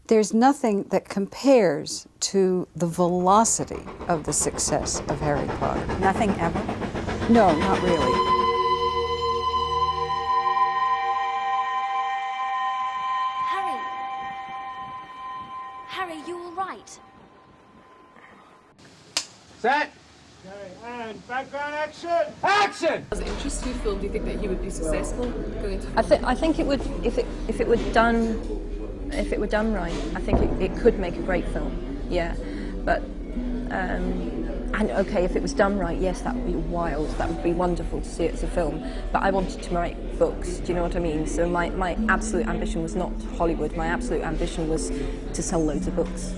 There's nothing that compares to the velocity of the success of Harry Potter. Nothing ever? No, not really. Harry, you all right? Set! And background action! Action! As an interesting film, do you think that he would be successful going into? I think it would, if it were done right. I think it could make a great film. Yeah, but and okay, if it was done right, yes, that would be wild. That would be wonderful to see it as a film. But I wanted to write books. Do you know what I mean? So my absolute ambition was not Hollywood. My absolute ambition was to sell loads of books.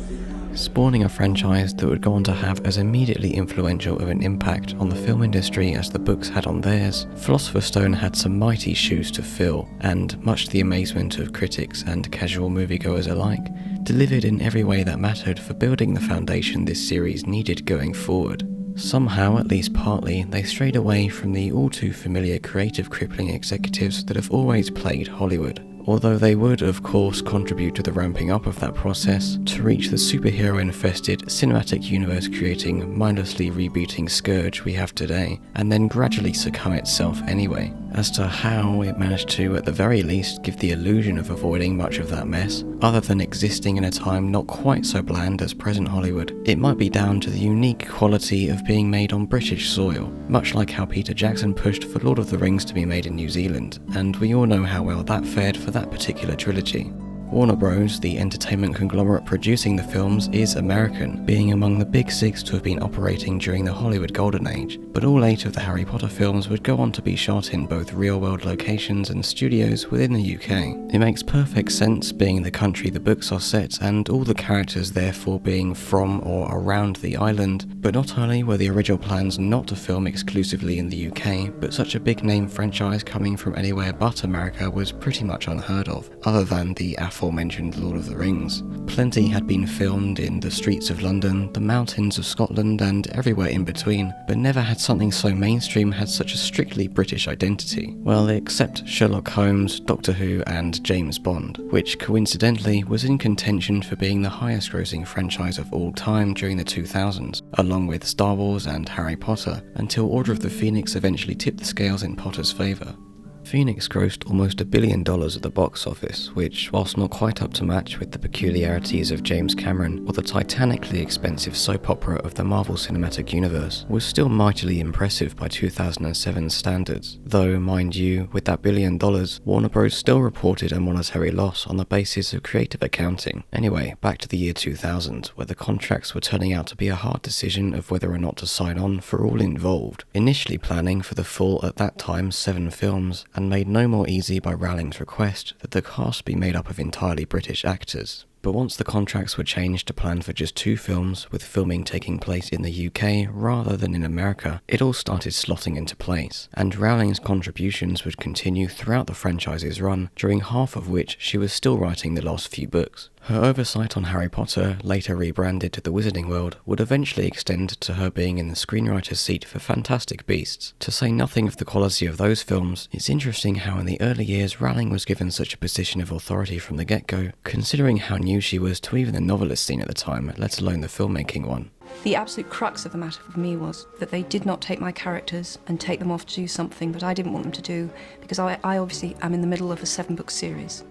Spawning a franchise that would go on to have as immediately influential of an impact on the film industry as the books had on theirs, Philosopher's Stone had some mighty shoes to fill, and, much to the amazement of critics and casual moviegoers alike, delivered in every way that mattered for building the foundation this series needed going forward. Somehow, at least partly, they strayed away from the all-too-familiar creative crippling executives that have always plagued Hollywood. Although they would, of course, contribute to the ramping up of that process to reach the superhero-infested, cinematic universe-creating, mindlessly rebooting scourge we have today, and then gradually succumb itself anyway. As to how it managed to, at the very least, give the illusion of avoiding much of that mess, other than existing in a time not quite so bland as present Hollywood, it might be down to the unique quality of being made on British soil, much like how Peter Jackson pushed for Lord of the Rings to be made in New Zealand, and we all know how well that fared for that particular trilogy. Warner Bros., the entertainment conglomerate producing the films, is American, being among the big six to have been operating during the Hollywood Golden Age, but all 8 of the Harry Potter films would go on to be shot in both real-world locations and studios within the UK. It makes perfect sense, being the country the books are set and all the characters therefore being from or around the island, but not only were the original plans not to film exclusively in the UK, but such a big-name franchise coming from anywhere but America was pretty much unheard of, other than the aforementioned Lord of the Rings. Plenty had been filmed in the streets of London, the mountains of Scotland, and everywhere in between, but never had something so mainstream had such a strictly British identity. Well, except Sherlock Holmes, Doctor Who, and James Bond, which coincidentally was in contention for being the highest grossing franchise of all time during the 2000s, along with Star Wars and Harry Potter, until Order of the Phoenix eventually tipped the scales in Potter's favour. Phoenix grossed almost $1 billion at the box office, which, whilst not quite up to match with the peculiarities of James Cameron or the titanically expensive soap opera of the Marvel Cinematic Universe, was still mightily impressive by 2007 standards. Though, mind you, with that $1 billion, Warner Bros. Still reported a monetary loss on the basis of creative accounting. Anyway, back to the year 2000, where the contracts were turning out to be a hard decision of whether or not to sign on for all involved. Initially planning for the full, at that time, 7 films, and made no more easy by Rowling's request that the cast be made up of entirely British actors. But once the contracts were changed to plan for just 2 films, with filming taking place in the UK rather than in America, it all started slotting into place, and Rowling's contributions would continue throughout the franchise's run, during half of which she was still writing the last few books. Her oversight on Harry Potter, later rebranded to the Wizarding World, would eventually extend to her being in the screenwriter's seat for Fantastic Beasts. To say nothing of the quality of those films, it's interesting how in the early years Rowling was given such a position of authority from the get-go, considering how new she was to even the novelist scene at the time, let alone the filmmaking one. The absolute crux of the matter for me was that they did not take my characters and take them off to do something that I didn't want them to do, because I obviously am in the middle of a 7-book series.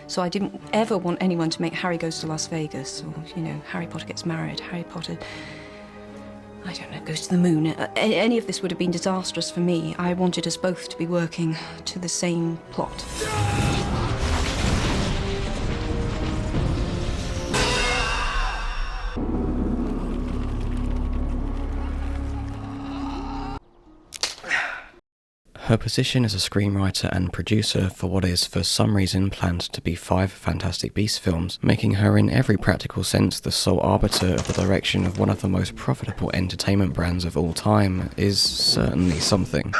So I didn't ever want anyone to make Harry goes to Las Vegas, or, Harry Potter gets married, Harry Potter, I don't know, goes to the moon. Any of this would have been disastrous for me. I wanted us both to be working to the same plot. Her position as a screenwriter and producer for what is for some reason planned to be 5 Fantastic Beasts films, making her in every practical sense the sole arbiter of the direction of one of the most profitable entertainment brands of all time, is certainly something.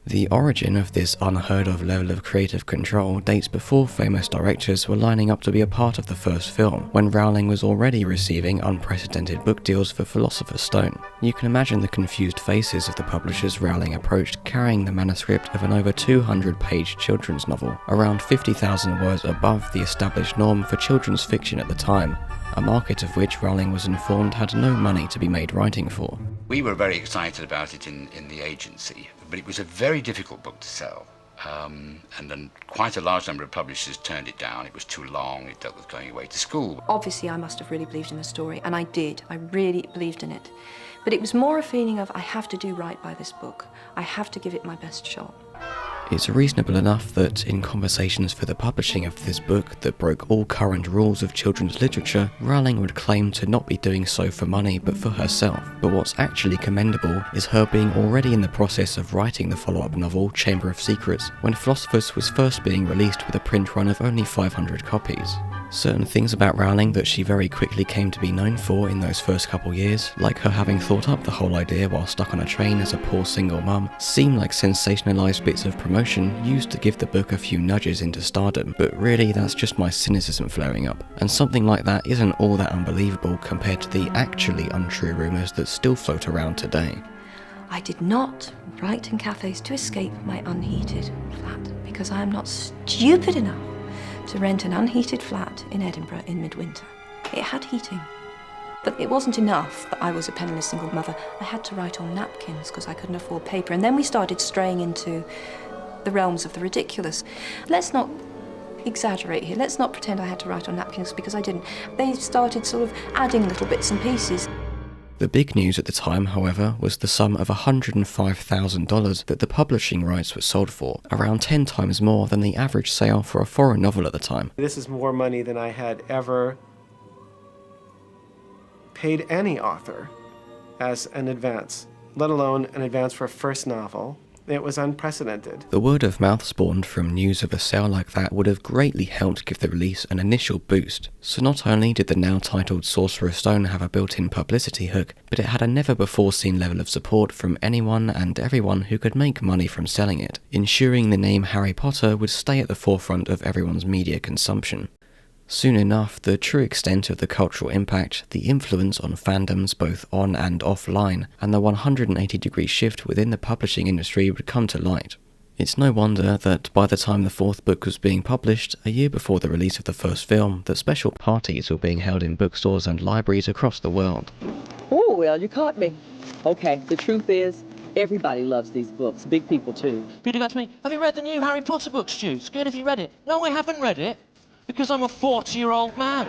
The origin of this unheard of level of creative control dates before famous directors were lining up to be a part of the first film, when Rowling was already receiving unprecedented book deals for Philosopher's Stone. You can imagine the confused faces of the publishers Rowling approached carrying the manuscript of an over 200-page children's novel, around 50,000 words above the established norm for children's fiction at the time, a market of which Rowling was informed had no money to be made writing for. We were very excited about it in the agency, but it was a very difficult book to sell. And then quite a large number of publishers turned it down. It was too long, it dealt with going away to school. Obviously, I must have really believed in the story, and I did. I really believed in it. But it was more a feeling of, I have to do right by this book. I have to give it my best shot. It's reasonable enough that in conversations for the publishing of this book that broke all current rules of children's literature, Rowling would claim to not be doing so for money but for herself. But what's actually commendable is her being already in the process of writing the follow-up novel Chamber of Secrets when Philosopher's was first being released with a print run of only 500 copies. Certain things about Rowling that she very quickly came to be known for in those first couple years, like her having thought up the whole idea while stuck on a train as a poor single mum, seem like sensationalised bits of promotion used to give the book a few nudges into stardom, but really that's just my cynicism flaring up, and something like that isn't all that unbelievable compared to the actually untrue rumours that still float around today. I did not write in cafes to escape my unheated flat, because I am not stupid enough to rent an unheated flat in Edinburgh in midwinter. It had heating. But it wasn't enough that I was a penniless single mother. I had to write on napkins because I couldn't afford paper. And then we started straying into the realms of the ridiculous. Let's not exaggerate here. Let's not pretend I had to write on napkins because I didn't. They started sort of adding little bits and pieces. The big news at the time, however, was the sum of $105,000 that the publishing rights were sold for, around 10 times more than the average sale for a foreign novel at the time. This is more money than I had ever paid any author as an advance, let alone an advance for a first novel. It was unprecedented. The word of mouth spawned from news of a sale like that would have greatly helped give the release an initial boost. So not only did the now titled Sorcerer's Stone have a built-in publicity hook, but it had a never-before-seen level of support from anyone and everyone who could make money from selling it, ensuring the name Harry Potter would stay at the forefront of everyone's media consumption. Soon enough, the true extent of the cultural impact, the influence on fandoms both on and offline, and the 180-degree shift within the publishing industry would come to light. It's no wonder that by the time the fourth book was being published, a year before the release of the first film, that special parties were being held in bookstores and libraries across the world. Oh, well, you caught me. Okay, the truth is, everybody loves these books, big people too. Peter got to me, have you read the new Harry Potter book, Stu? Scared if you read it? No, I haven't read it. Because I'm a 40-year-old man.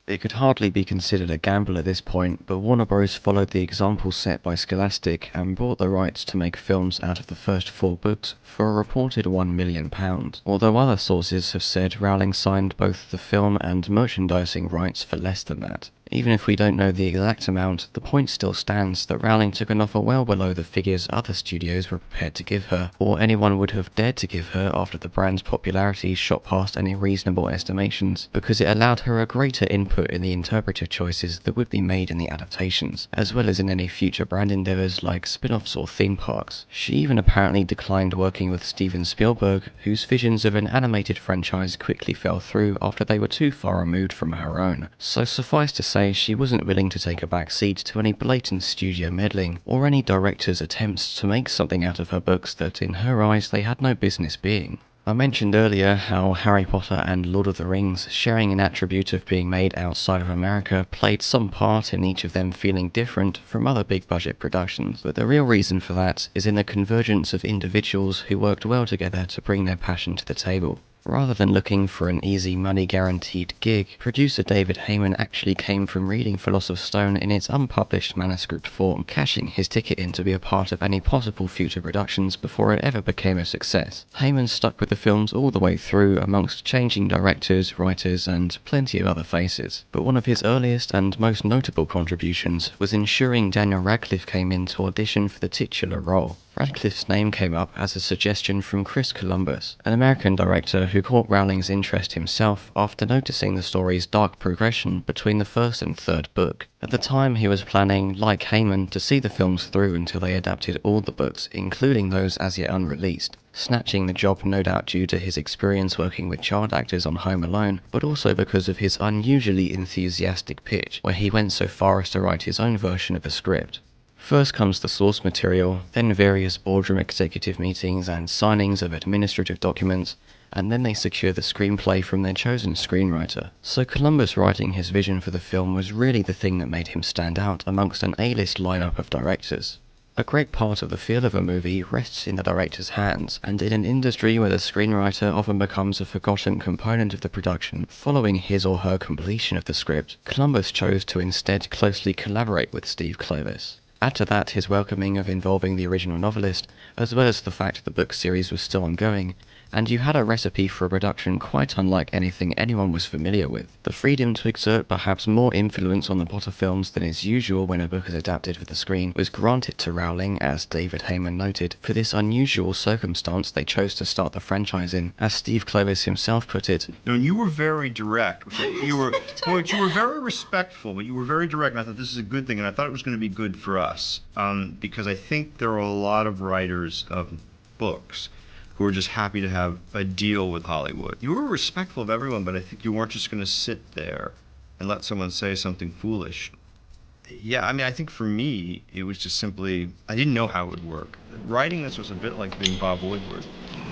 It could hardly be considered a gamble at this point, but Warner Bros. Followed the example set by Scholastic and bought the rights to make films out of the first 4 books for a reported £1 million, although other sources have said Rowling signed both the film and merchandising rights for less than that. Even if we don't know the exact amount, the point still stands that Rowling took an offer well below the figures other studios were prepared to give her, or anyone would have dared to give her after the brand's popularity shot past any reasonable estimations, because it allowed her a greater input in the interpretive choices that would be made in the adaptations, as well as in any future brand endeavours like spin-offs or theme parks. She even apparently declined working with Steven Spielberg, whose visions of an animated franchise quickly fell through after they were too far removed from her own. So suffice to say, she wasn't willing to take a back seat to any blatant studio meddling, or any director's attempts to make something out of her books that in her eyes they had no business being. I mentioned earlier how Harry Potter and Lord of the Rings, sharing an attribute of being made outside of America, played some part in each of them feeling different from other big budget productions, but the real reason for that is in the convergence of individuals who worked well together to bring their passion to the table. Rather than looking for an easy money-guaranteed gig, producer David Heyman actually came from reading Philosopher's Stone in its unpublished manuscript form, cashing his ticket in to be a part of any possible future productions before it ever became a success. Heyman stuck with the films all the way through amongst changing directors, writers, and plenty of other faces. But one of his earliest and most notable contributions was ensuring Daniel Radcliffe came in to audition for the titular role. Radcliffe's name came up as a suggestion from Chris Columbus, an American director who caught Rowling's interest himself after noticing the story's dark progression between the first and third book. At the time, he was planning, like Heyman, to see the films through until they adapted all the books, including those as yet unreleased, snatching the job no doubt due to his experience working with child actors on Home Alone, but also because of his unusually enthusiastic pitch, where he went so far as to write his own version of a script. First comes the source material, then various boardroom executive meetings and signings of administrative documents, and then they secure the screenplay from their chosen screenwriter. So Columbus writing his vision for the film was really the thing that made him stand out amongst an A-list lineup of directors. A great part of the feel of a movie rests in the director's hands, and in an industry where the screenwriter often becomes a forgotten component of the production following his or her completion of the script, Columbus chose to instead closely collaborate with Steve Kloves. Add to that his welcoming of involving the original novelist, as well as the fact the book series was still ongoing, and you had a recipe for a production quite unlike anything anyone was familiar with. The freedom to exert perhaps more influence on the Potter films than is usual when a book is adapted for the screen was granted to Rowling, as David Heyman noted, for this unusual circumstance they chose to start the franchise in. As Steve Kloves himself put it, "No, you were very direct. You were very respectful, but you were very direct, and I thought this is a good thing, and I thought it was going to be good for us, because I think there are a lot of writers of books who are just happy to have a deal with Hollywood. You were respectful of everyone, but I think you weren't just going to sit there and let someone say something foolish." Yeah, I mean, I think for me, it was just simply, I didn't know how it would work. Writing this was a bit like being Bob Woodward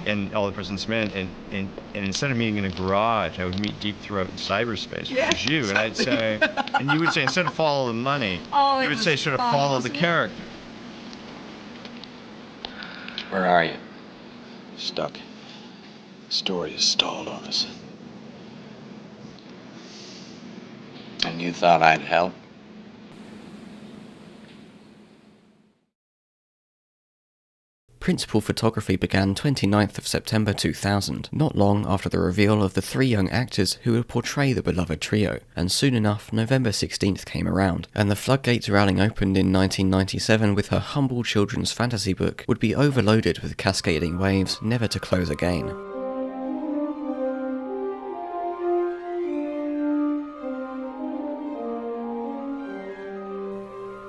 and All the President's Men, and instead of meeting in a garage, I would meet deep throat in cyberspace, which is you, and I'd say, and you would say, instead of follow the money, you would say sort of follow the character. Where are you? Stuck. The story has stalled on us. And you thought I'd help? Principal photography began 29th of September 2000, not long after the reveal of the 3 young actors who would portray the beloved trio, and soon enough November 16th came around, and the floodgates Rowling opened in 1997 with her humble children's fantasy book would be overloaded with cascading waves, never to close again.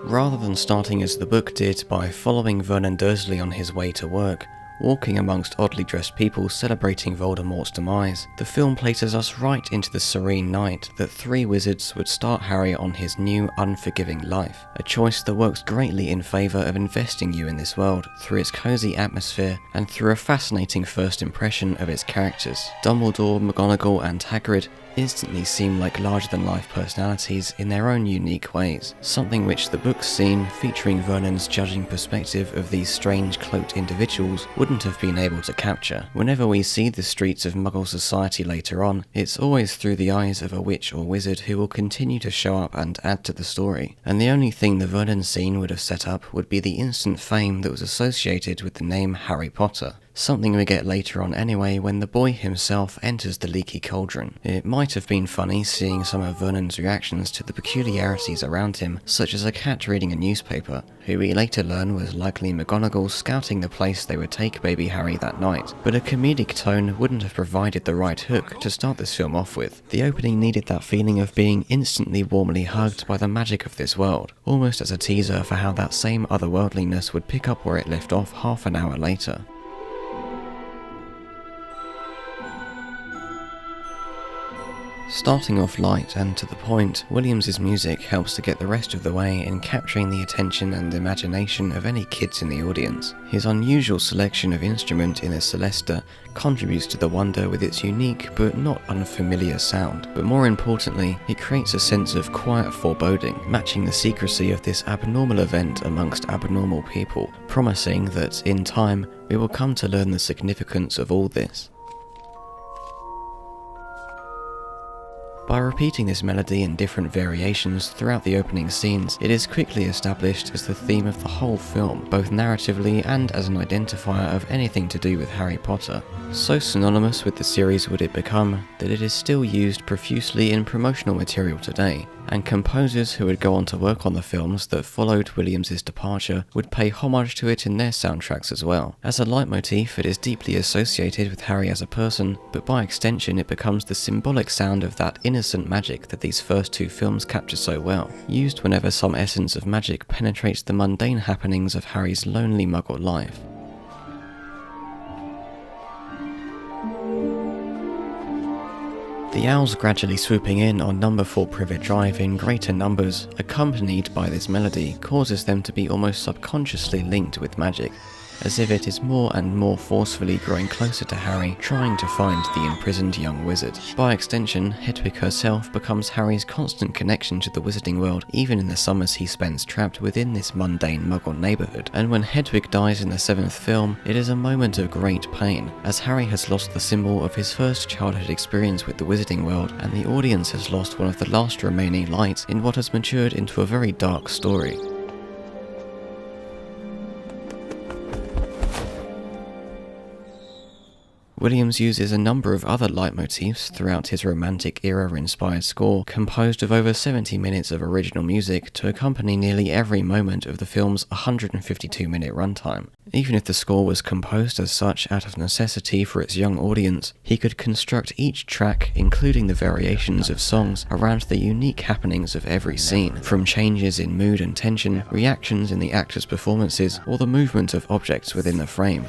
Rather than starting as the book did by following Vernon Dursley on his way to work, walking amongst oddly dressed people celebrating Voldemort's demise, the film places us right into the serene night that 3 wizards would start Harry on his new unforgiving life, a choice that works greatly in favour of investing you in this world through its cosy atmosphere and through a fascinating first impression of its characters. Dumbledore, McGonagall and Hagrid instantly seem like larger-than-life personalities in their own unique ways, something which the book's scene featuring Vernon's judging perspective of these strange cloaked individuals wouldn't have been able to capture. Whenever we see the streets of Muggle society later on, it's always through the eyes of a witch or wizard who will continue to show up and add to the story, and the only thing the Vernon scene would have set up would be the instant fame that was associated with the name Harry Potter. Something we get later on anyway when the boy himself enters the leaky cauldron. It might have been funny seeing some of Vernon's reactions to the peculiarities around him, such as a cat reading a newspaper, who we later learn was likely McGonagall scouting the place they would take baby Harry that night. But a comedic tone wouldn't have provided the right hook to start this film off with. The opening needed that feeling of being instantly warmly hugged by the magic of this world, almost as a teaser for how that same otherworldliness would pick up where it left off half an hour later. Starting off light and to the point, Williams's music helps to get the rest of the way in capturing the attention and imagination of any kids in the audience. His unusual selection of instrument in a Celesta contributes to the wonder with its unique but not unfamiliar sound, but more importantly, it creates a sense of quiet foreboding, matching the secrecy of this abnormal event amongst abnormal people, promising that, in time, we will come to learn the significance of all this. By repeating this melody in different variations throughout the opening scenes, it is quickly established as the theme of the whole film, both narratively and as an identifier of anything to do with Harry Potter. So synonymous with the series would it become that it is still used profusely in promotional material today, and composers who would go on to work on the films that followed Williams' departure would pay homage to it in their soundtracks as well. As a leitmotif, it is deeply associated with Harry as a person, but by extension it becomes the symbolic sound of that innocent magic that these first two films capture so well, used whenever some essence of magic penetrates the mundane happenings of Harry's lonely Muggle life. The owls gradually swooping in on number 4 Privet Drive in greater numbers, accompanied by this melody, causes them to be almost subconsciously linked with magic, as if it is more and more forcefully growing closer to Harry, trying to find the imprisoned young wizard. By extension, Hedwig herself becomes Harry's constant connection to the wizarding world, even in the summers he spends trapped within this mundane Muggle neighbourhood. And when Hedwig dies in the 7th film, it is a moment of great pain, as Harry has lost the symbol of his first childhood experience with the wizarding world, and the audience has lost one of the last remaining lights in what has matured into a very dark story. Williams uses a number of other leitmotifs throughout his Romantic era-inspired score, composed of over 70 minutes of original music to accompany nearly every moment of the film's 152-minute runtime. Even if the score was composed as such out of necessity for its young audience, he could construct each track, including the variations of songs, around the unique happenings of every scene, from changes in mood and tension, reactions in the actors' performances, or the movement of objects within the frame.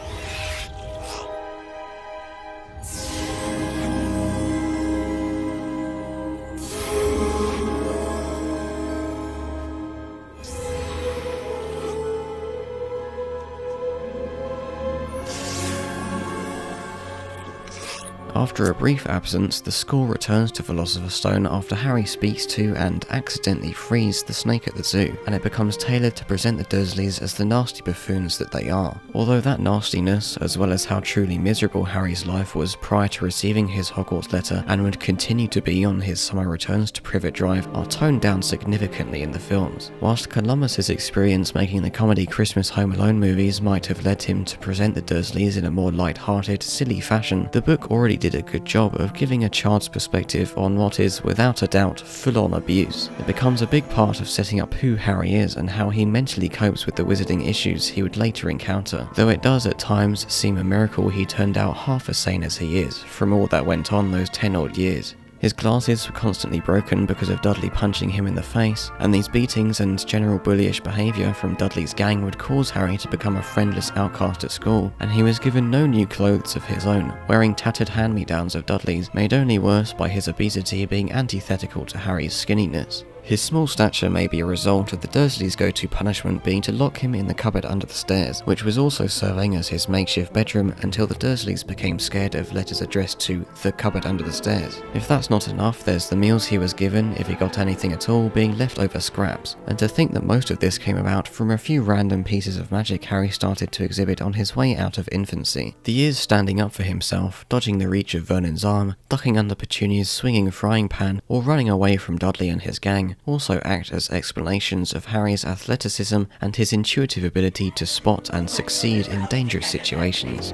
After a brief absence, the score returns to Philosopher's Stone after Harry speaks to and accidentally frees the snake at the zoo, and it becomes tailored to present the Dursleys as the nasty buffoons that they are. Although that nastiness, as well as how truly miserable Harry's life was prior to receiving his Hogwarts letter and would continue to be on his summer returns to Privet Drive, are toned down significantly in the films. Whilst Columbus's experience making the comedy Christmas Home Alone movies might have led him to present the Dursleys in a more light-hearted, silly fashion, the book already did a good job of giving a child's perspective on what is, without a doubt, full-on abuse. It becomes a big part of setting up who Harry is and how he mentally copes with the wizarding issues he would later encounter, though it does at times seem a miracle he turned out half as sane as he is, from all that went on those 10-odd years. His glasses were constantly broken because of Dudley punching him in the face, and these beatings and general bullyish behaviour from Dudley's gang would cause Harry to become a friendless outcast at school, and he was given no new clothes of his own, wearing tattered hand-me-downs of Dudley's, made only worse by his obesity being antithetical to Harry's skinniness. His small stature may be a result of the Dursleys' go-to punishment being to lock him in the cupboard under the stairs, which was also serving as his makeshift bedroom until the Dursleys became scared of letters addressed to the cupboard under the stairs. If that's not enough, there's the meals he was given, if he got anything at all, being leftover scraps, and to think that most of this came about from a few random pieces of magic Harry started to exhibit on his way out of infancy. The years standing up for himself, dodging the reach of Vernon's arm, ducking under Petunia's swinging frying pan, or running away from Dudley and his gang, also act as explanations of Harry's athleticism and his intuitive ability to spot and succeed in dangerous situations.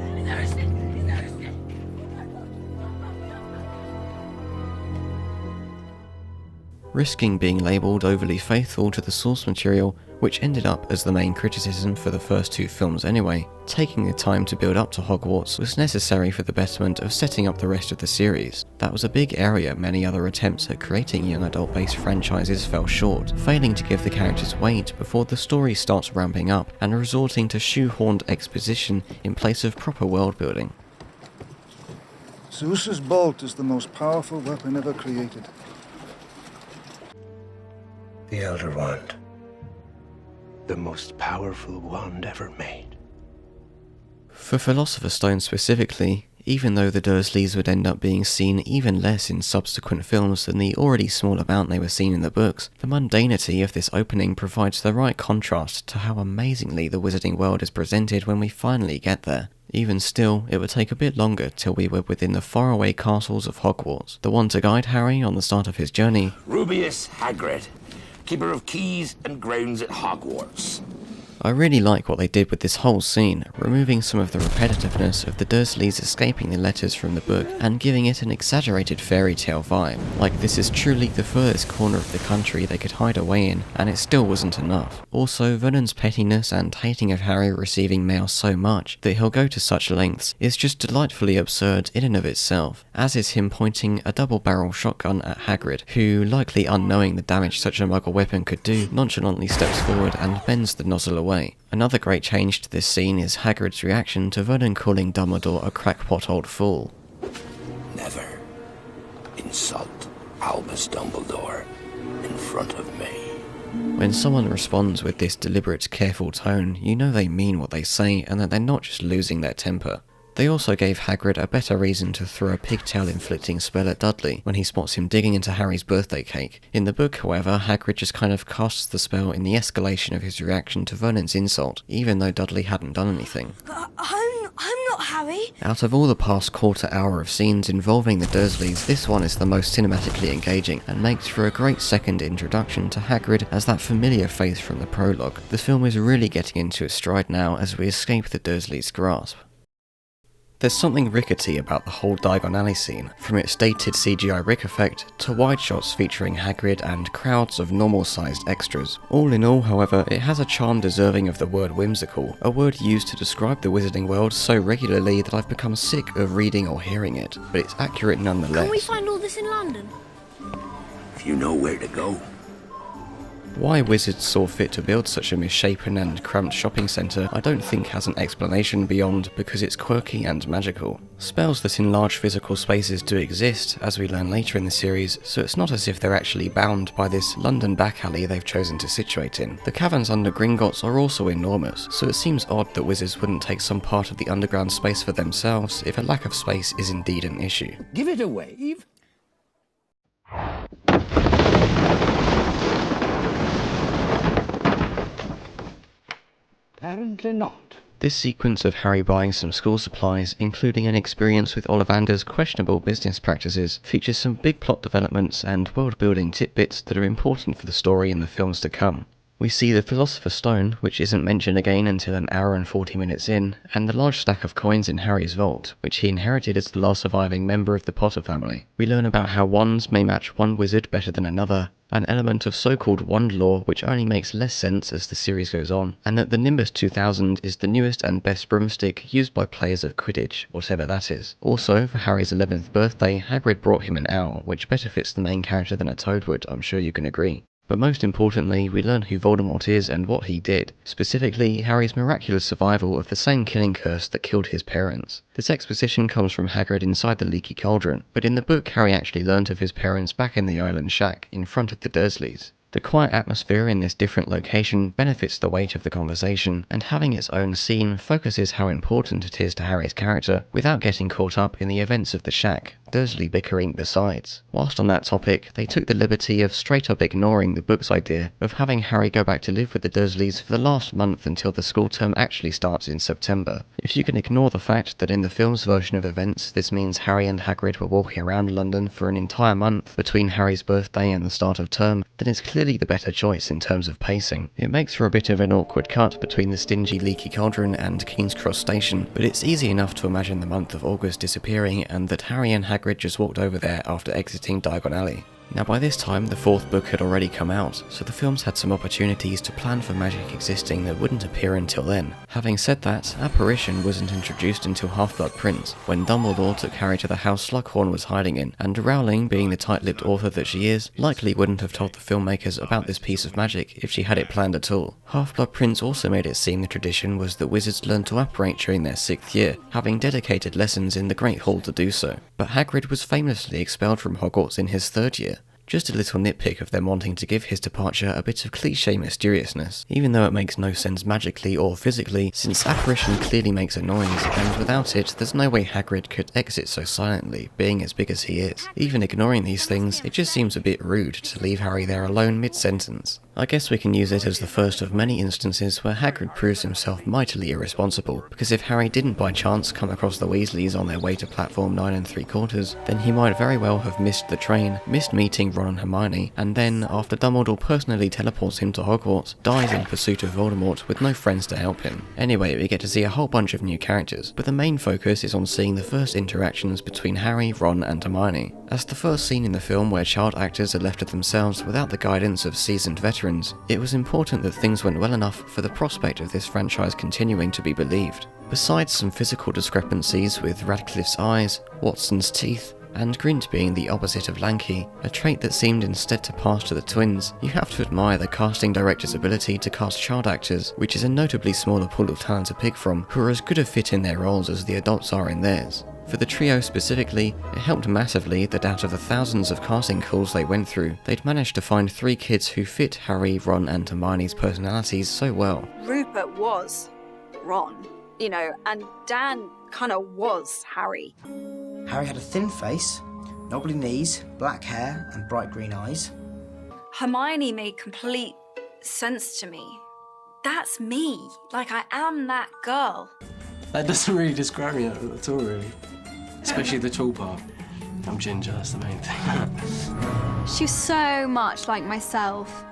Risking being labelled overly faithful to the source material, which ended up as the main criticism for the first two films anyway, taking the time to build up to Hogwarts was necessary for the betterment of setting up the rest of the series. That was a big area many other attempts at creating young adult-based franchises fell short, failing to give the characters weight before the story starts ramping up, and resorting to shoehorned exposition in place of proper world building. Zeus's bolt is the most powerful weapon ever created. The Elder Wand. The most powerful wand ever made. For Philosopher's Stone specifically, Even though the Dursleys would end up being seen even less in subsequent films than the already small amount they were seen in the books, the mundanity of this opening provides the right contrast to how amazingly the Wizarding World is presented when we finally get there. Even still, it would take a bit longer till we were within the faraway castles of Hogwarts, the one to guide Harry on the start of his journey. Rubius Hagrid, keeper of keys and grounds at Hogwarts. I really like what they did with this whole scene, removing some of the repetitiveness of the Dursleys escaping the letters from the book and giving it an exaggerated fairy tale vibe. Like this is truly the furthest corner of the country they could hide away in, and it still wasn't enough. Also, Vernon's pettiness and hating of Harry receiving mail so much that he'll go to such lengths is just delightfully absurd in and of itself, as is him pointing a double-barrel shotgun at Hagrid, who, likely unknowing the damage such a muggle weapon could do, nonchalantly steps forward and bends the nozzle away. Another great change to this scene is Hagrid's reaction to Vernon calling Dumbledore a crackpot old fool. Never insult Albus Dumbledore in front of me. When someone responds with this deliberate, careful tone, you know they mean what they say and that they're not just losing their temper. They also gave Hagrid a better reason to throw a pigtail-inflicting spell at Dudley when he spots him digging into Harry's birthday cake. In the book, however, Hagrid just kind of casts the spell in the escalation of his reaction to Vernon's insult, even though Dudley hadn't done anything. I'm not Harry. Out of all the past quarter hour of scenes involving the Dursleys, this one is the most cinematically engaging, and makes for a great second introduction to Hagrid as that familiar face from the prologue. The film is really getting into its stride now as we escape the Dursleys' grasp. There's something rickety about the whole Diagon Alley scene, from its dated CGI Rick effect to wide shots featuring Hagrid and crowds of normal-sized extras. All in all, however, it has a charm deserving of the word whimsical, a word used to describe the Wizarding World so regularly that I've become sick of reading or hearing it, but it's accurate nonetheless. Can we find all this in London? If you know where to go. Why wizards saw fit to build such a misshapen and cramped shopping centre I don't think has an explanation beyond because it's quirky and magical. Spells that in large physical spaces do exist, as we learn later in the series, so it's not as if they're actually bound by this London back alley they've chosen to situate in. The caverns under Gringotts are also enormous, so it seems odd that wizards wouldn't take some part of the underground space for themselves if a lack of space is indeed an issue. Give it a wave. Apparently not. This sequence of Harry buying some school supplies, including an experience with Ollivander's questionable business practices, features some big plot developments and world-building tidbits that are important for the story in the films to come. We see the Philosopher's Stone, which isn't mentioned again until an hour and 40 minutes in, and the large stack of coins in Harry's vault, which he inherited as the last surviving member of the Potter family. We learn about how wands may match one wizard better than another, an element of so-called wand lore which only makes less sense as the series goes on, and that the Nimbus 2000 is the newest and best broomstick used by players of Quidditch, whatever that is. Also, for Harry's 11th birthday, Hagrid brought him an owl, which better fits the main character than a toad would, I'm sure you can agree. But most importantly, we learn who Voldemort is and what he did, specifically Harry's miraculous survival of the same killing curse that killed his parents. This exposition comes from Hagrid inside the Leaky Cauldron, but in the book Harry actually learnt of his parents back in the island shack, in front of the Dursleys. The quiet atmosphere in this different location benefits the weight of the conversation, and having its own scene focuses how important it is to Harry's character without getting caught up in the events of the shack, Dursley bickering besides. Whilst on that topic, they took the liberty of straight up ignoring the book's idea of having Harry go back to live with the Dursleys for the last month until the school term actually starts in September. If you can ignore the fact that in the film's version of events this means Harry and Hagrid were walking around London for an entire month between Harry's birthday and the start of term, then it's clearly the better choice in terms of pacing. It makes for a bit of an awkward cut between the stingy Leaky Cauldron and King's Cross Station, but it's easy enough to imagine the month of August disappearing and that Harry and Hagrid just walked over there after exiting Diagon Alley. Now by this time the fourth book had already come out, so the films had some opportunities to plan for magic existing that wouldn't appear until then. Having said that, apparition wasn't introduced until Half-Blood Prince, when Dumbledore took Harry to the house Slughorn was hiding in, and Rowling, being the tight-lipped author that she is, likely wouldn't have told the filmmakers about this piece of magic if she had it planned at all. Half-Blood Prince also made it seem the tradition was that wizards learned to apparate during their 6th year, having dedicated lessons in the Great Hall to do so. But Hagrid was famously expelled from Hogwarts in his 3rd year. Just a little nitpick of them wanting to give his departure a bit of cliché mysteriousness, even though it makes no sense magically or physically, since apparition clearly makes a noise, and without it, there's no way Hagrid could exit so silently, being as big as he is. Even ignoring these things, it just seems a bit rude to leave Harry there alone mid-sentence. I guess we can use it as the first of many instances where Hagrid proves himself mightily irresponsible, because if Harry didn't by chance come across the Weasleys on their way to platform 9 3/4, then he might very well have missed the train, missed meeting Ron and Hermione, and then, after Dumbledore personally teleports him to Hogwarts, dies in pursuit of Voldemort with no friends to help him. Anyway, we get to see a whole bunch of new characters, but the main focus is on seeing the first interactions between Harry, Ron and Hermione. As the first scene in the film where child actors are left to themselves without the guidance of seasoned veterans, it was important that things went well enough for the prospect of this franchise continuing to be believed. Besides some physical discrepancies with Radcliffe's eyes, Watson's teeth, and Grint being the opposite of lanky, a trait that seemed instead to pass to the twins, you have to admire the casting director's ability to cast child actors, which is a notably smaller pool of talent to pick from, who are as good a fit in their roles as the adults are in theirs. For the trio specifically, it helped massively that out of the thousands of casting calls they went through, they'd managed to find 3 kids who fit Harry, Ron and Hermione's personalities so well. Rupert was Ron, and Dan kind of was Harry. Harry had a thin face, knobbly knees, black hair and bright green eyes. Hermione made complete sense to me. That's me. I am that girl. That doesn't really describe me at all, really. Especially the tall part. I'm ginger, that's the main thing. She's so much like myself.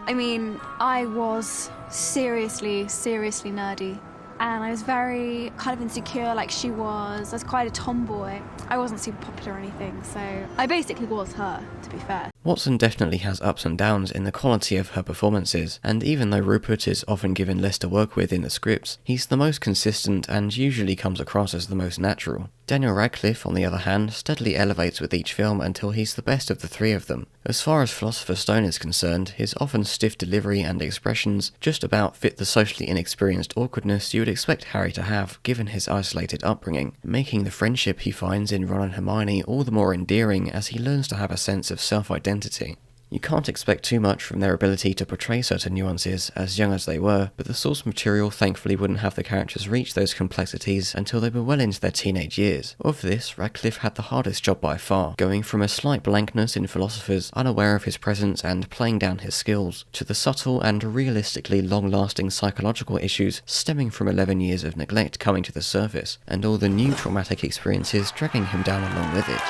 I mean, I was seriously nerdy. And I was very kind of insecure like she was. I was quite a tomboy. I wasn't super popular or anything, so I basically was her, to be fair. Watson definitely has ups and downs in the quality of her performances, and even though Rupert is often given less to work with in the scripts, he's the most consistent and usually comes across as the most natural. Daniel Radcliffe, on the other hand, steadily elevates with each film until he's the best of the 3 of them. As far as Philosopher's Stone is concerned, his often stiff delivery and expressions just about fit the socially inexperienced awkwardness you would expect Harry to have, given his isolated upbringing, making the friendship he finds in Ron and Hermione all the more endearing as he learns to have a sense of self-identity. You can't expect too much from their ability to portray certain nuances, as young as they were, but the source material thankfully wouldn't have the characters reach those complexities until they were well into their teenage years. Of this, Radcliffe had the hardest job by far, going from a slight blankness in Philosophers, unaware of his presence and playing down his skills, to the subtle and realistically long-lasting psychological issues stemming from 11 years of neglect coming to the surface, and all the new traumatic experiences dragging him down along with it.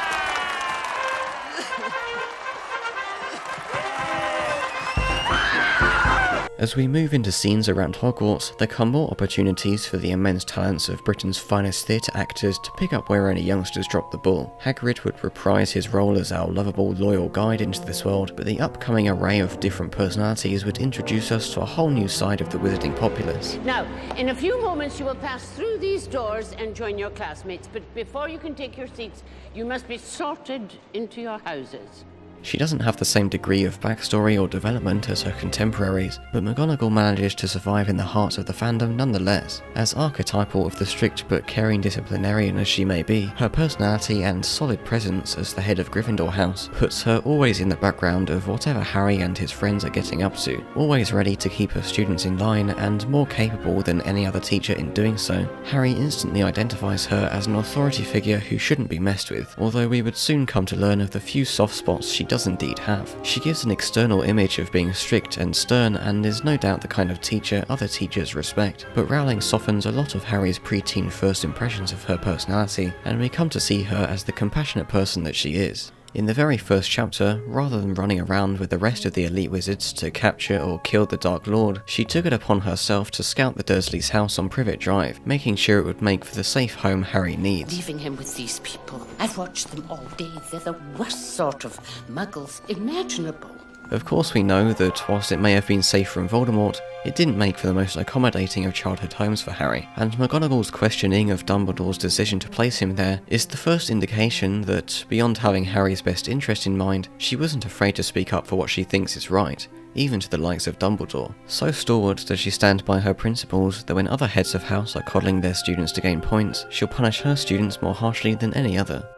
As we move into scenes around Hogwarts, there come more opportunities for the immense talents of Britain's finest theatre actors to pick up where any youngsters drop the ball. Hagrid would reprise his role as our lovable, loyal guide into this world, but the upcoming array of different personalities would introduce us to a whole new side of the wizarding populace. Now, in a few moments you will pass through these doors and join your classmates, but before you can take your seats, you must be sorted into your houses. She doesn't have the same degree of backstory or development as her contemporaries, but McGonagall manages to survive in the hearts of the fandom nonetheless. As archetypal of the strict but caring disciplinarian as she may be, her personality and solid presence as the head of Gryffindor House puts her always in the background of whatever Harry and his friends are getting up to, always ready to keep her students in line and more capable than any other teacher in doing so. Harry instantly identifies her as an authority figure who shouldn't be messed with, although we would soon come to learn of the few soft spots she does indeed have. She gives an external image of being strict and stern and is no doubt the kind of teacher other teachers respect, but Rowling softens a lot of Harry's preteen first impressions of her personality, and we come to see her as the compassionate person that she is. In the very first chapter, rather than running around with the rest of the elite wizards to capture or kill the Dark Lord, she took it upon herself to scout the Dursleys' house on Privet Drive, making sure it would make for the safe home Harry needs. Leaving him with these people. I've watched them all day. They're the worst sort of muggles imaginable. Of course we know that whilst it may have been safe from Voldemort, it didn't make for the most accommodating of childhood homes for Harry, and McGonagall's questioning of Dumbledore's decision to place him there is the first indication that, beyond having Harry's best interest in mind, she wasn't afraid to speak up for what she thinks is right, even to the likes of Dumbledore. So stalwart does she stand by her principles that when other heads of house are coddling their students to gain points, she'll punish her students more harshly than any other.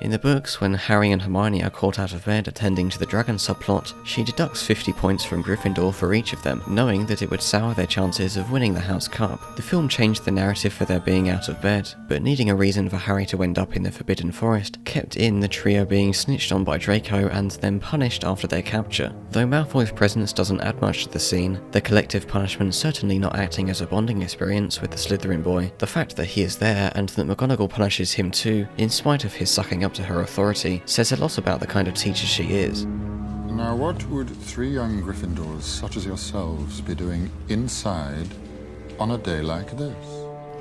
In the books, when Harry and Hermione are caught out of bed attending to the dragon subplot, she deducts 50 points from Gryffindor for each of them, knowing that it would sour their chances of winning the House Cup. The film changed the narrative for their being out of bed, but needing a reason for Harry to end up in the Forbidden Forest, kept in the trio being snitched on by Draco and then punished after their capture. Though Malfoy's presence doesn't add much to the scene, the collective punishment certainly not acting as a bonding experience with the Slytherin boy, the fact that he is there and that McGonagall punishes him too, in spite of his sucking up to her authority, says a lot about the kind of teacher she is. Now what would 3 young Gryffindors such as yourselves be doing inside on a day like this?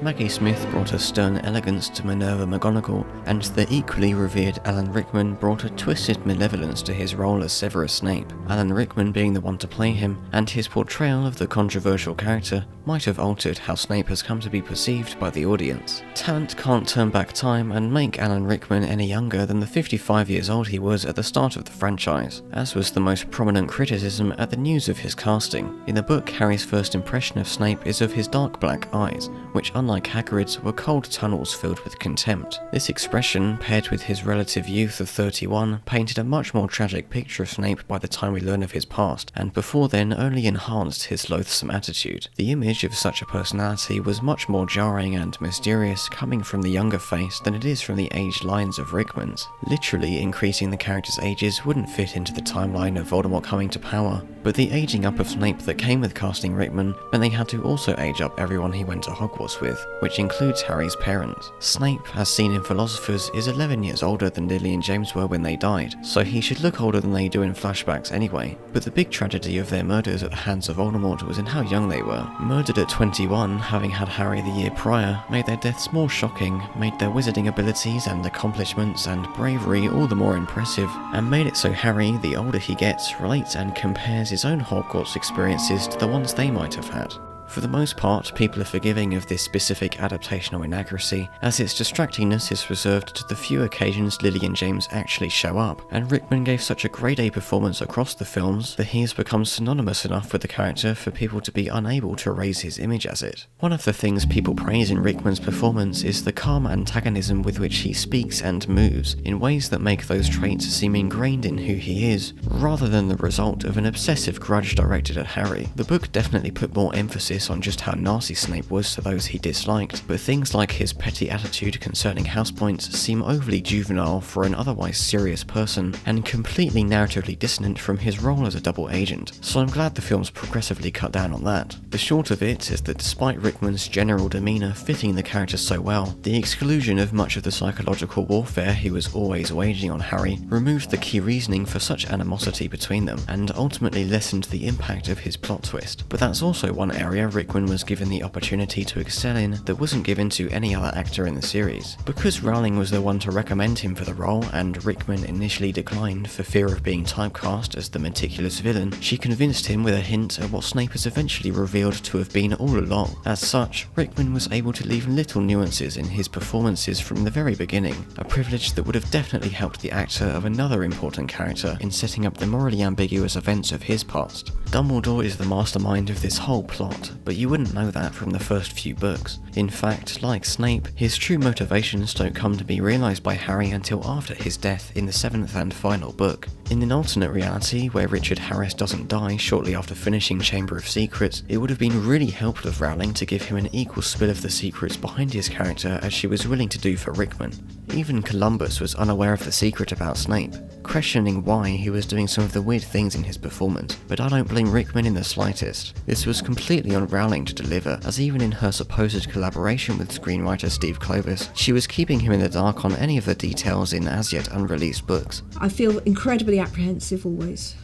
Maggie Smith brought a stern elegance to Minerva McGonagall, and the equally revered Alan Rickman brought a twisted malevolence to his role as Severus Snape, Alan Rickman being the one to play him, and his portrayal of the controversial character might have altered how Snape has come to be perceived by the audience. Talent can't turn back time and make Alan Rickman any younger than the 55 years old he was at the start of the franchise, as was the most prominent criticism at the news of his casting. In the book, Harry's first impression of Snape is of his dark black eyes, which unlike Hagrid's were cold tunnels filled with contempt. This expression, paired with his relative youth of 31, painted a much more tragic picture of Snape by the time we learn of his past, and before then only enhanced his loathsome attitude. The image of such a personality was much more jarring and mysterious coming from the younger face than it is from the aged lines of Rickman's. Literally increasing the characters' ages wouldn't fit into the timeline of Voldemort coming to power, but the aging up of Snape that came with casting Rickman meant they had to also age up everyone he went to Hogwarts with, which includes Harry's parents. Snape, as seen in Philosophers, is 11 years older than Lily and James were when they died, so he should look older than they do in flashbacks anyway. But the big tragedy of their murders at the hands of Voldemort was in how young they were. Murdered at 21, having had Harry the year prior, made their deaths more shocking, made their wizarding abilities and accomplishments and bravery all the more impressive, and made it so Harry, the older he gets, relates and compares his own Hogwarts experiences to the ones they might have had. For the most part, people are forgiving of this specific adaptational inaccuracy, as its distractingness is reserved to the few occasions Lily and James actually show up, and Rickman gave such a grade A performance across the films that he has become synonymous enough with the character for people to be unable to raise his image as it. One of the things people praise in Rickman's performance is the calm antagonism with which he speaks and moves, in ways that make those traits seem ingrained in who he is, rather than the result of an obsessive grudge directed at Harry. The book definitely put more emphasis on just how nasty Snape was to those he disliked, but things like his petty attitude concerning house points seem overly juvenile for an otherwise serious person, and completely narratively dissonant from his role as a double agent, so I'm glad the films progressively cut down on that. The short of it is that despite Rickman's general demeanour fitting the character so well, the exclusion of much of the psychological warfare he was always waging on Harry removed the key reasoning for such animosity between them, and ultimately lessened the impact of his plot twist. But that's also one area Rickman was given the opportunity to excel in that wasn't given to any other actor in the series. Because Rowling was the one to recommend him for the role, and Rickman initially declined for fear of being typecast as the meticulous villain, she convinced him with a hint at what Snape has eventually revealed to have been all along. As such, Rickman was able to leave little nuances in his performances from the very beginning, a privilege that would have definitely helped the actor of another important character in setting up the morally ambiguous events of his past. Dumbledore is the mastermind of this whole plot, but you wouldn't know that from the first few books. In fact, like Snape, his true motivations don't come to be realised by Harry until after his death in the 7th and final book. In an alternate reality, where Richard Harris doesn't die shortly after finishing Chamber of Secrets, it would have been really helpful of Rowling to give him an equal spill of the secrets behind his character as she was willing to do for Rickman. Even Columbus was unaware of the secret about Snape, questioning why he was doing some of the weird things in his performance, but I don't blame Rickman in the slightest. This was completely on Rowling to deliver, as even in her supposed collaboration with screenwriter Steve Kloves, she was keeping him in the dark on any of the details in as yet unreleased books. I feel incredibly apprehensive always.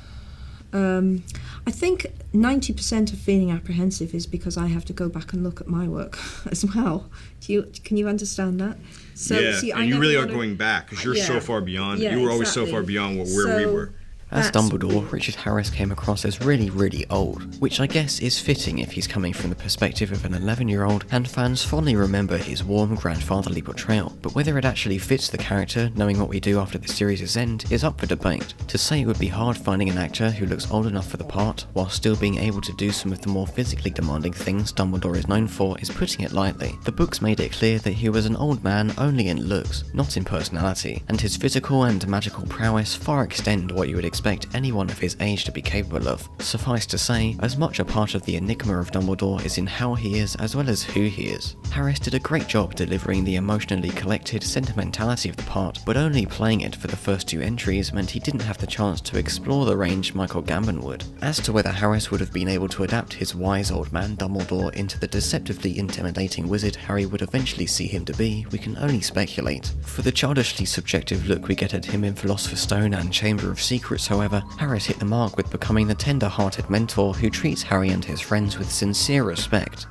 I think 90% of feeling apprehensive is because I have to go back and look at my work as well. Can you understand that? So, yeah, see, and you really are going back because you're so far beyond. You were always so far beyond where we were. As Dumbledore, Richard Harris came across as really, really old, which I guess is fitting if he's coming from the perspective of an 11-year-old, and fans fondly remember his warm, grandfatherly portrayal, but whether it actually fits the character, knowing what we do after the series' end, is up for debate. To say it would be hard finding an actor who looks old enough for the part, while still being able to do some of the more physically demanding things Dumbledore is known for, is putting it lightly. The books made it clear that he was an old man only in looks, not in personality, and his physical and magical prowess far extend what you would expect anyone of his age to be capable of. Suffice to say, as much a part of the enigma of Dumbledore is in how he is as well as who he is. Harris did a great job delivering the emotionally collected sentimentality of the part, but only playing it for the first 2 entries meant he didn't have the chance to explore the range Michael Gambon would. As to whether Harris would have been able to adapt his wise old man Dumbledore into the deceptively intimidating wizard Harry would eventually see him to be, we can only speculate. For the childishly subjective look we get at him in Philosopher's Stone and Chamber of Secrets, however, Harris hit the mark with becoming the tender-hearted mentor who treats Harry and his friends with sincere respect.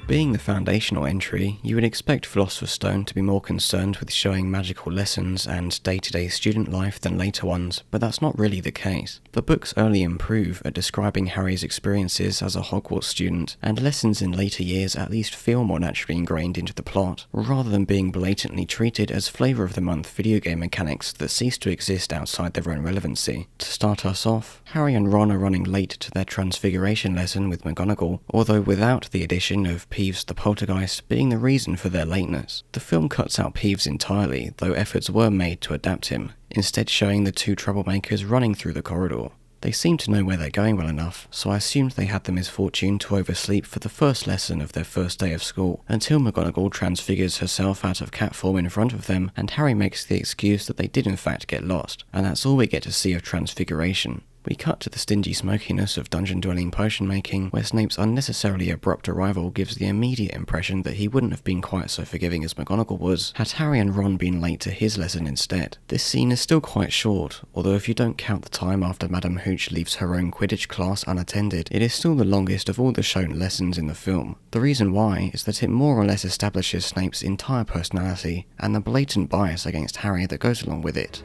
Being the foundational entry, you would expect Philosopher's Stone to be more concerned with showing magical lessons and day-to-day student life than later ones, but that's not really the case. The books only improve at describing Harry's experiences as a Hogwarts student, and lessons in later years at least feel more naturally ingrained into the plot, rather than being blatantly treated as flavour-of-the-month video game mechanics that cease to exist outside their own relevancy. To start us off, Harry and Ron are running late to their Transfiguration lesson with McGonagall, although without the addition of Peeves the Poltergeist being the reason for their lateness. The film cuts out Peeves entirely, though efforts were made to adapt him, instead showing the 2 troublemakers running through the corridor. They seem to know where they're going well enough, so I assumed they had the misfortune to oversleep for the first lesson of their first day of school, until McGonagall transfigures herself out of cat form in front of them, and Harry makes the excuse that they did in fact get lost, and that's all we get to see of Transfiguration. We cut to the stingy smokiness of dungeon-dwelling potion-making, where Snape's unnecessarily abrupt arrival gives the immediate impression that he wouldn't have been quite so forgiving as McGonagall was, had Harry and Ron been late to his lesson instead. This scene is still quite short, although if you don't count the time after Madame Hooch leaves her own Quidditch class unattended, it is still the longest of all the shown lessons in the film. The reason why is that it more or less establishes Snape's entire personality, and the blatant bias against Harry that goes along with it.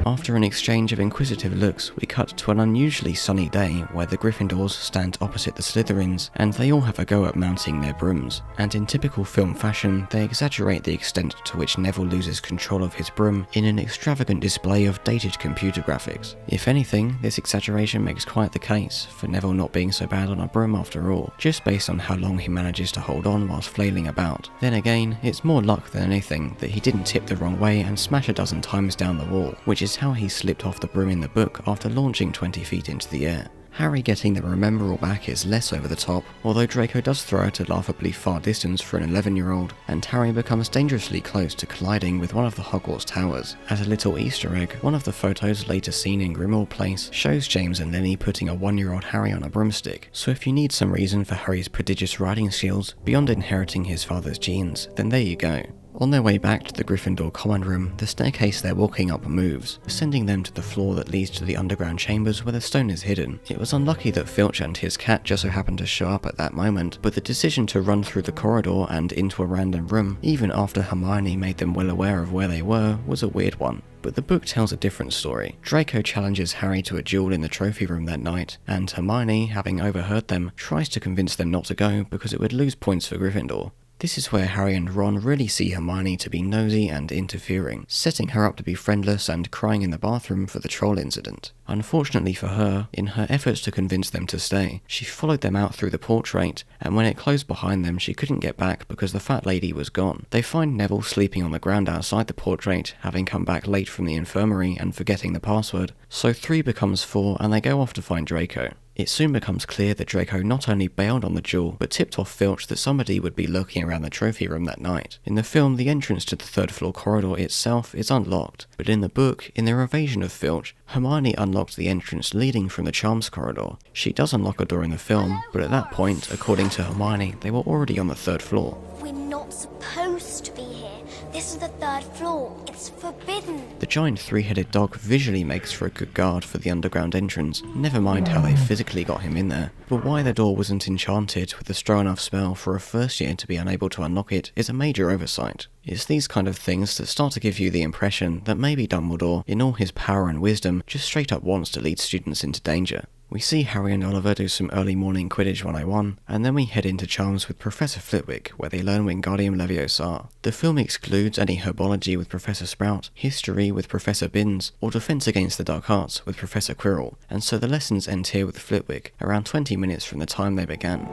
After an exchange of inquisitive looks, we cut to an unusually sunny day where the Gryffindors stand opposite the Slytherins, and they all have a go at mounting their brooms. And in typical film fashion, they exaggerate the extent to which Neville loses control of his broom in an extravagant display of dated computer graphics. If anything, this exaggeration makes quite the case for Neville not being so bad on a broom after all, just based on how long he manages to hold on whilst flailing about. Then again, it's more luck than anything that he didn't tip the wrong way and smash a dozen times down the wall, which is how he slipped off the broom in the book after launching 20 feet into the air. Harry getting the Rememberall back is less over the top, although Draco does throw it a laughably far distance for an 11-year-old, and Harry becomes dangerously close to colliding with one of the Hogwarts towers. As a little Easter egg, one of the photos later seen in Grimmauld Place shows James and Lily putting a 1-year-old Harry on a broomstick, so if you need some reason for Harry's prodigious riding skills beyond inheriting his father's genes, then there you go. On their way back to the Gryffindor common room, the staircase they're walking up moves, sending them to the floor that leads to the underground chambers where the stone is hidden. It was unlucky that Filch and his cat just so happened to show up at that moment, but the decision to run through the corridor and into a random room, even after Hermione made them well aware of where they were, was a weird one. But the book tells a different story. Draco challenges Harry to a duel in the trophy room that night, and Hermione, having overheard them, tries to convince them not to go because it would lose points for Gryffindor. This is where Harry and Ron really see Hermione to be nosy and interfering, setting her up to be friendless and crying in the bathroom for the troll incident. Unfortunately for her, in her efforts to convince them to stay, she followed them out through the portrait, and when it closed behind them she couldn't get back because the fat lady was gone. They find Neville sleeping on the ground outside the portrait, having come back late from the infirmary and forgetting the password, so 3 becomes 4 and they go off to find Draco. It soon becomes clear that Draco not only bailed on the duel, but tipped off Filch that somebody would be lurking around the trophy room that night. In the film, the entrance to the 3rd floor corridor itself is unlocked, but in the book, in their evasion of Filch, Hermione unlocked the entrance leading from the Charms corridor. She does unlock a door in the film, but at that point, according to Hermione, they were already on the 3rd floor. We're not supposed to be here. This is the 3rd floor. It's forbidden. The giant three-headed dog visually makes for a good guard for the underground entrance, never mind how they physically got him in there. But why the door wasn't enchanted with a strong enough spell for a first year to be unable to unlock it is a major oversight. It's these kind of things that start to give you the impression that maybe Dumbledore, in all his power and wisdom, just straight up wants to lead students into danger. We see Harry and Oliver do some early morning Quidditch 101, and then we head into Charms with Professor Flitwick, where they learn Wingardium Leviosa. The film excludes any herbology with Professor Sprout, history with Professor Binns, or defense against the dark arts with Professor Quirrell, and so the lessons end here with Flitwick, around 20 minutes from the time they began.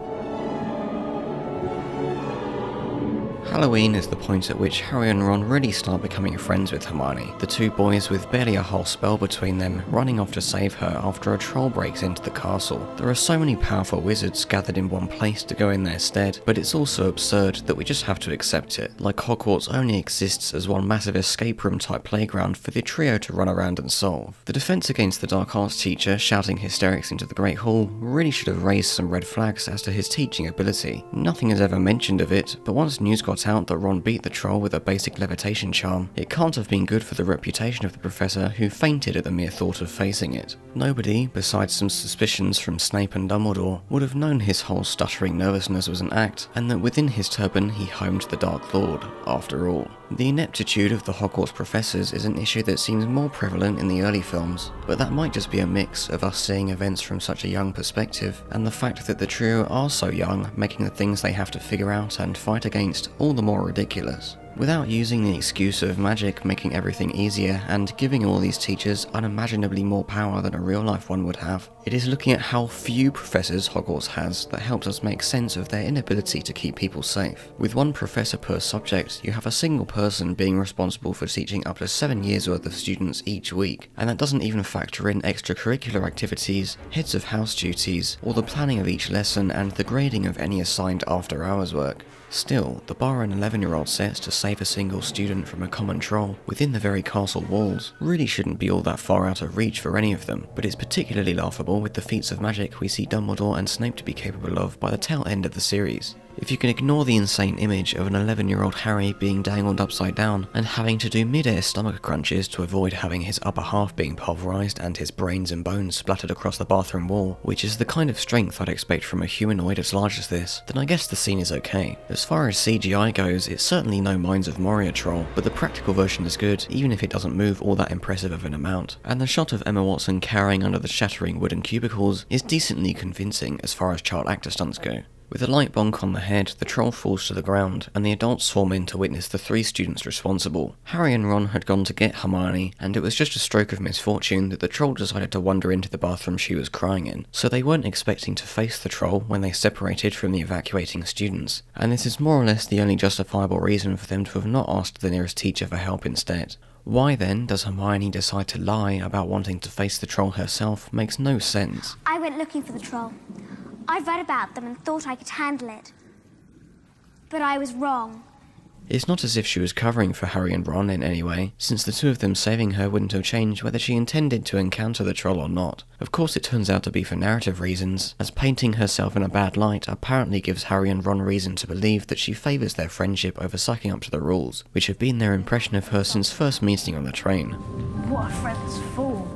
Halloween is the point at which Harry and Ron really start becoming friends with Hermione, the two boys with barely a whole spell between them running off to save her after a troll breaks into the castle. There are so many powerful wizards gathered in one place to go in their stead, but it's also absurd that we just have to accept it, like Hogwarts only exists as one massive escape room type playground for the trio to run around and solve. The defense against the dark arts teacher shouting hysterics into the Great Hall really should have raised some red flags as to his teaching ability. Nothing is ever mentioned of it, but once news got out that Ron beat the troll with a basic levitation charm, it can't have been good for the reputation of the professor, who fainted at the mere thought of facing it. Nobody, besides some suspicions from Snape and Dumbledore, would have known his whole stuttering nervousness was an act, and that within his turban he homed the Dark Lord, after all. The ineptitude of the Hogwarts professors is an issue that seems more prevalent in the early films, but that might just be a mix of us seeing events from such a young perspective, and the fact that the trio are so young, making the things they have to figure out and fight against all the more ridiculous. Without using the excuse of magic making everything easier and giving all these teachers unimaginably more power than a real-life one would have, it is looking at how few professors Hogwarts has that helps us make sense of their inability to keep people safe. With one professor per subject, you have a single person being responsible for teaching up to 7 years worth of students each week, and that doesn't even factor in extracurricular activities, heads of house duties, or the planning of each lesson and the grading of any assigned after-hours work. Still, the bar an 11-year-old sets to save a single student from a common troll within the very castle walls really shouldn't be all that far out of reach for any of them, but it's particularly laughable with the feats of magic we see Dumbledore and Snape to be capable of by the tail end of the series. If you can ignore the insane image of an 11-year-old Harry being dangled upside down and having to do mid-air stomach crunches to avoid having his upper half being pulverised and his brains and bones splattered across the bathroom wall, which is the kind of strength I'd expect from a humanoid as large as this, then I guess the scene is okay. As far as CGI goes, it's certainly no Mines of Moria troll, but the practical version is good, even if it doesn't move all that impressive of an amount, and the shot of Emma Watson cowering under the shattering wooden cubicles is decently convincing as far as child actor stunts go. With a light bonk on the head, the troll falls to the ground, and the adults swarm in to witness the 3 students responsible. Harry and Ron had gone to get Hermione, and it was just a stroke of misfortune that the troll decided to wander into the bathroom she was crying in, so they weren't expecting to face the troll when they separated from the evacuating students, and this is more or less the only justifiable reason for them to have not asked the nearest teacher for help instead. Why then does Hermione decide to lie about wanting to face the troll herself makes no sense. I went looking for the troll. I read about them and thought I could handle it. But I was wrong. It's not as if she was covering for Harry and Ron in any way, since the two of them saving her wouldn't have changed whether she intended to encounter the troll or not. Of course it turns out to be for narrative reasons, as painting herself in a bad light apparently gives Harry and Ron reason to believe that she favours their friendship over sucking up to the rules, which have been their impression of her since first meeting on the train. What a friend's fool.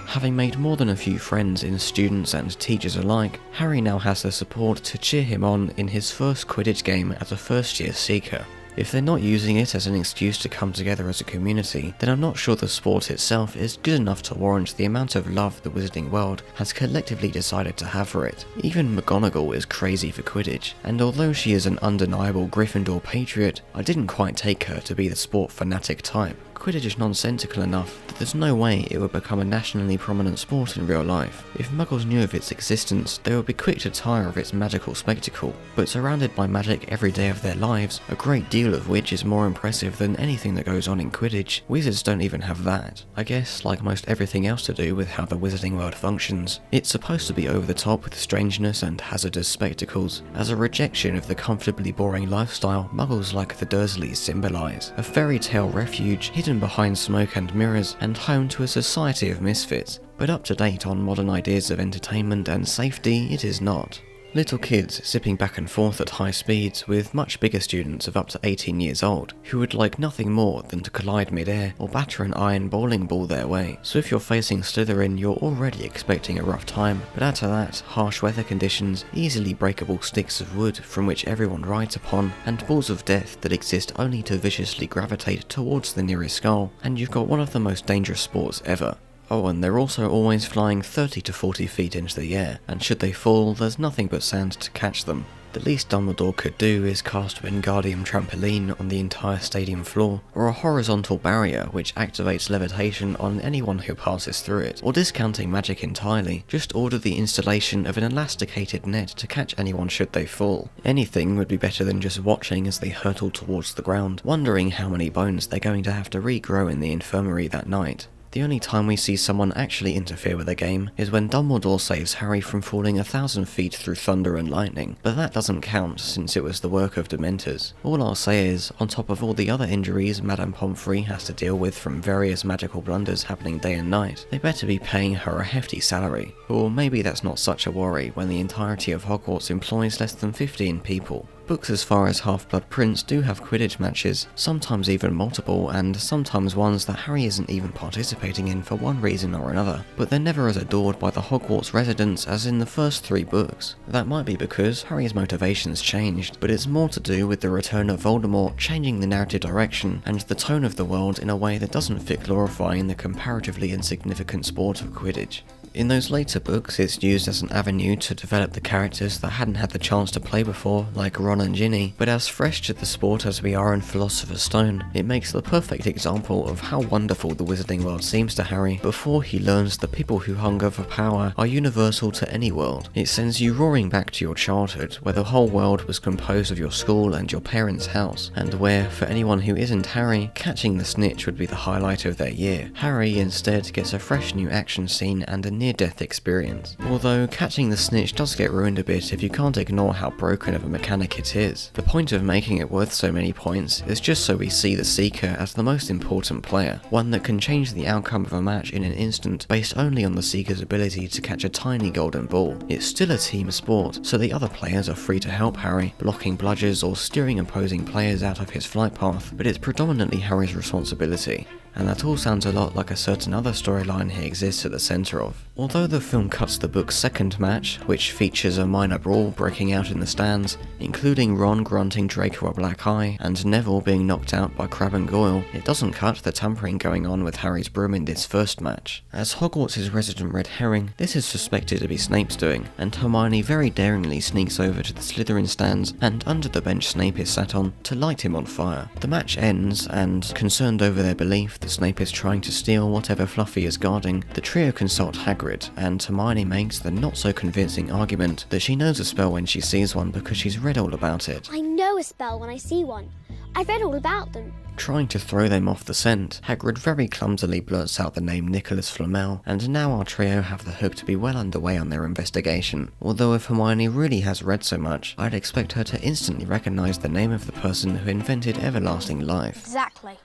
Having made more than a few friends in students and teachers alike, Harry now has the support to cheer him on in his first Quidditch game as a first-year seeker. If they're not using it as an excuse to come together as a community, then I'm not sure the sport itself is good enough to warrant the amount of love the Wizarding World has collectively decided to have for it. Even McGonagall is crazy for Quidditch, and although she is an undeniable Gryffindor patriot, I didn't quite take her to be the sport fanatic type. Quidditch is nonsensical enough that there's no way it would become a nationally prominent sport in real life. If Muggles knew of its existence, they would be quick to tire of its magical spectacle, but surrounded by magic every day of their lives, a great deal of which is more impressive than anything that goes on in Quidditch, wizards don't even have that. I guess, like most everything else to do with how the Wizarding World functions, it's supposed to be over the top with strangeness and hazardous spectacles, as a rejection of the comfortably boring lifestyle Muggles like the Dursleys symbolise, a fairy tale refuge hidden hidden behind smoke and mirrors and home to a society of misfits, but up to date on modern ideas of entertainment and safety it is not. Little kids zipping back and forth at high speeds with much bigger students of up to 18 years old who would like nothing more than to collide mid-air or batter an iron bowling ball their way. So if you're facing Slytherin, you're already expecting a rough time, but add to that harsh weather conditions, easily breakable sticks of wood from which everyone rides upon, and balls of death that exist only to viciously gravitate towards the nearest skull, and you've got one of the most dangerous sports ever. Oh, and they're also always flying 30 to 40 feet into the air, and should they fall, there's nothing but sand to catch them. The least Dumbledore could do is cast a Wingardium trampoline on the entire stadium floor, or a horizontal barrier which activates levitation on anyone who passes through it, or discounting magic entirely, just order the installation of an elasticated net to catch anyone should they fall. Anything would be better than just watching as they hurtle towards the ground, wondering how many bones they're going to have to regrow in the infirmary that night. The only time we see someone actually interfere with a game is when Dumbledore saves Harry from falling 1,000 feet through thunder and lightning, but that doesn't count since it was the work of Dementors. All I'll say is, on top of all the other injuries Madame Pomfrey has to deal with from various magical blunders happening day and night, they better be paying her a hefty salary. Or maybe that's not such a worry when the entirety of Hogwarts employs less than 15 people. Books as far as Half-Blood Prince do have Quidditch matches, sometimes even multiple, and sometimes ones that Harry isn't even participating in for one reason or another, but they're never as adored by the Hogwarts residents as in the first 3 books. That might be because Harry's motivations changed, but it's more to do with the return of Voldemort changing the narrative direction and the tone of the world in a way that doesn't fit glorifying the comparatively insignificant sport of Quidditch. In those later books, it's used as an avenue to develop the characters that hadn't had the chance to play before, like Ron and Ginny, but as fresh to the sport as we are in Philosopher's Stone, it makes the perfect example of how wonderful the wizarding world seems to Harry before he learns the people who hunger for power are universal to any world. It sends you roaring back to your childhood, where the whole world was composed of your school and your parents' house, and where, for anyone who isn't Harry, catching the snitch would be the highlight of their year. Harry instead gets a fresh new action scene and a near-death experience. Although catching the snitch does get ruined a bit if you can't ignore how broken of a mechanic it is. The point of making it worth so many points is just so we see the Seeker as the most important player, one that can change the outcome of a match in an instant based only on the Seeker's ability to catch a tiny golden ball. It's still a team sport, so the other players are free to help Harry, blocking bludgers or steering opposing players out of his flight path, but it's predominantly Harry's responsibility. And that all sounds a lot like a certain other storyline he exists at the centre of. Although the film cuts the book's second match, which features a minor brawl breaking out in the stands, including Ron granting Draco a black eye and Neville being knocked out by Crabbe and Goyle, it doesn't cut the tampering going on with Harry's broom in this first match. As Hogwarts' resident red herring, this is suspected to be Snape's doing, and Hermione very daringly sneaks over to the Slytherin stands and under the bench Snape is sat on to light him on fire. The match ends, and concerned over their belief that Snape is trying to steal whatever Fluffy is guarding, the trio consult Hagrid, and Hermione makes the not-so-convincing argument that she knows a spell when she sees one because she's read all about it. I know a spell when I see one. I've read all about them. Trying to throw them off the scent, Hagrid very clumsily blurts out the name Nicholas Flamel, and now our trio have the hope to be well underway on their investigation. Although if Hermione really has read so much, I'd expect her to instantly recognise the name of the person who invented everlasting life. Exactly.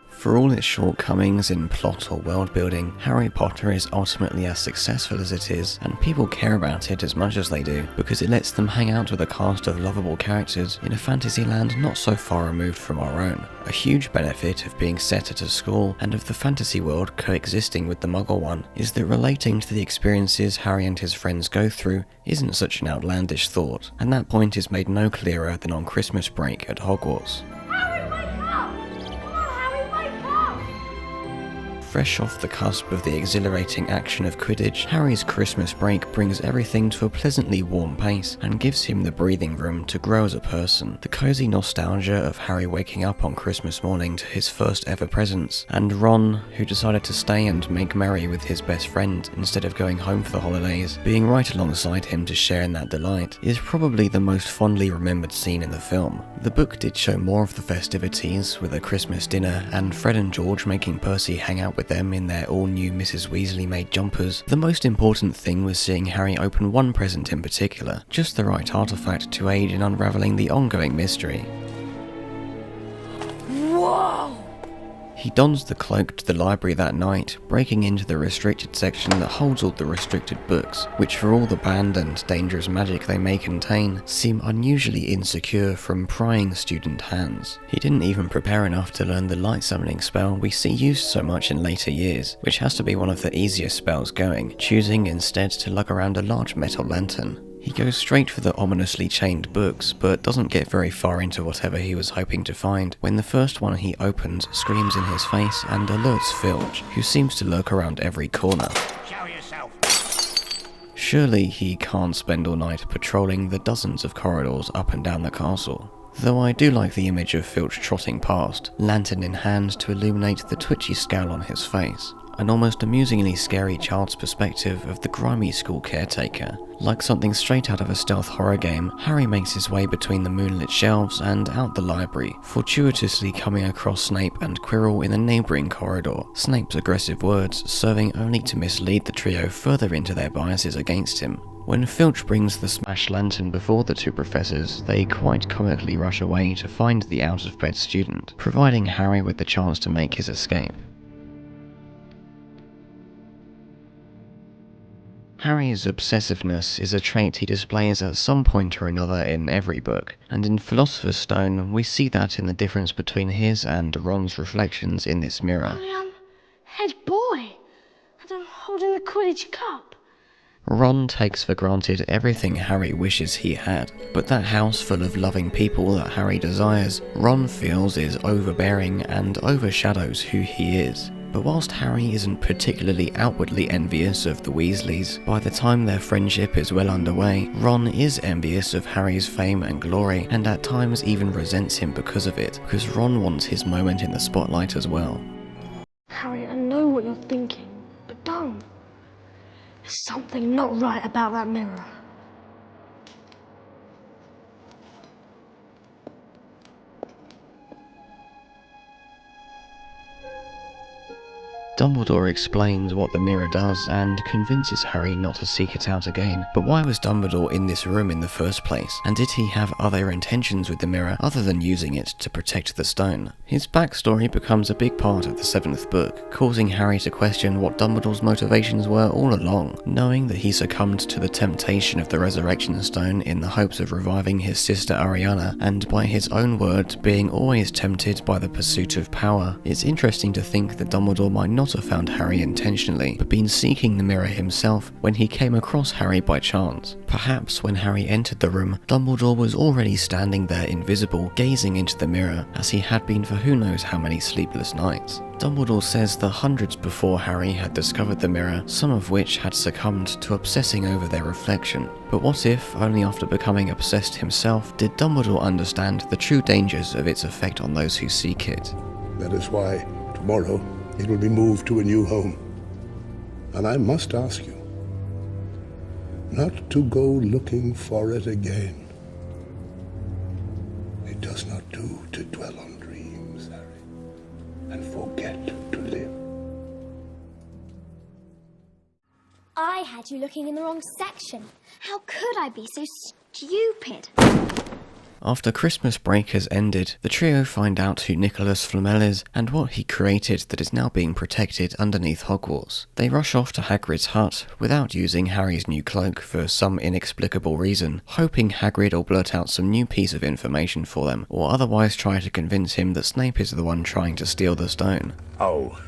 For all its shortcomings in plot or world building, Harry Potter is ultimately as successful as it is, and people care about it as much as they do, because it lets them hang out with a cast of lovable characters in a fantasy land not so far removed from our own. A huge benefit of being set at a school and of the fantasy world coexisting with the Muggle one is that relating to the experiences Harry and his friends go through isn't such an outlandish thought, and that point is made no clearer than on Christmas break at Hogwarts. Fresh off the cusp of the exhilarating action of Quidditch, Harry's Christmas break brings everything to a pleasantly warm pace and gives him the breathing room to grow as a person. The cosy nostalgia of Harry waking up on Christmas morning to his first ever presents, and Ron, who decided to stay and make merry with his best friend instead of going home for the holidays, being right alongside him to share in that delight, is probably the most fondly remembered scene in the film. The book did show more of the festivities, with a Christmas dinner and Fred and George making Percy hang out with them in their all-new Mrs. Weasley made jumpers. The most important thing was seeing Harry open one present in particular, just the right artifact to aid in unravelling the ongoing mystery. He dons the cloak to the library that night, breaking into the restricted section that holds all the restricted books, which for all the banned and dangerous magic they may contain, seem unusually insecure from prying student hands. He didn't even prepare enough to learn the light summoning spell we see used so much in later years, which has to be one of the easiest spells going, choosing instead to lug around a large metal lantern. He goes straight for the ominously chained books, but doesn't get very far into whatever he was hoping to find, when the first one he opens screams in his face and alerts Filch, who seems to lurk around every corner. Show yourself. Surely he can't spend all night patrolling the dozens of corridors up and down the castle. Though I do like the image of Filch trotting past, lantern in hand to illuminate the twitchy scowl on his face. An almost amusingly scary child's perspective of the grimy school caretaker. Like something straight out of a stealth horror game, Harry makes his way between the moonlit shelves and out the library, fortuitously coming across Snape and Quirrell in a neighbouring corridor, Snape's aggressive words serving only to mislead the trio further into their biases against him. When Filch brings the smashed lantern before the two professors, they quite comically rush away to find the out-of-bed student, providing Harry with the chance to make his escape. Harry's obsessiveness is a trait he displays at some point or another in every book, and in Philosopher's Stone we see that in the difference between his and Ron's reflections in this mirror. Head boy, and I'm holding the Quidditch cup. Ron takes for granted everything Harry wishes he had, but that house full of loving people that Harry desires, Ron feels is overbearing and overshadows who he is. But whilst Harry isn't particularly outwardly envious of the Weasleys, by the time their friendship is well underway, Ron is envious of Harry's fame and glory, and at times even resents him because of it, because Ron wants his moment in the spotlight as well. Harry, I know what you're thinking, but don't. There's something not right about that mirror. Dumbledore explains what the mirror does and convinces Harry not to seek it out again. But why was Dumbledore in this room in the first place? And did he have other intentions with the mirror other than using it to protect the stone? His backstory becomes a big part of the 7th book, causing Harry to question what Dumbledore's motivations were all along, knowing that he succumbed to the temptation of the Resurrection Stone in the hopes of reviving his sister Ariana, and by his own words being always tempted by the pursuit of power. It's interesting to think that Dumbledore might not have found Harry intentionally, but been seeking the mirror himself when he came across Harry by chance. Perhaps when Harry entered the room, Dumbledore was already standing there invisible, gazing into the mirror, as he had been for who knows how many sleepless nights. Dumbledore says that hundreds before Harry had discovered the mirror, some of which had succumbed to obsessing over their reflection. But what if, only after becoming obsessed himself, did Dumbledore understand the true dangers of its effect on those who seek it? That is why, tomorrow, it will be moved to a new home. And I must ask you, not to go looking for it again. It does not do to dwell on dreams, Harry, and forget to live. I had you looking in the wrong section. How could I be so stupid? After Christmas break has ended, the trio find out who Nicholas Flamel is and what he created that is now being protected underneath Hogwarts. They rush off to Hagrid's hut without using Harry's new cloak for some inexplicable reason, hoping Hagrid will blurt out some new piece of information for them, or otherwise try to convince him that Snape is the one trying to steal the stone. Oh.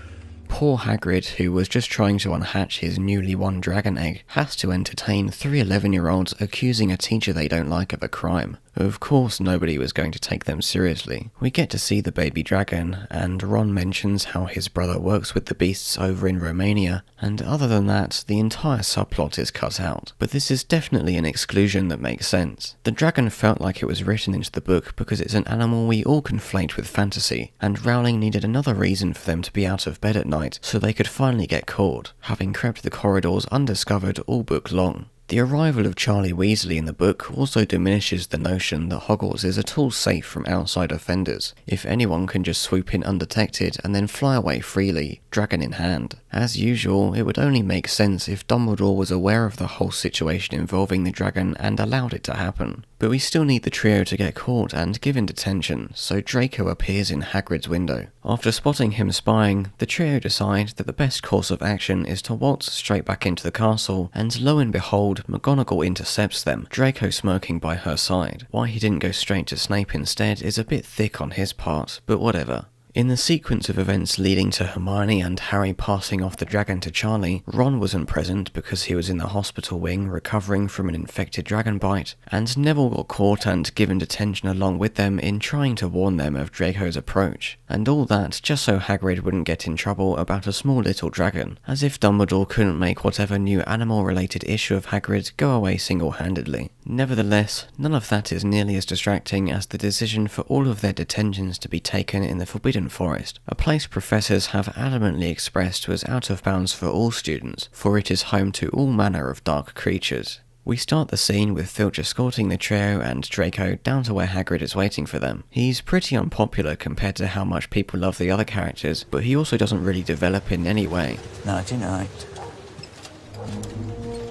Poor Hagrid, who was just trying to unhatch his newly won dragon egg, has to entertain 3 11-year-olds accusing a teacher they don't like of a crime. Of course nobody was going to take them seriously. We get to see the baby dragon, and Ron mentions how his brother works with the beasts over in Romania, and other than that, the entire subplot is cut out. But this is definitely an exclusion that makes sense. The dragon felt like it was written into the book because it's an animal we all conflate with fantasy, and Rowling needed another reason for them to be out of bed at night so they could finally get caught, having crept the corridors undiscovered all book long. The arrival of Charlie Weasley in the book also diminishes the notion that Hogwarts is at all safe from outside offenders, if anyone can just swoop in undetected and then fly away freely, dragon in hand. As usual, it would only make sense if Dumbledore was aware of the whole situation involving the dragon and allowed it to happen. But we still need the trio to get caught and given detention, so Draco appears in Hagrid's window. After spotting him spying, the trio decide that the best course of action is to waltz straight back into the castle, and lo and behold, McGonagall intercepts them, Draco smirking by her side. Why he didn't go straight to Snape instead is a bit thick on his part, but whatever. In the sequence of events leading to Hermione and Harry passing off the dragon to Charlie, Ron wasn't present because he was in the hospital wing recovering from an infected dragon bite, and Neville got caught and given detention along with them in trying to warn them of Draco's approach. And all that just so Hagrid wouldn't get in trouble about a small little dragon, as if Dumbledore couldn't make whatever new animal-related issue of Hagrid go away single-handedly. Nevertheless, none of that is nearly as distracting as the decision for all of their detentions to be taken in the Forbidden Forest, a place professors have adamantly expressed was out of bounds for all students, for it is home to all manner of dark creatures. We start the scene with Filch escorting the trio and Draco down to where Hagrid is waiting for them. He's pretty unpopular compared to how much people love the other characters, but he also doesn't really develop in any way. Nighty-night.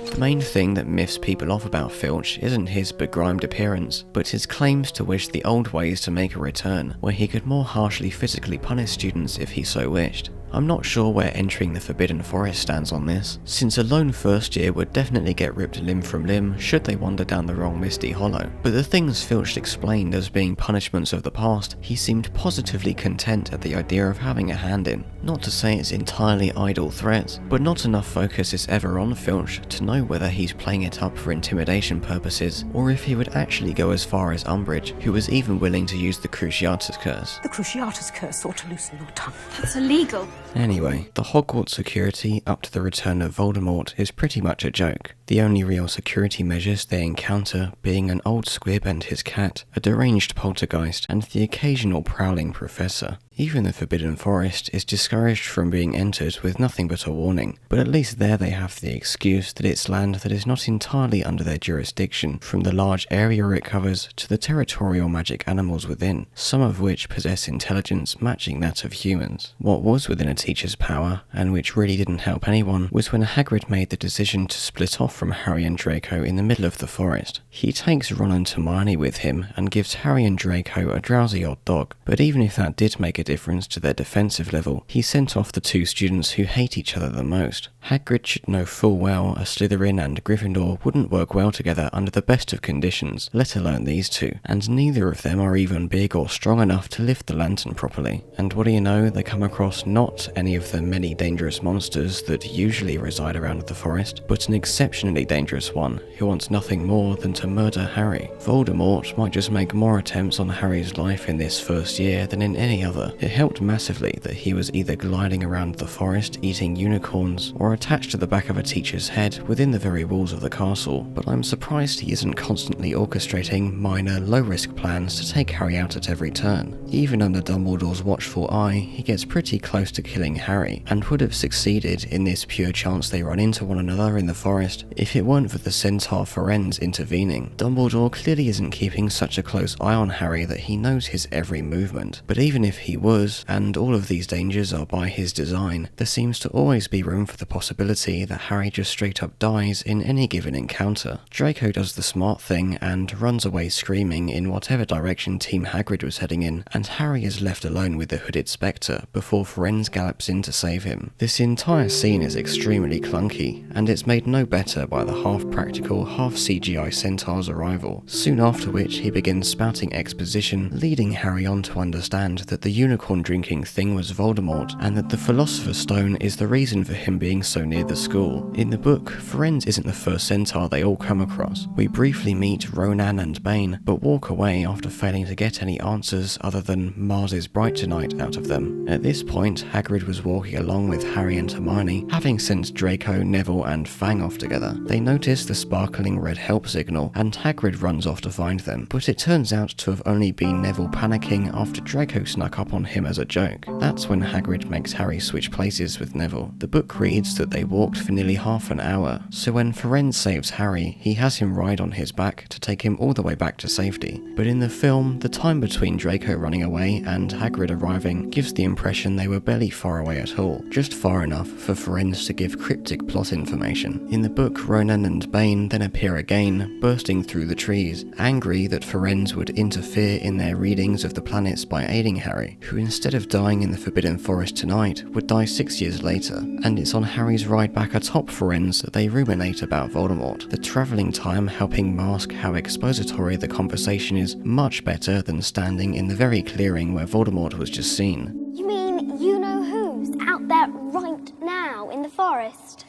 The main thing that miffs people off about Filch isn't his begrimed appearance, but his claims to wish the old ways to make a return, where he could more harshly physically punish students if he so wished. I'm not sure where entering the Forbidden Forest stands on this, since a lone first year would definitely get ripped limb from limb should they wander down the wrong Misty Hollow. But the things Filch explained as being punishments of the past, he seemed positively content at the idea of having a hand in. Not to say it's entirely idle threats, but not enough focus is ever on Filch to know whether he's playing it up for intimidation purposes, or if he would actually go as far as Umbridge, who was even willing to use the Cruciatus Curse. The Cruciatus Curse ought to loosen your tongue. That's illegal. Anyway, the Hogwarts security up to the return of Voldemort is pretty much a joke. The only real security measures they encounter being an old squib and his cat, a deranged poltergeist, and the occasional prowling professor. Even the Forbidden Forest is discouraged from being entered with nothing but a warning, but at least there they have the excuse that it's land that is not entirely under their jurisdiction, from the large area it covers to the territorial magic animals within, some of which possess intelligence matching that of humans. What was within a teacher's power, and which really didn't help anyone, was when Hagrid made the decision to split off from Harry and Draco in the middle of the forest. He takes Ron and Hermione with him and gives Harry and Draco a drowsy old dog, but even if that did make a difference to their defensive level, he sent off the two students who hate each other the most. Hagrid should know full well a Slytherin and Gryffindor wouldn't work well together under the best of conditions, let alone these two, and neither of them are even big or strong enough to lift the lantern properly. And what do you know, they come across not any of the many dangerous monsters that usually reside around the forest, but an exceptionally dangerous one who wants nothing more than to murder Harry. Voldemort might just make more attempts on Harry's life in this first year than in any other. It helped massively that he was either gliding around the forest eating unicorns or attached to the back of a teacher's head within the very walls of the castle, but I'm surprised he isn't constantly orchestrating minor, low-risk plans to take Harry out at every turn. Even under Dumbledore's watchful eye, he gets pretty close to killing Harry, and would have succeeded in this pure chance they run into one another in the forest if it weren't for the centaur Firenze intervening. Dumbledore clearly isn't keeping such a close eye on Harry that he knows his every movement, but even if he was, and all of these dangers are by his design, there seems to always be room for the possibility that Harry just straight up dies in any given encounter. Draco does the smart thing and runs away screaming in whatever direction Team Hagrid was heading in, and Harry is left alone with the hooded spectre before Firenze gallops in to save him. This entire scene is extremely clunky, and it's made no better by the half-practical, half-CGI centaur's arrival, soon after which he begins spouting exposition, leading Harry on to understand that the unicorn drinking thing was Voldemort, and that the Philosopher's Stone is the reason for him being so near the school. In the book, Firenze isn't the first centaur they all come across. We briefly meet Ronan and Bane, but walk away after failing to get any answers other than Mars is bright tonight out of them. At this point, Hagrid was walking along with Harry and Hermione, having sent Draco, Neville and Fang off together. They notice the sparkling red help signal, and Hagrid runs off to find them, but it turns out to have only been Neville panicking after Draco snuck up on him as a joke. That's when Hagrid makes Harry switch places with Neville. The book reads that they walked for nearly half an hour, so when Firenze saves Harry, he has him ride on his back to take him all the way back to safety. But in the film, the time between Draco running away and Hagrid arriving gives the impression they were barely far away at all, just far enough for Firenze to give cryptic plot information. In the book, Ronan and Bane then appear again, bursting through the trees, angry that Firenze would interfere in their readings of the planets by aiding Harry, who instead of dying in the Forbidden Forest tonight, would die 6 years later, and it's on Harry's ride back atop Firenze that they ruminate about Voldemort, the travelling time helping mask how expository the conversation is much better than standing in the very clearing where Voldemort was just seen. You mean you-know-who's out there right now in the forest?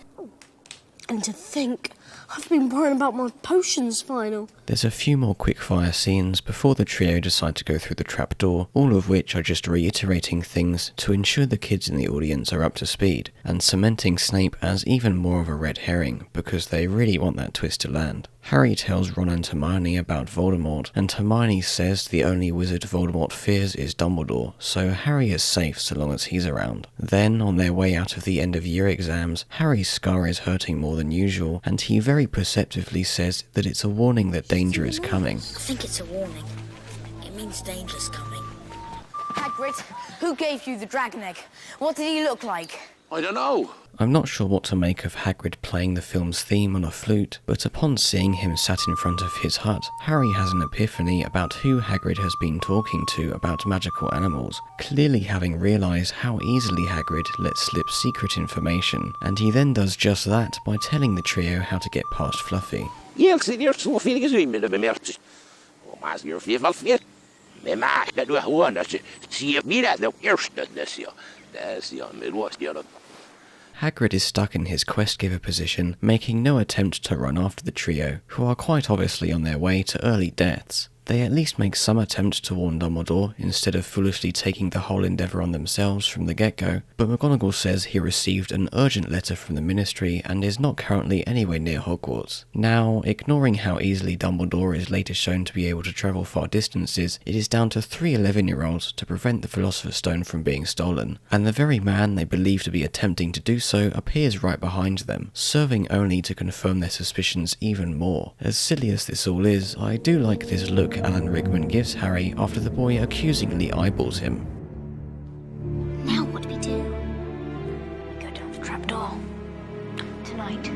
And to think, I've been worrying about my potions final. There's a few more quickfire scenes before the trio decide to go through the trapdoor, all of which are just reiterating things to ensure the kids in the audience are up to speed, and cementing Snape as even more of a red herring, because they really want that twist to land. Harry tells Ron and Hermione about Voldemort, and Hermione says the only wizard Voldemort fears is Dumbledore, so Harry is safe so long as he's around. Then, on their way out of the end-of-year exams, Harry's scar is hurting more than usual, and he very perceptively says that it's a warning that danger is coming. I think it's a warning. It means danger's coming. Hagrid, who gave you the dragon egg? What did he look like? I don't know. I'm not sure what to make of Hagrid playing the film's theme on a flute, but upon seeing him sat in front of his hut, Harry has an epiphany about who Hagrid has been talking to about magical animals, clearly having realised how easily Hagrid lets slip secret information, and he then does just that by telling the trio how to get past Fluffy. Jag ser så fel med det bemärkt. Och man ser fel fel. Men man kan då höra att se mera det första nästa. Det ser jag med råstjärnan. Hagrid is stuck in his quest-giver position, making no attempt to run after the trio, who are quite obviously on their way to early deaths. They at least make some attempt to warn Dumbledore, instead of foolishly taking the whole endeavour on themselves from the get-go, but McGonagall says he received an urgent letter from the Ministry and is not currently anywhere near Hogwarts. Now, ignoring how easily Dumbledore is later shown to be able to travel far distances, it is down to 3 11-year-olds to prevent the Philosopher's Stone from being stolen, and the very man they believe to be attempting to do so appears right behind them, serving only to confirm their suspicions even more. As silly as this all is, I do like this look Alan Rickman gives Harry after the boy accusingly eyeballs him. Now what do we do? Go down the trapdoor. Tonight.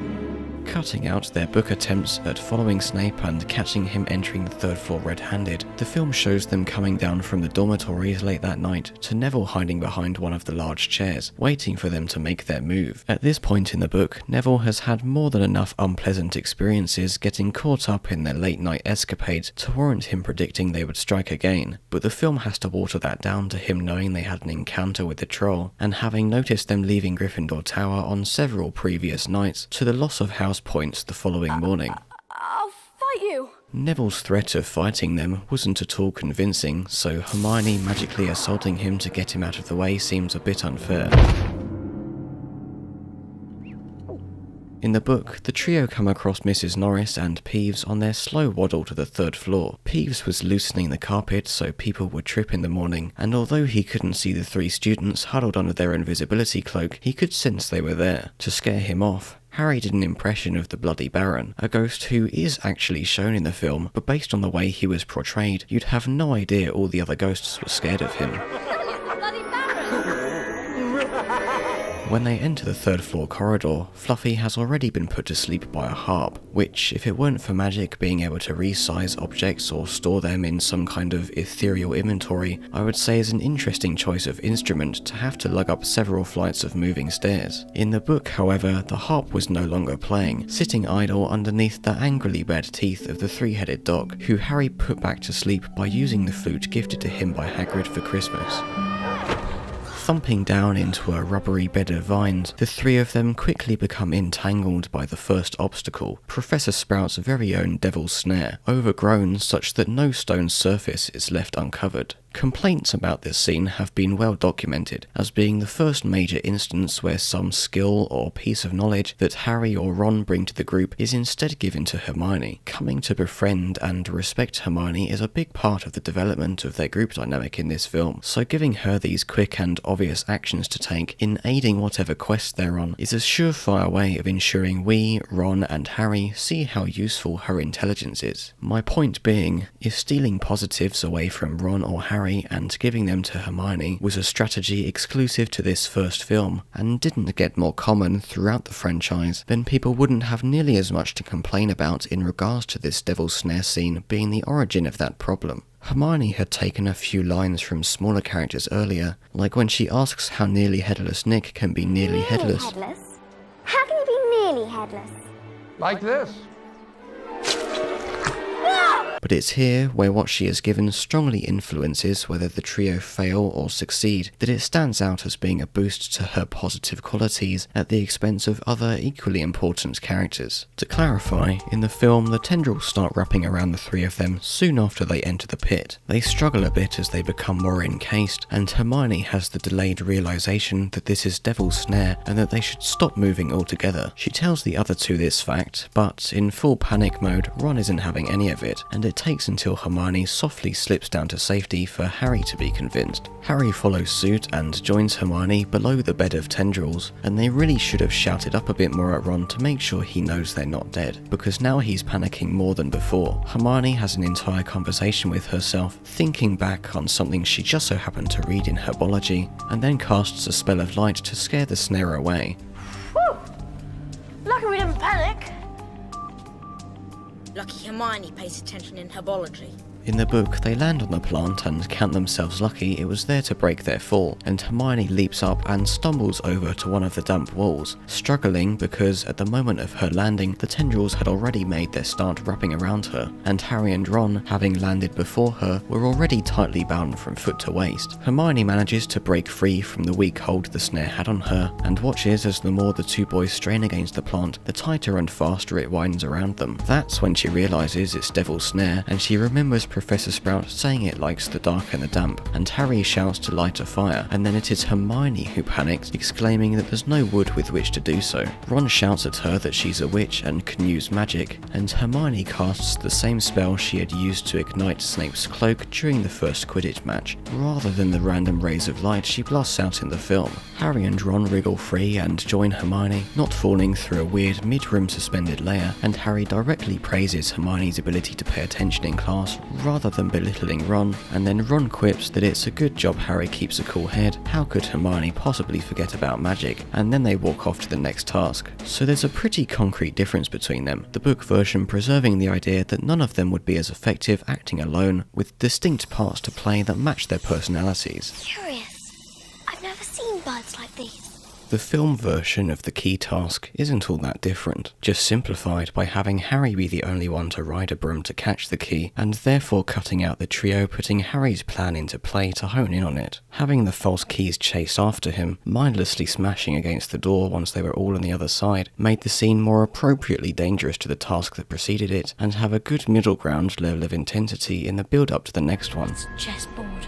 Cutting out their book attempts at following Snape and catching him entering the 3rd floor red-handed, the film shows them coming down from the dormitories late that night to Neville hiding behind one of the large chairs, waiting for them to make their move. At this point in the book, Neville has had more than enough unpleasant experiences getting caught up in their late-night escapades to warrant him predicting they would strike again, but the film has to water that down to him knowing they had an encounter with the troll, and having noticed them leaving Gryffindor Tower on several previous nights, to the loss of house points the following morning. I'll fight you! Neville's threat of fighting them wasn't at all convincing, so Hermione magically assaulting him to get him out of the way seems a bit unfair. In the book, the trio come across Mrs. Norris and Peeves on their slow waddle to the 3rd floor. Peeves was loosening the carpet so people would trip in the morning, and although he couldn't see the 3 students huddled under their invisibility cloak, he could sense they were there. To scare him off, Harry did an impression of the Bloody Baron, a ghost who is actually shown in the film, but based on the way he was portrayed, you'd have no idea all the other ghosts were scared of him. When they enter the 3rd floor corridor, Fluffy has already been put to sleep by a harp, which, if it weren't for magic being able to resize objects or store them in some kind of ethereal inventory, I would say is an interesting choice of instrument to have to lug up several flights of moving stairs. In the book, however, the harp was no longer playing, sitting idle underneath the angrily bared teeth of the 3-headed dog, who Harry put back to sleep by using the flute gifted to him by Hagrid for Christmas. Thumping down into a rubbery bed of vines, the 3 of them quickly become entangled by the first obstacle, Professor Sprout's very own Devil's Snare, overgrown such that no stone surface is left uncovered. Complaints about this scene have been well documented, as being the first major instance where some skill or piece of knowledge that Harry or Ron bring to the group is instead given to Hermione. Coming to befriend and respect Hermione is a big part of the development of their group dynamic in this film, so giving her these quick and obvious actions to take in aiding whatever quest they're on is a surefire way of ensuring we, Ron and Harry, see how useful her intelligence is. My point being, if stealing positives away from Ron or Harry Harry and giving them to Hermione was a strategy exclusive to this first film, and didn't get more common throughout the franchise, then people wouldn't have nearly as much to complain about in regards to this Devil's Snare scene being the origin of that problem. Hermione had taken a few lines from smaller characters earlier, like when she asks how nearly headless Nick can be nearly headless. Headless? How can you be nearly headless? Like this. But it's here where what she has given strongly influences whether the trio fail or succeed, that it stands out as being a boost to her positive qualities at the expense of other equally important characters. To clarify, in the film the tendrils start wrapping around the three of them soon after they enter the pit. They struggle a bit as they become more encased, and Hermione has the delayed realisation that this is Devil's Snare and that they should stop moving altogether. She tells the other two this fact, but in full panic mode, Ron isn't having any of it, and it takes until Hermione softly slips down to safety for Harry to be convinced. Harry follows suit and joins Hermione below the bed of tendrils, and they really should have shouted up a bit more at Ron to make sure he knows they're not dead, because now he's panicking more than before. Hermione has an entire conversation with herself, thinking back on something she just so happened to read in herbology, and then casts a spell of light to scare the snare away. Whew! Lucky we didn't panic. Lucky Hermione pays attention in herbology. In the book, they land on the plant and count themselves lucky it was there to break their fall, and Hermione leaps up and stumbles over to one of the damp walls, struggling because at the moment of her landing, the tendrils had already made their start wrapping around her, and Harry and Ron, having landed before her, were already tightly bound from foot to waist. Hermione manages to break free from the weak hold the snare had on her, and watches as the more the two boys strain against the plant, the tighter and faster it winds around them. That's when she realises it's Devil's Snare, and she remembers Professor Sprout saying it likes the dark and the damp, and Harry shouts to light a fire, and then it is Hermione who panics, exclaiming that there's no wood with which to do so. Ron shouts at her that she's a witch and can use magic, and Hermione casts the same spell she had used to ignite Snape's cloak during the first Quidditch match, rather than the random rays of light she blasts out in the film. Harry and Ron wriggle free and join Hermione, not falling through a weird mid-room suspended layer, and Harry directly praises Hermione's ability to pay attention in class, rather than belittling Ron, and then Ron quips that it's a good job Harry keeps a cool head, how could Hermione possibly forget about magic, and then they walk off to the next task. So there's a pretty concrete difference between them, the book version preserving the idea that none of them would be as effective acting alone, with distinct parts to play that match their personalities. Curious. I've never seen birds like these. The film version of the key task isn't all that different, just simplified by having Harry be the only one to ride a broom to catch the key, and therefore cutting out the trio putting Harry's plan into play to hone in on it. Having the false keys chase after him, mindlessly smashing against the door once they were all on the other side, made the scene more appropriately dangerous to the task that preceded it, and have a good middle ground level of intensity in the build-up to the next one. Chessboard.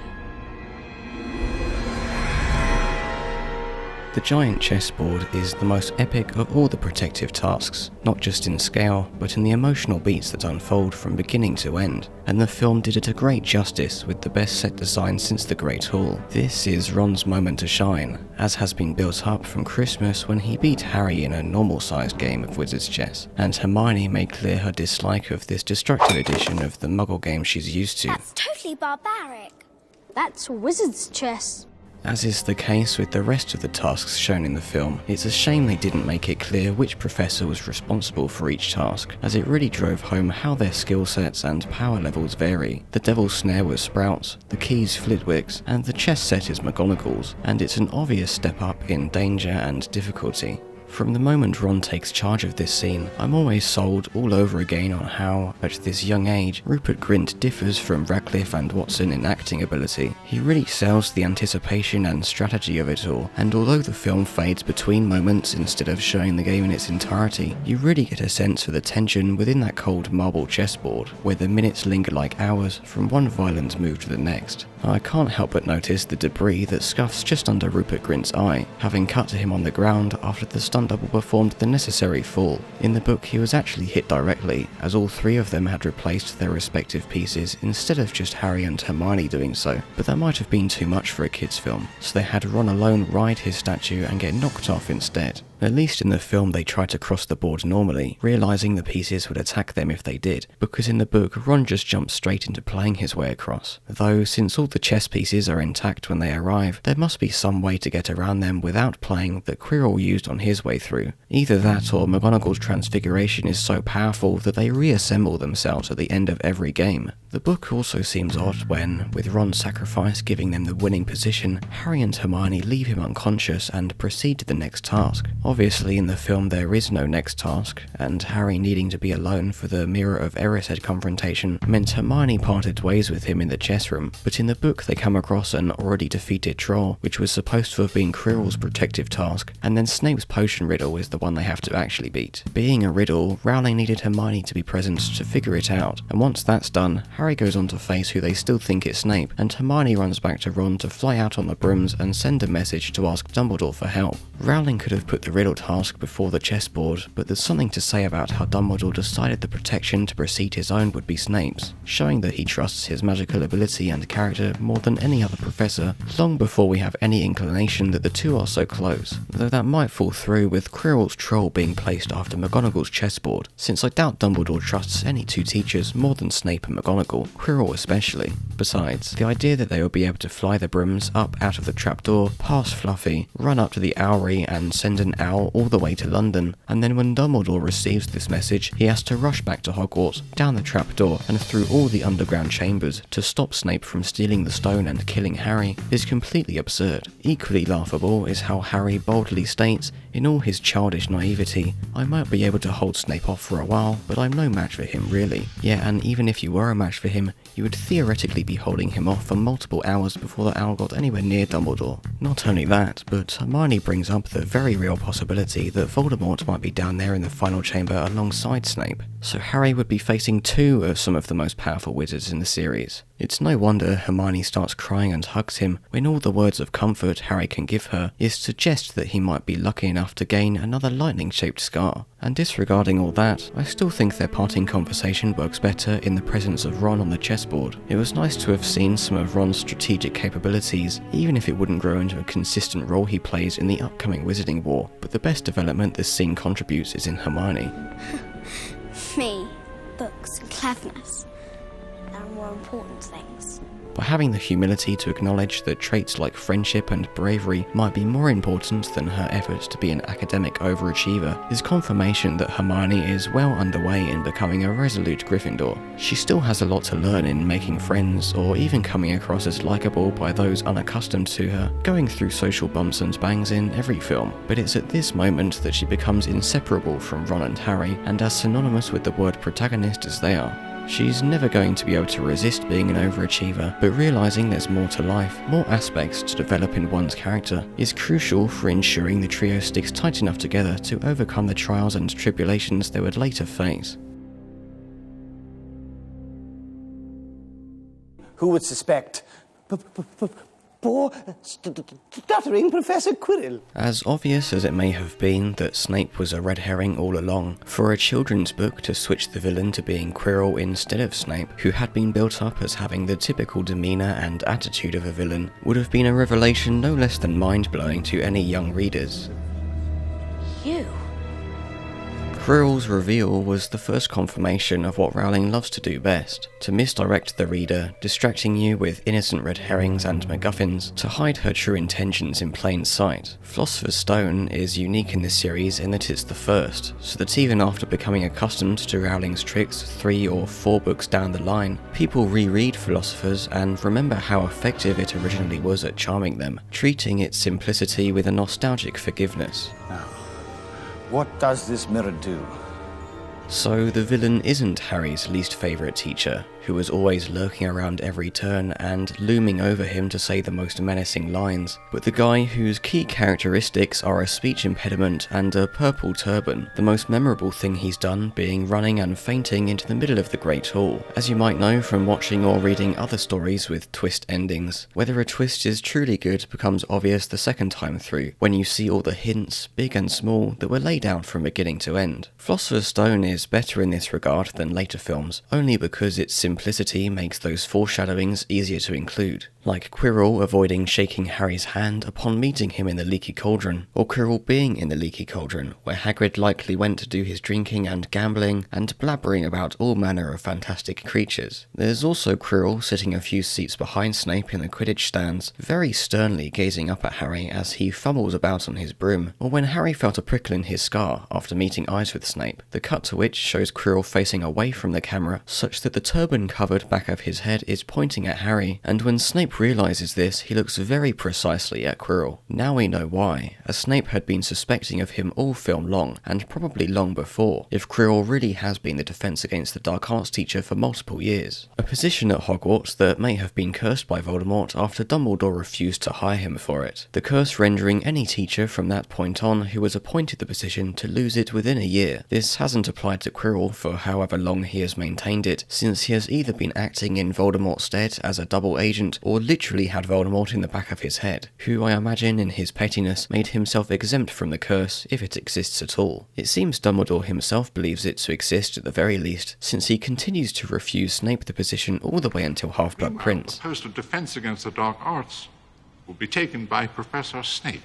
The giant chessboard is the most epic of all the protective tasks, not just in scale, but in the emotional beats that unfold from beginning to end, and the film did it a great justice with the best set design since the Great Hall. This is Ron's moment to shine, as has been built up from Christmas when he beat Harry in a normal-sized game of Wizard's Chess, and Hermione made clear her dislike of this destructive edition of the Muggle game she's used to. That's totally barbaric. That's Wizard's Chess. As is the case with the rest of the tasks shown in the film, it's a shame they didn't make it clear which professor was responsible for each task, as it really drove home how their skill sets and power levels vary. The Devil's Snare was Sprout's, the keys Flitwick's, and the chess set is McGonagall's, and it's an obvious step up in danger and difficulty. From the moment Ron takes charge of this scene, I'm always sold all over again on how, at this young age, Rupert Grint differs from Radcliffe and Watson in acting ability. He really sells the anticipation and strategy of it all, and although the film fades between moments instead of showing the game in its entirety, you really get a sense for the tension within that cold marble chessboard, where the minutes linger like hours from one violent move to the next. I can't help but notice the debris that scuffs just under Rupert Grint's eye, having cut to him on the ground after the stunt double performed the necessary fall. In the book he was actually hit directly, as all three of them had replaced their respective pieces instead of just Harry and Hermione doing so, but that might have been too much for a kids film, so they had Ron alone ride his statue and get knocked off instead. At least in the film they try to cross the board normally, realising the pieces would attack them if they did, because in the book Ron just jumps straight into playing his way across. Though, since all the chess pieces are intact when they arrive, there must be some way to get around them without playing that Quirrell used on his way through. Either that or McGonagall's transfiguration is so powerful that they reassemble themselves at the end of every game. The book also seems odd when, with Ron's sacrifice giving them the winning position, Harry and Hermione leave him unconscious and proceed to the next task. Obviously in the film there is no next task, and Harry needing to be alone for the Mirror of Erised confrontation meant Hermione parted ways with him in the chess room, but in the book they come across an already defeated troll, which was supposed to have been Quirrell's protective task, and then Snape's potion riddle is the one they have to actually beat. Being a riddle, Rowling needed Hermione to be present to figure it out, and once that's done, Harry goes on to face who they still think is Snape, and Hermione runs back to Ron to fly out on the brooms and send a message to ask Dumbledore for help. Rowling could have put the riddle task before the chessboard, but there's something to say about how Dumbledore decided the protection to precede his own would be Snape's, showing that he trusts his magical ability and character more than any other professor, long before we have any inclination that the two are so close, though that might fall through with Quirrell's troll being placed after McGonagall's chessboard, since I doubt Dumbledore trusts any two teachers more than Snape and McGonagall, Quirrell especially. Besides, the idea that they will be able to fly the brooms up out of the trapdoor, past Fluffy, run up to the Owlry and send an owl all the way to London, and then when Dumbledore receives this message, he has to rush back to Hogwarts, down the trapdoor, and through all the underground chambers to stop Snape from stealing the stone and killing Harry, is completely absurd. Equally laughable is how Harry boldly states, in all his childish naivety, I might be able to hold Snape off for a while, but I'm no match for him really. Yeah, and even if you were a match for him, you would theoretically be holding him off for multiple hours before the owl got anywhere near Dumbledore. Not only that, but Hermione brings up the very real possibility that Voldemort might be down there in the final chamber alongside Snape, so Harry would be facing two of some of the most powerful wizards in the series. It's no wonder Hermione starts crying and hugs him when all the words of comfort Harry can give her is suggest that he might be lucky enough to gain another lightning-shaped scar. And disregarding all that, I still think their parting conversation works better in the presence of Ron on the chessboard. It was nice to have seen some of Ron's strategic capabilities, even if it wouldn't grow into a consistent role he plays in the upcoming Wizarding War, but the best development this scene contributes is in Hermione. Me, books, and cleverness. There are more important things. By having the humility to acknowledge that traits like friendship and bravery might be more important than her efforts to be an academic overachiever is confirmation that Hermione is well underway in becoming a resolute Gryffindor. She still has a lot to learn in making friends, or even coming across as likeable by those unaccustomed to her, going through social bumps and bangs in every film, but it's at this moment that she becomes inseparable from Ron and Harry, and as synonymous with the word protagonist as they are. She's never going to be able to resist being an overachiever, but realising there's more to life, more aspects to develop in one's character, is crucial for ensuring the trio sticks tight enough together to overcome the trials and tribulations they would later face. Who would suspect poor, stuttering Professor Quirrell? As obvious as it may have been that Snape was a red herring all along, for a children's book to switch the villain to being Quirrell instead of Snape, who had been built up as having the typical demeanour and attitude of a villain, would have been a revelation no less than mind-blowing to any young readers. You? Quirrell's reveal was the first confirmation of what Rowling loves to do best, to misdirect the reader, distracting you with innocent red herrings and MacGuffins to hide her true intentions in plain sight. Philosopher's Stone is unique in this series in that it's the first, so that even after becoming accustomed to Rowling's tricks 3 or 4 books down the line, people reread Philosopher's and remember how effective it originally was at charming them, treating its simplicity with a nostalgic forgiveness. What does this mirror do? So the villain isn't Harry's least favourite teacher, who was always lurking around every turn and looming over him to say the most menacing lines, but the guy whose key characteristics are a speech impediment and a purple turban, the most memorable thing he's done being running and fainting into the middle of the Great Hall, as you might know from watching or reading other stories with twist endings. Whether a twist is truly good becomes obvious the second time through, when you see all the hints, big and small, that were laid out from beginning to end. Philosopher's Stone is better in this regard than later films, only because its simplicity makes those foreshadowings easier to include. like Quirrell avoiding shaking Harry's hand upon meeting him in the Leaky Cauldron, or Quirrell being in the Leaky Cauldron, where Hagrid likely went to do his drinking and gambling and blabbering about all manner of fantastic creatures. There's also Quirrell sitting a few seats behind Snape in the Quidditch stands, very sternly gazing up at Harry as he fumbles about on his broom, or when Harry felt a prickle in his scar after meeting eyes with Snape, the cut to which shows Quirrell facing away from the camera such that the turban-covered back of his head is pointing at Harry, and when Snape realises this, he looks very precisely at Quirrell. Now we know why, as Snape had been suspecting of him all film long, and probably long before, if Quirrell really has been the Defence Against the Dark Arts teacher for multiple years. A position at Hogwarts that may have been cursed by Voldemort after Dumbledore refused to hire him for it, the curse rendering any teacher from that point on who was appointed the position to lose it within a year. This hasn't applied to Quirrell for however long he has maintained it, since he has either been acting in Voldemort's stead as a double agent, or literally had Voldemort in the back of his head, who I imagine in his pettiness made himself exempt from the curse, if it exists at all. It seems Dumbledore himself believes it to exist at the very least, since he continues to refuse Snape the position all the way until Half-Blood Prince. The post of Defence Against the Dark Arts will be taken by Professor Snape.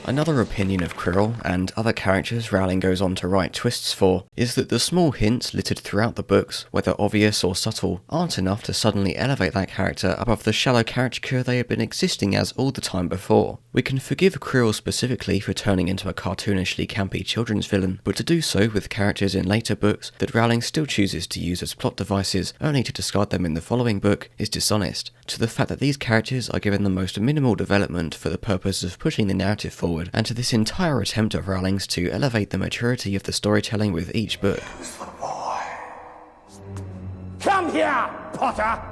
Another opinion of Quirrell, and other characters Rowling goes on to write twists for, is that the small hints littered throughout the books, whether obvious or subtle, aren't enough to suddenly elevate that character above the shallow caricature they had been existing as all the time before. We can forgive Quirrell specifically for turning into a cartoonishly campy children's villain, but to do so with characters in later books that Rowling still chooses to use as plot devices only to discard them in the following book is dishonest, to the fact that these characters are given the most minimal development for the purpose of pushing the narrative forward, and to this entire attempt of Rowling's to elevate the maturity of the storytelling with each book. Come here, Potter!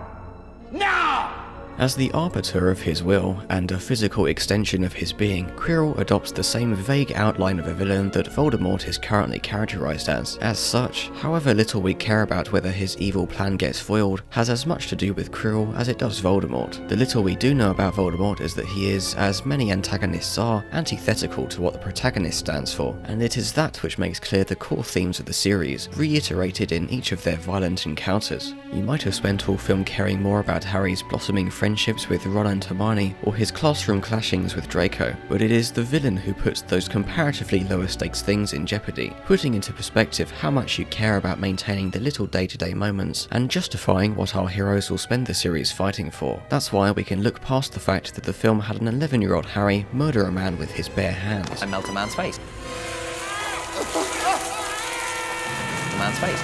Now! As the arbiter of his will, and a physical extension of his being, Quirrell adopts the same vague outline of a villain that Voldemort is currently characterised as. As such, however little we care about whether his evil plan gets foiled, has as much to do with Quirrell as it does Voldemort. The little we do know about Voldemort is that he is, as many antagonists are, antithetical to what the protagonist stands for, and it is that which makes clear the core themes of the series, reiterated in each of their violent encounters. You might have spent all film caring more about Harry's blossoming friendships with Ron and Hermione, or his classroom clashings with Draco, but it is the villain who puts those comparatively lower stakes things in jeopardy, putting into perspective how much you care about maintaining the little day-to-day moments, and justifying what our heroes will spend the series fighting for. That's why we can look past the fact that the film had an 11-year-old Harry murder a man with his bare hands. I melt a man's face. A man's face.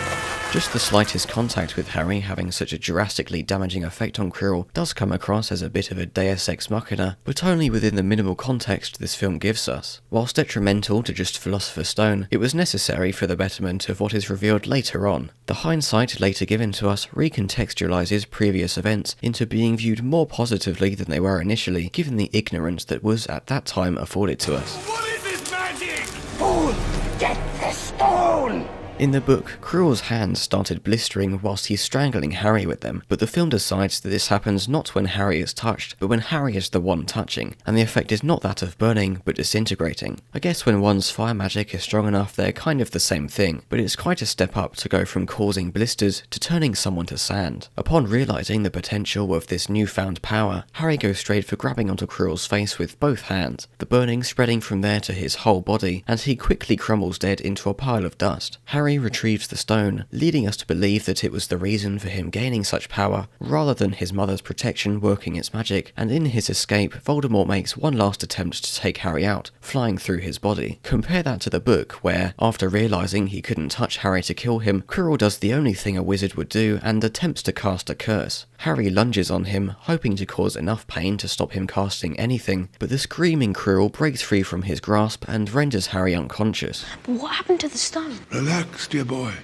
Just the slightest contact with Harry having such a drastically damaging effect on Quirrell does come across as a bit of a deus ex machina, but only within the minimal context this film gives us. Whilst detrimental to just Philosopher's Stone, it was necessary for the betterment of what is revealed later on. The hindsight later given to us recontextualises previous events into being viewed more positively than they were initially, given the ignorance that was at that time afforded to us. What is this magic? Fool! Get the stone! In the book, Quirrell's hands started blistering whilst he's strangling Harry with them, but the film decides that this happens not when Harry is touched, but when Harry is the one touching, and the effect is not that of burning, but disintegrating. I guess when one's fire magic is strong enough they're kind of the same thing, but it's quite a step up to go from causing blisters to turning someone to sand. Upon realising the potential of this newfound power, Harry goes straight for grabbing onto Quirrell's face with both hands, the burning spreading from there to his whole body, and he quickly crumbles dead into a pile of dust. Harry retrieves the stone, leading us to believe that it was the reason for him gaining such power, rather than his mother's protection working its magic, and in his escape, Voldemort makes one last attempt to take Harry out, flying through his body. Compare that to the book, where, after realising he couldn't touch Harry to kill him, Quirrell does the only thing a wizard would do and attempts to cast a curse. Harry lunges on him, hoping to cause enough pain to stop him casting anything, but the screaming Quirrell breaks free from his grasp and renders Harry unconscious. But what happened to the stone? Relax, dear boy.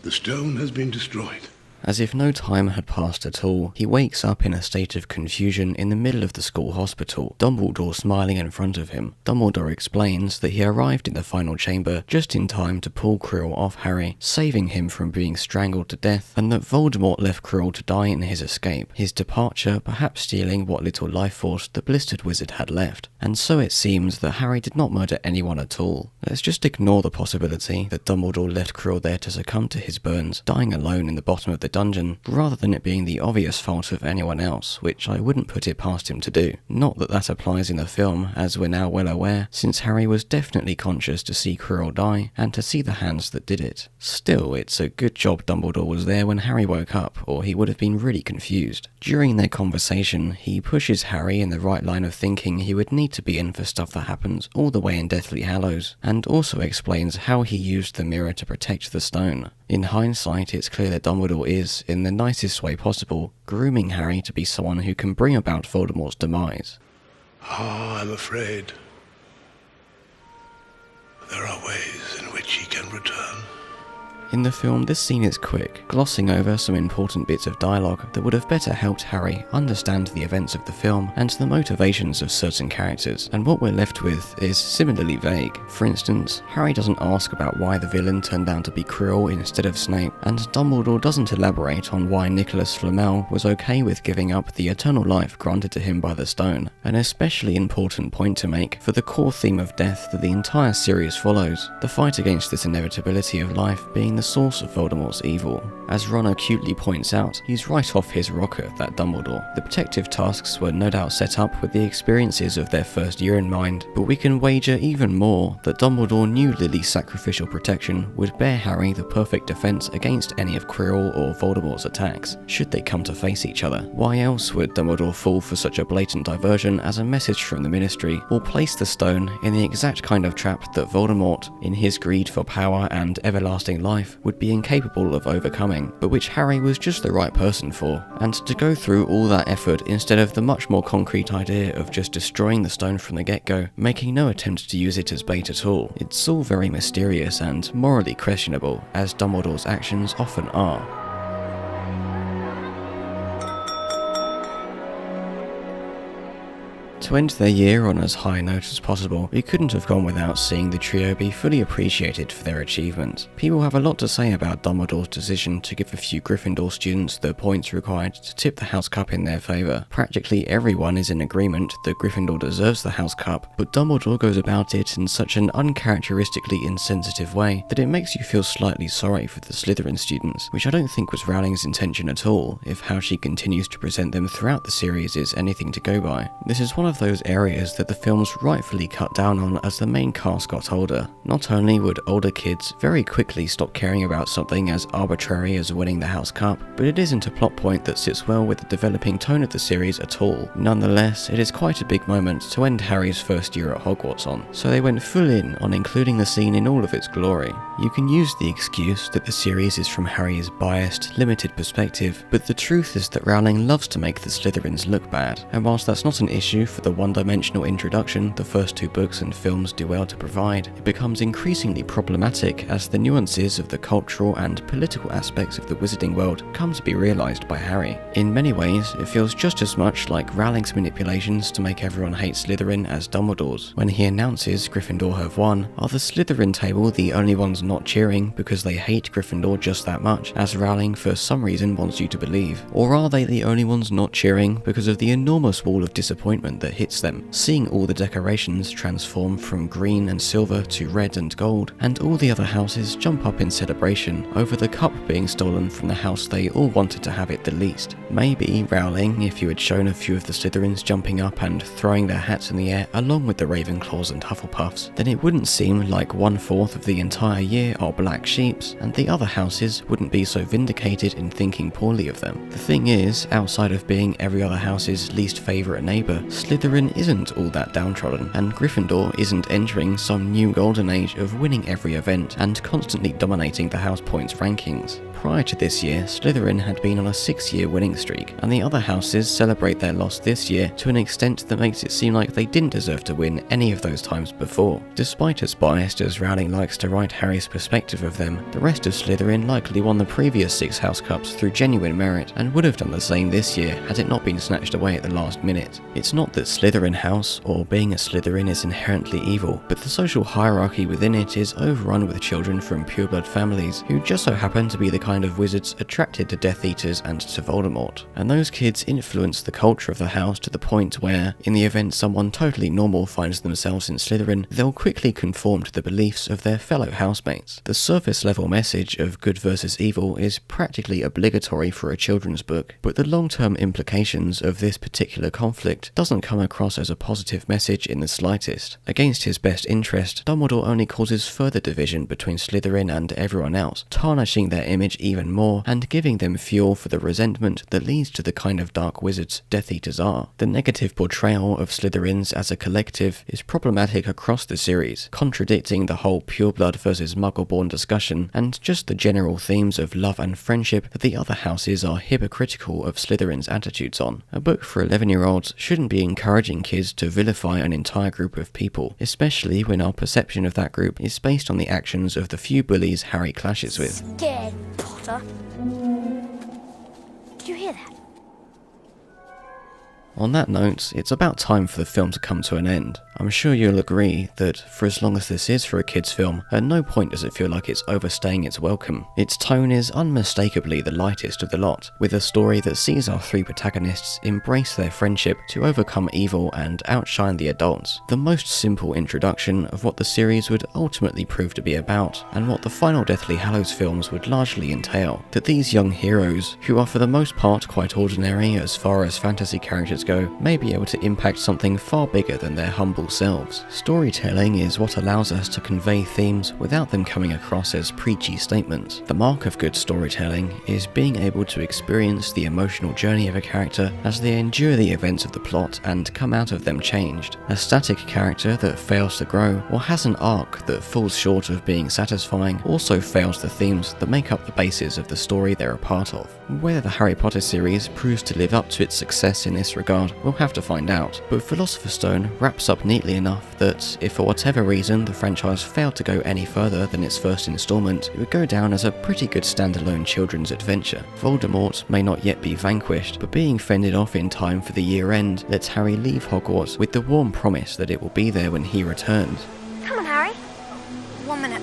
The stone has been destroyed. As if no time had passed at all, he wakes up in a state of confusion in the middle of the school hospital, Dumbledore smiling in front of him. Dumbledore explains that he arrived in the final chamber just in time to pull Quirrell off Harry, saving him from being strangled to death, and that Voldemort left Quirrell to die in his escape, his departure perhaps stealing what little life force the blistered wizard had left. And so it seems that Harry did not murder anyone at all. Let's just ignore the possibility that Dumbledore left Quirrell there to succumb to his burns, dying alone in the bottom of the the dungeon, rather than it being the obvious fault of anyone else, which I wouldn't put it past him to do. Not that that applies in the film, as we're now well aware, since Harry was definitely conscious to see Quirrell die, and to see the hands that did it. Still, it's a good job Dumbledore was there when Harry woke up, or he would have been really confused. During their conversation, he pushes Harry in the right line of thinking he would need to be in for stuff that happens all the way in Deathly Hallows, and also explains how he used the mirror to protect the stone. In hindsight, it's clear that Dumbledore is, in the nicest way possible, grooming Harry to be someone who can bring about Voldemort's demise. Oh, I'm afraid there are ways in which he can return. In the film, this scene is quick, glossing over some important bits of dialogue that would have better helped Harry understand the events of the film and the motivations of certain characters, and what we're left with is similarly vague. For instance, Harry doesn't ask about why the villain turned out to be Quirrell instead of Snape, and Dumbledore doesn't elaborate on why Nicholas Flamel was okay with giving up the eternal life granted to him by the stone, an especially important point to make for the core theme of death that the entire series follows, the fight against this inevitability of life being the source of Voldemort's evil. As Ron acutely points out, he's right off his rocker, that Dumbledore. The protective tasks were no doubt set up with the experiences of their first year in mind, but we can wager even more that Dumbledore knew Lily's sacrificial protection would bear Harry the perfect defense against any of Quirrell or Voldemort's attacks, should they come to face each other. Why else would Dumbledore fall for such a blatant diversion as a message from the Ministry, or place the stone in the exact kind of trap that Voldemort, in his greed for power and everlasting life, would be incapable of overcoming, but which Harry was just the right person for, and to go through all that effort instead of the much more concrete idea of just destroying the stone from the get-go, making no attempt to use it as bait at all. It's all very mysterious and morally questionable, as Dumbledore's actions often are. To end their year on as high a note as possible, we couldn't have gone without seeing the trio be fully appreciated for their achievements. People have a lot to say about Dumbledore's decision to give a few Gryffindor students the points required to tip the House Cup in their favour. Practically everyone is in agreement that Gryffindor deserves the House Cup, but Dumbledore goes about it in such an uncharacteristically insensitive way that it makes you feel slightly sorry for the Slytherin students, which I don't think was Rowling's intention at all, if how she continues to present them throughout the series is anything to go by. This is one of those areas that the films rightfully cut down on as the main cast got older. Not only would older kids very quickly stop caring about something as arbitrary as winning the House Cup, but it isn't a plot point that sits well with the developing tone of the series at all. Nonetheless, it is quite a big moment to end Harry's first year at Hogwarts on, so they went full in on including the scene in all of its glory. You can use the excuse that the series is from Harry's biased, limited perspective, but the truth is that Rowling loves to make the Slytherins look bad, and whilst that's not an issue for the one-dimensional introduction the first two books and films do well to provide, it becomes increasingly problematic as the nuances of the cultural and political aspects of the wizarding world come to be realised by Harry. In many ways, it feels just as much like Rowling's manipulations to make everyone hate Slytherin as Dumbledore's. When he announces Gryffindor have won, are the Slytherin table the only ones not cheering because they hate Gryffindor just that much, as Rowling for some reason wants you to believe? Or are they the only ones not cheering because of the enormous wall of disappointment that hits them, seeing all the decorations transform from green and silver to red and gold, and all the other houses jump up in celebration over the cup being stolen from the house they all wanted to have it the least? Maybe, Rowling, if you had shown a few of the Slytherins jumping up and throwing their hats in the air along with the Ravenclaws and Hufflepuffs, then it wouldn't seem like 1/4 of the entire year are black sheeps, and the other houses wouldn't be so vindicated in thinking poorly of them. The thing is, outside of being every other house's least favourite neighbour, Slytherin isn't all that downtrodden, and Gryffindor isn't entering some new golden age of winning every event and constantly dominating the house points rankings. Prior to this year, Slytherin had been on a 6-year winning streak, and the other houses celebrate their loss this year to an extent that makes it seem like they didn't deserve to win any of those times before. Despite as biased as Rowling likes to write Harry's perspective of them, the rest of Slytherin likely won the previous 6 House Cups through genuine merit, and would have done the same this year had it not been snatched away at the last minute. It's not that Slytherin House, or being a Slytherin, is inherently evil, but the social hierarchy within it is overrun with children from pureblood families who just so happen to be the kind of wizards attracted to Death Eaters and to Voldemort, and those kids influence the culture of the house to the point where, in the event someone totally normal finds themselves in Slytherin, they'll quickly conform to the beliefs of their fellow housemates. The surface level message of good versus evil is practically obligatory for a children's book, but the long-term implications of this particular conflict doesn't come across as a positive message in the slightest. Against his best interest, Dumbledore only causes further division between Slytherin and everyone else, tarnishing their image even more and giving them fuel for the resentment that leads to the kind of dark wizards Death Eaters are. The negative portrayal of Slytherins as a collective is problematic across the series, contradicting the whole pureblood versus muggle-born discussion and just the general themes of love and friendship that the other houses are hypocritical of Slytherin's attitudes on. A book for 11-year-olds shouldn't be encouraging kids to vilify an entire group of people, especially when our perception of that group is based on the actions of the few bullies Harry clashes with. Scared, Potter. Did you hear that? On that note, it's about time for the film to come to an end. I'm sure you'll agree that for as long as this is for a kids' film, at no point does it feel like it's overstaying its welcome. Its tone is unmistakably the lightest of the lot, with a story that sees our three protagonists embrace their friendship to overcome evil and outshine the adults. The most simple introduction of what the series would ultimately prove to be about, and what the final Deathly Hallows films would largely entail. That these young heroes, who are for the most part quite ordinary as far as fantasy characters go, may be able to impact something far bigger than their humble selves. Storytelling is what allows us to convey themes without them coming across as preachy statements. The mark of good storytelling is being able to experience the emotional journey of a character as they endure the events of the plot and come out of them changed. A static character that fails to grow or has an arc that falls short of being satisfying also fails the themes that make up the basis of the story they're a part of. Whether the Harry Potter series proves to live up to its success in this regard, we'll have to find out, but Philosopher's Stone wraps up neatly enough that, if for whatever reason the franchise failed to go any further than its first installment, it would go down as a pretty good standalone children's adventure. Voldemort may not yet be vanquished, but being fended off in time for the year end lets Harry leave Hogwarts with the warm promise that it will be there when he returns. Come on, Harry. 1 minute.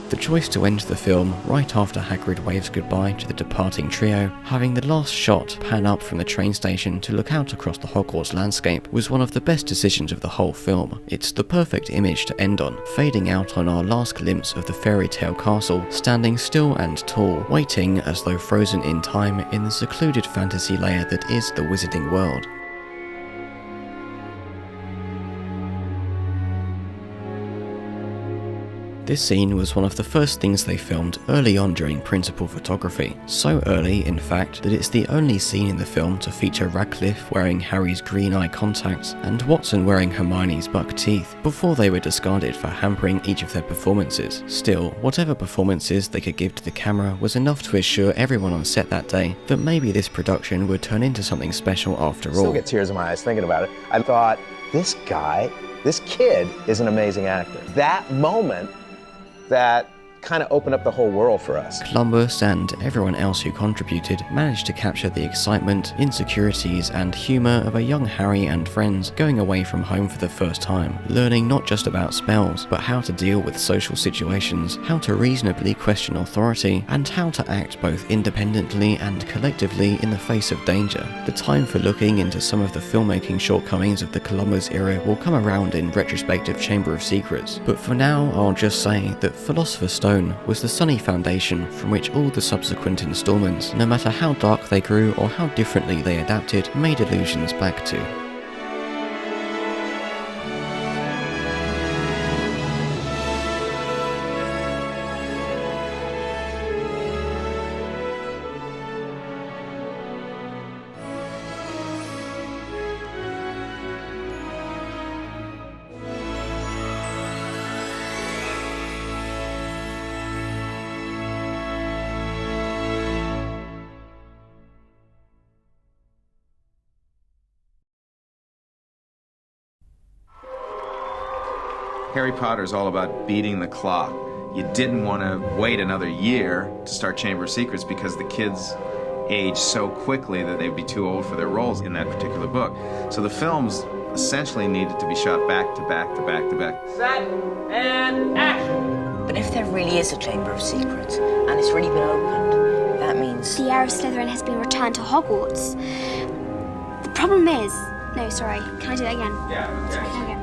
The choice to end the film right after Hagrid waves goodbye to the departing trio, having the last shot pan up from the train station to look out across the Hogwarts landscape, was one of the best decisions of the whole film. It's the perfect image to end on, fading out on our last glimpse of the fairy tale castle, standing still and tall, waiting as though frozen in time in the secluded fantasy layer that is the wizarding world. This scene was one of the first things they filmed early on during principal photography. So early, in fact, that it's the only scene in the film to feature Radcliffe wearing Harry's green eye contacts and Watson wearing Hermione's buck teeth, before they were discarded for hampering each of their performances. Still, whatever performances they could give to the camera was enough to assure everyone on set that day that maybe this production would turn into something special after all. Still get tears in my eyes thinking about it. I thought, this kid is an amazing actor. That moment that kind of opened up the whole world for us. Columbus and everyone else who contributed managed to capture the excitement, insecurities and humour of a young Harry and friends going away from home for the first time, learning not just about spells, but how to deal with social situations, how to reasonably question authority, and how to act both independently and collectively in the face of danger. The time for looking into some of the filmmaking shortcomings of the Columbus era will come around in retrospective Chamber of Secrets, but for now I'll just say that Philosopher's Stone was the sunny foundation from which all the subsequent installments, no matter how dark they grew or how differently they adapted, made allusions back to. Harry Potter is all about beating the clock. You didn't want to wait another year to start Chamber of Secrets because the kids age so quickly that they'd be too old for their roles in that particular book. So the films essentially needed to be shot back to back to back to back. Set and action! The But if there really is a Chamber of Secrets, and it's really been opened, that means... The heir of Slytherin has been returned to Hogwarts. The problem is... No, sorry. Can I do that again? Yeah. Sorry, can I again?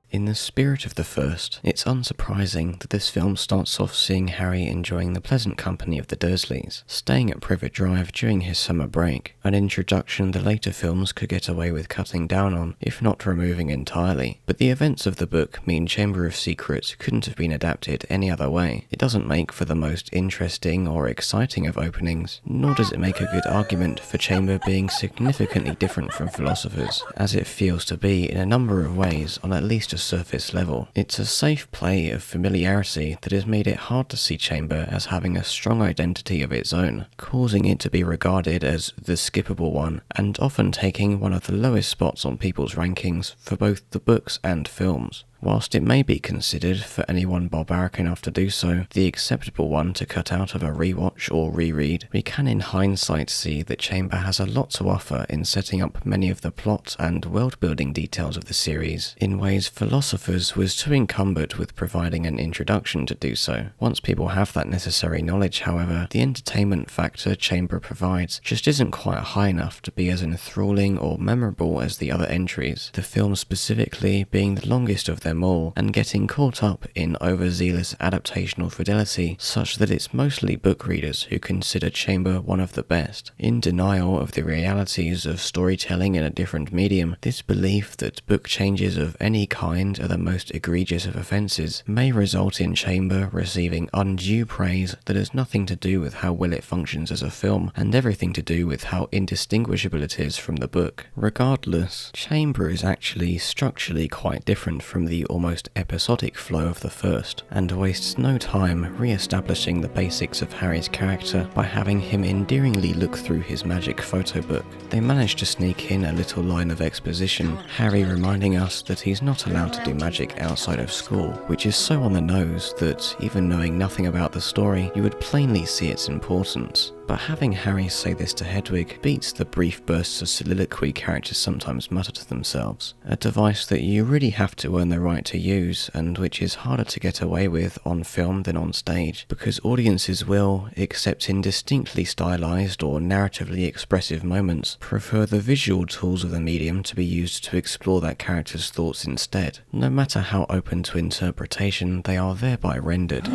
In the spirit of the first, it's unsurprising that this film starts off seeing Harry enjoying the pleasant company of the Dursleys, staying at Privet Drive during his summer break, an introduction the later films could get away with cutting down on, if not removing entirely. But the events of the book mean Chamber of Secrets couldn't have been adapted any other way. It doesn't make for the most interesting or exciting of openings, nor does it make a good argument for Chamber being significantly different from Philosopher's, as it feels to be in a number of ways on at least a surface level. It's a safe play of familiarity that has made it hard to see Chamber as having a strong identity of its own, causing it to be regarded as the skippable one, and often taking one of the lowest spots on people's rankings for both the books and films. Whilst it may be considered, for anyone barbaric enough to do so, the acceptable one to cut out of a rewatch or reread, we can in hindsight see that Chamber has a lot to offer in setting up many of the plot and world-building details of the series, in ways Philosopher's was too encumbered with providing an introduction to do so. Once people have that necessary knowledge, however, the entertainment factor Chamber provides just isn't quite high enough to be as enthralling or memorable as the other entries, the film specifically being the longest of them all, and getting caught up in overzealous adaptational fidelity such that it's mostly book readers who consider Chamber one of the best. In denial of the realities of storytelling in a different medium, this belief that book changes of any kind are the most egregious of offences may result in Chamber receiving undue praise that has nothing to do with how well it functions as a film, and everything to do with how indistinguishable it is from the book. Regardless, Chamber is actually structurally quite different from the almost episodic flow of the first, and wastes no time re-establishing the basics of Harry's character by having him endearingly look through his magic photo book. They manage to sneak in a little line of exposition, Harry reminding us that he's not allowed to do magic outside of school, which is so on the nose that, even knowing nothing about the story, you would plainly see its importance. But having Harry say this to Hedwig beats the brief bursts of soliloquy characters sometimes mutter to themselves, a device that you really have to earn the right to use, and which is harder to get away with on film than on stage, because audiences will, except in distinctly stylized or narratively expressive moments, prefer the visual tools of the medium to be used to explore that character's thoughts instead. No matter how open to interpretation, they are thereby rendered.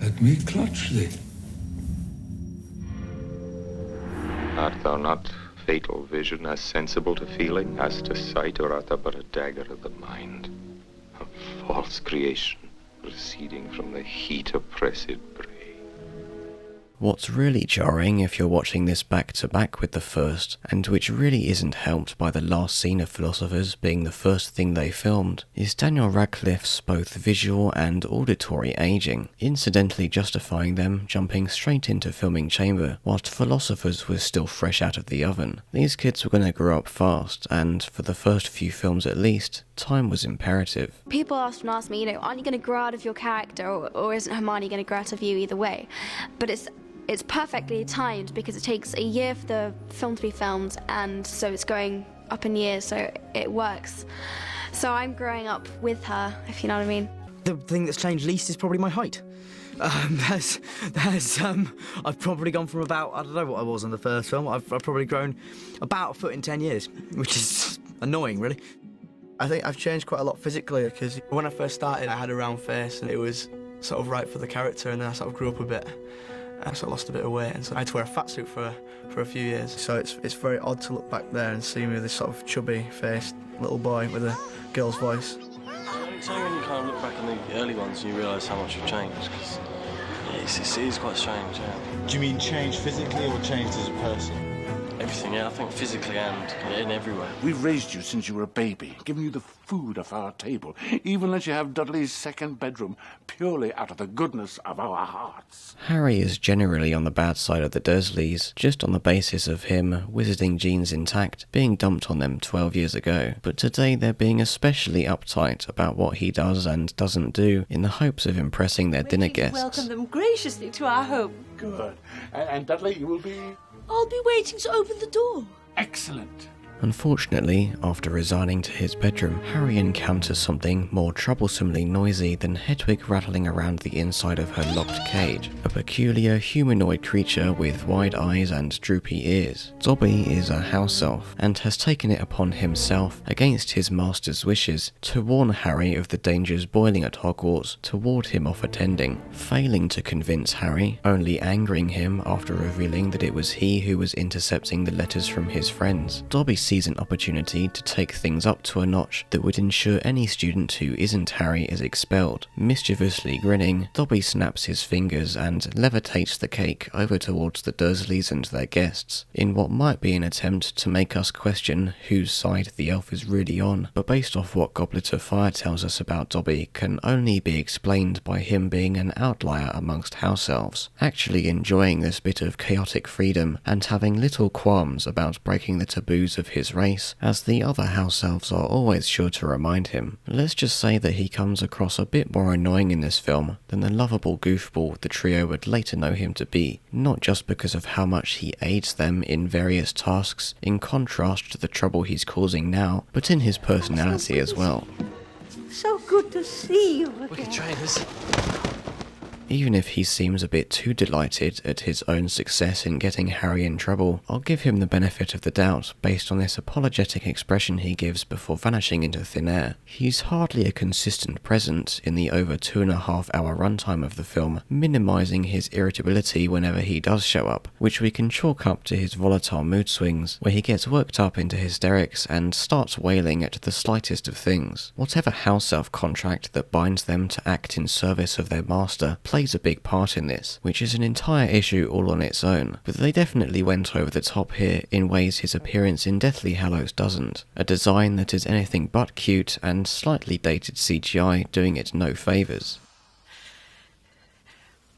Let me clutch thee. Art thou not, fatal vision, as sensible to feeling as to sight, or art thou but a dagger of the mind, a false creation proceeding from the heat oppressed brain? What's really jarring if you're watching this back to back with the first, and which really isn't helped by the last scene of Philosopher's being the first thing they filmed, is Daniel Radcliffe's both visual and auditory aging, incidentally justifying them jumping straight into filming Chamber, whilst Philosopher's was still fresh out of the oven. These kids were going to grow up fast, and for the first few films at least, time was imperative. People often ask me, aren't you going to grow out of your character, or isn't Hermione going to grow out of you either way? But it's perfectly timed because it takes a year for the film to be filmed, and so it's going up in years, so it works. So I'm growing up with her, if you know what I mean. The thing that's changed least is probably my height. I've probably gone from about, I don't know what I was in the first film, I've probably grown about a foot in 10 years, which is annoying, really. I think I've changed quite a lot physically, because when I first started I had a round face and it was sort of right for the character, and then I sort of grew up a bit. I sort of lost a bit of weight, and so I had to wear a fat suit for a few years. So it's very odd to look back there and see me with this sort of chubby-faced little boy with a girl's voice. It's only when you kind of look back on the early ones and you realise how much you've changed, because it is quite strange, yeah. Do you mean changed physically or changed as a person? Everything, yeah, I think physically and in every way. We've raised you since you were a baby, given you the food off our table, even let you have Dudley's second bedroom, purely out of the goodness of our hearts. Harry is generally on the bad side of the Dursleys, just on the basis of him, wizarding genes intact, being dumped on them 12 years ago. But today they're being especially uptight about what he does and doesn't do, in the hopes of impressing their dinner guests. Welcome them graciously to our home. Good. And Dudley, you will be... I'll be waiting to open the door. Excellent. Unfortunately, after resigning to his bedroom, Harry encounters something more troublesomely noisy than Hedwig rattling around the inside of her locked cage, a peculiar humanoid creature with wide eyes and droopy ears. Dobby is a house elf, and has taken it upon himself, against his master's wishes, to warn Harry of the dangers boiling at Hogwarts to ward him off attending, failing to convince Harry, only angering him after revealing that it was he who was intercepting the letters from his friends. Dobby sees an opportunity to take things up to a notch that would ensure any student who isn't Harry is expelled. Mischievously grinning, Dobby snaps his fingers and levitates the cake over towards the Dursleys and their guests, in what might be an attempt to make us question whose side the elf is really on, but based off what Goblet of Fire tells us about Dobby, can only be explained by him being an outlier amongst house elves, actually enjoying this bit of chaotic freedom and having little qualms about breaking the taboos of his race, as the other house elves are always sure to remind him. Let's just say that he comes across a bit more annoying in this film than the lovable goofball the trio would later know him to be, not just because of how much he aids them in various tasks, in contrast to the trouble he's causing now, but in his personality as well. So good to see you again. Wicked trainers. Even if he seems a bit too delighted at his own success in getting Harry in trouble, I'll give him the benefit of the doubt based on this apologetic expression he gives before vanishing into thin air. He's hardly a consistent presence in the over 2.5 hour runtime of the film, minimising his irritability whenever he does show up, which we can chalk up to his volatile mood swings, where he gets worked up into hysterics and starts wailing at the slightest of things. Whatever house elf contract that binds them to act in service of their master plays a big part in this, which is an entire issue all on its own, but they definitely went over the top here in ways his appearance in Deathly Hallows doesn't. A design that is anything but cute, and slightly dated CGI doing it no favours.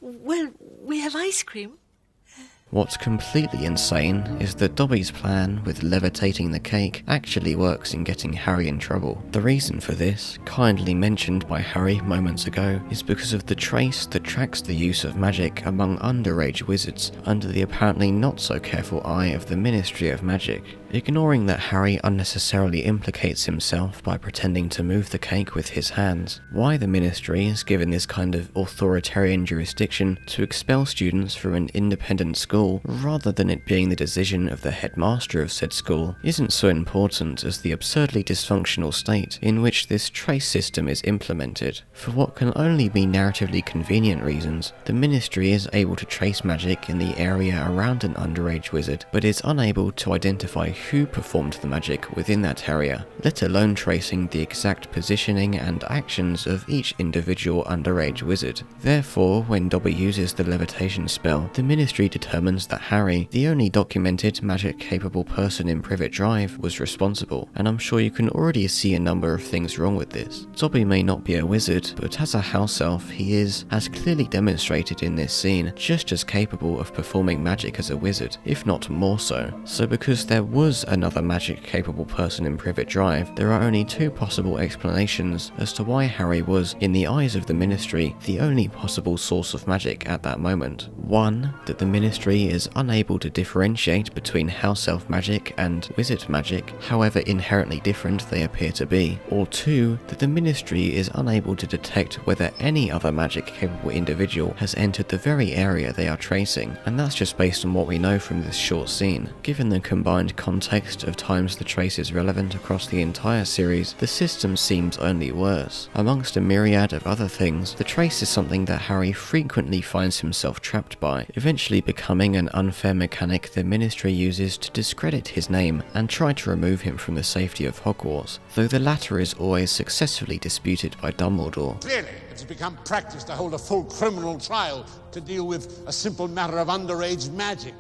Well, we have ice cream. What's completely insane is that Dobby's plan with levitating the cake actually works in getting Harry in trouble. The reason for this, kindly mentioned by Harry moments ago, is because of the trace that tracks the use of magic among underage wizards under the apparently not so careful eye of the Ministry of Magic. Ignoring that Harry unnecessarily implicates himself by pretending to move the cake with his hands, why the Ministry is given this kind of authoritarian jurisdiction to expel students from an independent school rather than it being the decision of the headmaster of said school isn't so important as the absurdly dysfunctional state in which this trace system is implemented. For what can only be narratively convenient reasons, the Ministry is able to trace magic in the area around an underage wizard, but is unable to identify who performed the magic within that area, let alone tracing the exact positioning and actions of each individual underage wizard. Therefore, when Dobby uses the levitation spell, the Ministry determines that Harry, the only documented magic-capable person in Privet Drive, was responsible, and I'm sure you can already see a number of things wrong with this. Dobby may not be a wizard, but as a house elf, he is, as clearly demonstrated in this scene, just as capable of performing magic as a wizard, if not more so. So because there was another magic-capable person in Privet Drive, there are only two possible explanations as to why Harry was, in the eyes of the Ministry, the only possible source of magic at that moment. One, that the Ministry is unable to differentiate between house elf magic and wizard magic, however inherently different they appear to be. Or two, that the Ministry is unable to detect whether any other magic-capable individual has entered the very area they are tracing, and that's just based on what we know from this short scene. Given the combined context of times the trace is relevant across the entire series, the system seems only worse. Amongst a myriad of other things, the trace is something that Harry frequently finds himself trapped by, eventually becoming an unfair mechanic the Ministry uses to discredit his name and try to remove him from the safety of Hogwarts, though the latter is always successfully disputed by Dumbledore. Clearly, it's become practice to hold a full criminal trial to deal with a simple matter of underage magic.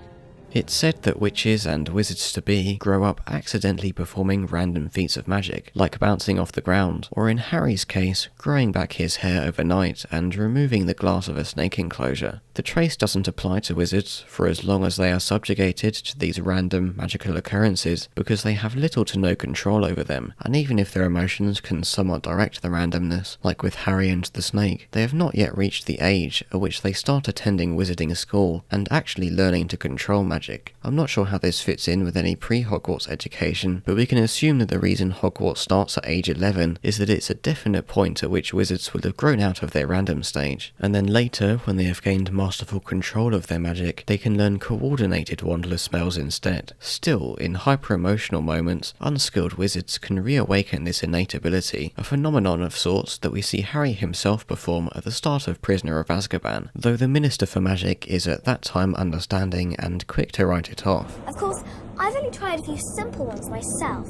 It's said that witches and wizards-to-be grow up accidentally performing random feats of magic, like bouncing off the ground, or in Harry's case, growing back his hair overnight and removing the glass of a snake enclosure. The trace doesn't apply to wizards for as long as they are subjugated to these random magical occurrences, because they have little to no control over them, and even if their emotions can somewhat direct the randomness, like with Harry and the snake, they have not yet reached the age at which they start attending wizarding school and actually learning to control magic. I'm not sure how this fits in with any pre-Hogwarts education, but we can assume that the reason Hogwarts starts at age 11 is that it's a definite point at which wizards will have grown out of their random stage, and then later, when they have gained masterful control of their magic, they can learn coordinated wandless spells instead. Still, in hyper-emotional moments, unskilled wizards can reawaken this innate ability, a phenomenon of sorts that we see Harry himself perform at the start of Prisoner of Azkaban, though the Minister for Magic is at that time understanding and quick to write it off. Of course, I've only tried a few simple ones myself,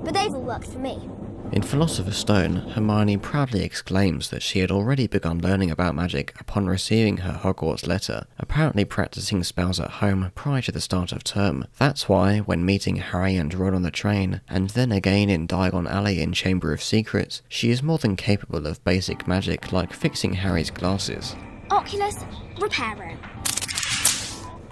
but they've all worked for me. In Philosopher's Stone, Hermione proudly exclaims that she had already begun learning about magic upon receiving her Hogwarts letter, apparently practicing spells at home prior to the start of term. That's why, when meeting Harry and Ron on the train, and then again in Diagon Alley in Chamber of Secrets, she is more than capable of basic magic like fixing Harry's glasses. Oculus, repair room.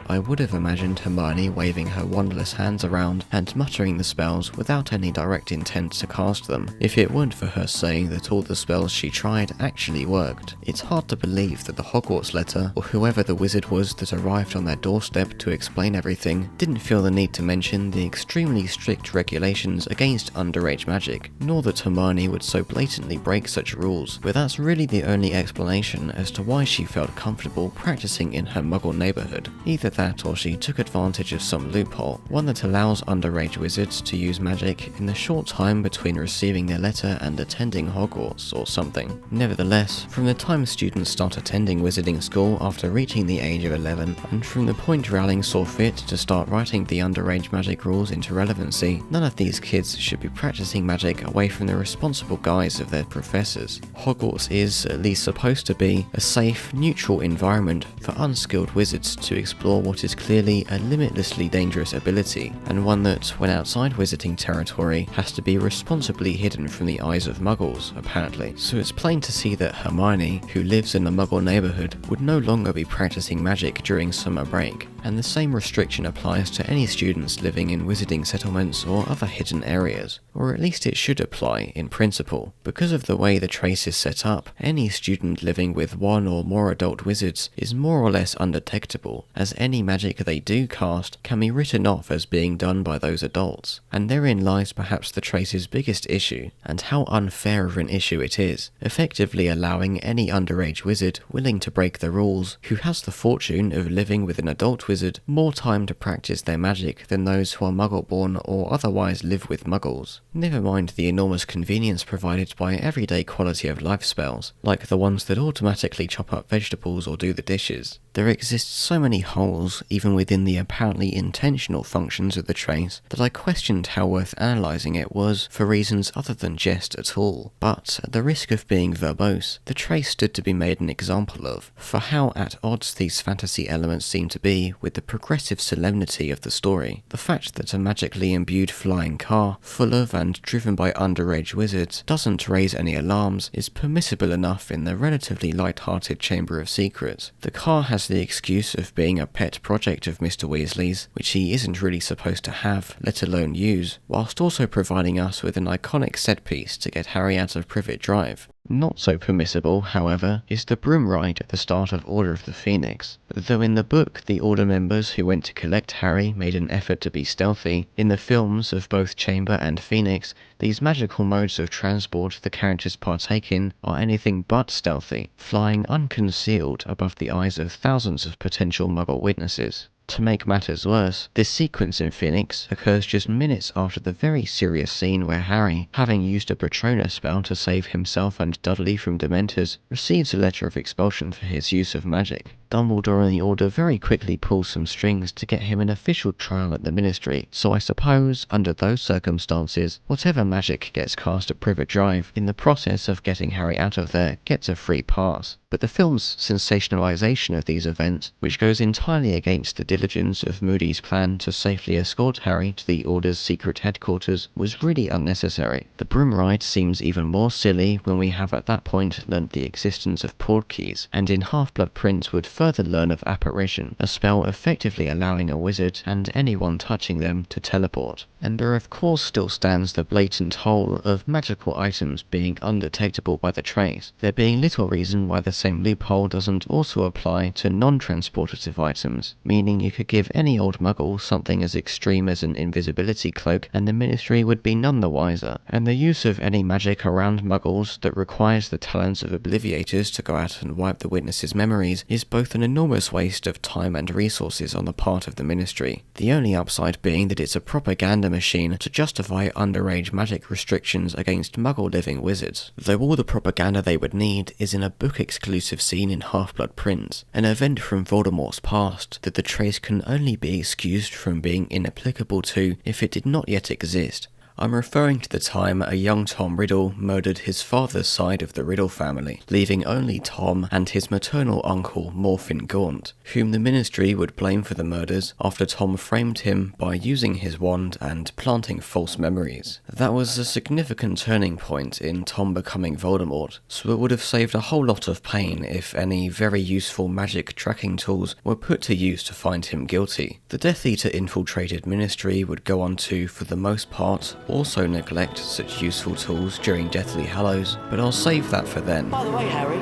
I would have imagined Hermione waving her wandless hands around and muttering the spells without any direct intent to cast them, if it weren't for her saying that all the spells she tried actually worked. It's hard to believe that the Hogwarts letter, or whoever the wizard was that arrived on their doorstep to explain everything, didn't feel the need to mention the extremely strict regulations against underage magic, nor that Hermione would so blatantly break such rules, but that's really the only explanation as to why she felt comfortable practicing in her Muggle neighbourhood. Either that, or she took advantage of some loophole, one that allows underage wizards to use magic in the short time between receiving their letter and attending Hogwarts or something. Nevertheless, from the time students start attending wizarding school after reaching the age of 11, and from the point Rowling saw fit to start writing the underage magic rules into relevancy, none of these kids should be practicing magic away from the responsible guise of their professors. Hogwarts is, at least supposed to be, a safe, neutral environment for unskilled wizards to explore what is clearly a limitlessly dangerous ability, and one that, when outside wizarding territory, has to be responsibly hidden from the eyes of muggles, apparently. So it's plain to see that Hermione, who lives in a muggle neighbourhood, would no longer be practicing magic during summer break, and the same restriction applies to any students living in wizarding settlements or other hidden areas, or at least it should apply in principle. Because of the way the trace is set up, any student living with one or more adult wizards is more or less undetectable, as any magic they do cast can be written off as being done by those adults, and therein lies perhaps the trace's biggest issue, and how unfair of an issue it is, effectively allowing any underage wizard willing to break the rules, who has the fortune of living with an adult wizard, more time to practice their magic than those who are muggle-born or otherwise live with muggles. Never mind the enormous convenience provided by everyday quality of life spells, like the ones that automatically chop up vegetables or do the dishes. There exist so many holes, even within the apparently intentional functions of the trace, that I questioned how worth analysing it was for reasons other than jest at all. But, at the risk of being verbose, the trace stood to be made an example of, for how at odds these fantasy elements seem to be with the progressive solemnity of the story. The fact that a magically imbued flying car, full of and driven by underage wizards, doesn't raise any alarms is permissible enough in the relatively light-hearted Chamber of Secrets. The car has the excuse of being a pet project of Mr. Weasley's, which he isn't really supposed to have, let alone use, whilst also providing us with an iconic set piece to get Harry out of Privet Drive. Not so permissible, however, is the broom ride at the start of Order of the Phoenix. Though in the book the Order members who went to collect Harry made an effort to be stealthy, in the films of both Chamber and Phoenix, these magical modes of transport the characters partake in are anything but stealthy, flying unconcealed above the eyes of thousands of potential Muggle witnesses. To make matters worse, this sequence in Phoenix occurs just minutes after the very serious scene where Harry, having used a Patronus spell to save himself and Dudley from Dementors, receives a letter of expulsion for his use of magic. Dumbledore and the Order very quickly pull some strings to get him an official trial at the Ministry, so I suppose, under those circumstances, whatever magic gets cast at Privet Drive, in the process of getting Harry out of there, gets a free pass. But the film's sensationalisation of these events, which goes entirely against the diligence of Moody's plan to safely escort Harry to the Order's secret headquarters was really unnecessary. The broom ride seems even more silly when we have at that point learnt the existence of portkeys, and in Half-Blood Prince would further learn of apparition, a spell effectively allowing a wizard and anyone touching them to teleport. And there of course still stands the blatant hole of magical items being undetectable by the trace, there being little reason why the same loophole doesn't also apply to non-transportative items, meaning you could give any old muggle something as extreme as an invisibility cloak and the Ministry would be none the wiser, and the use of any magic around muggles that requires the talents of obliviators to go out and wipe the witnesses' memories is both an enormous waste of time and resources on the part of the Ministry, the only upside being that it's a propaganda machine to justify underage magic restrictions against muggle-living wizards, though all the propaganda they would need is in a book-exclusive scene in Half-Blood Prince, an event from Voldemort's past that the trace can only be excused from being inapplicable to if it did not yet exist. I'm referring to the time a young Tom Riddle murdered his father's side of the Riddle family, leaving only Tom and his maternal uncle Morfin Gaunt, whom the Ministry would blame for the murders after Tom framed him by using his wand and planting false memories. That was a significant turning point in Tom becoming Voldemort, so it would have saved a whole lot of pain if any very useful magic tracking tools were put to use to find him guilty. The Death Eater infiltrated Ministry would go on to, for the most part, also neglect such useful tools during Deathly Hallows, but I'll save that for then. By the way, Harry,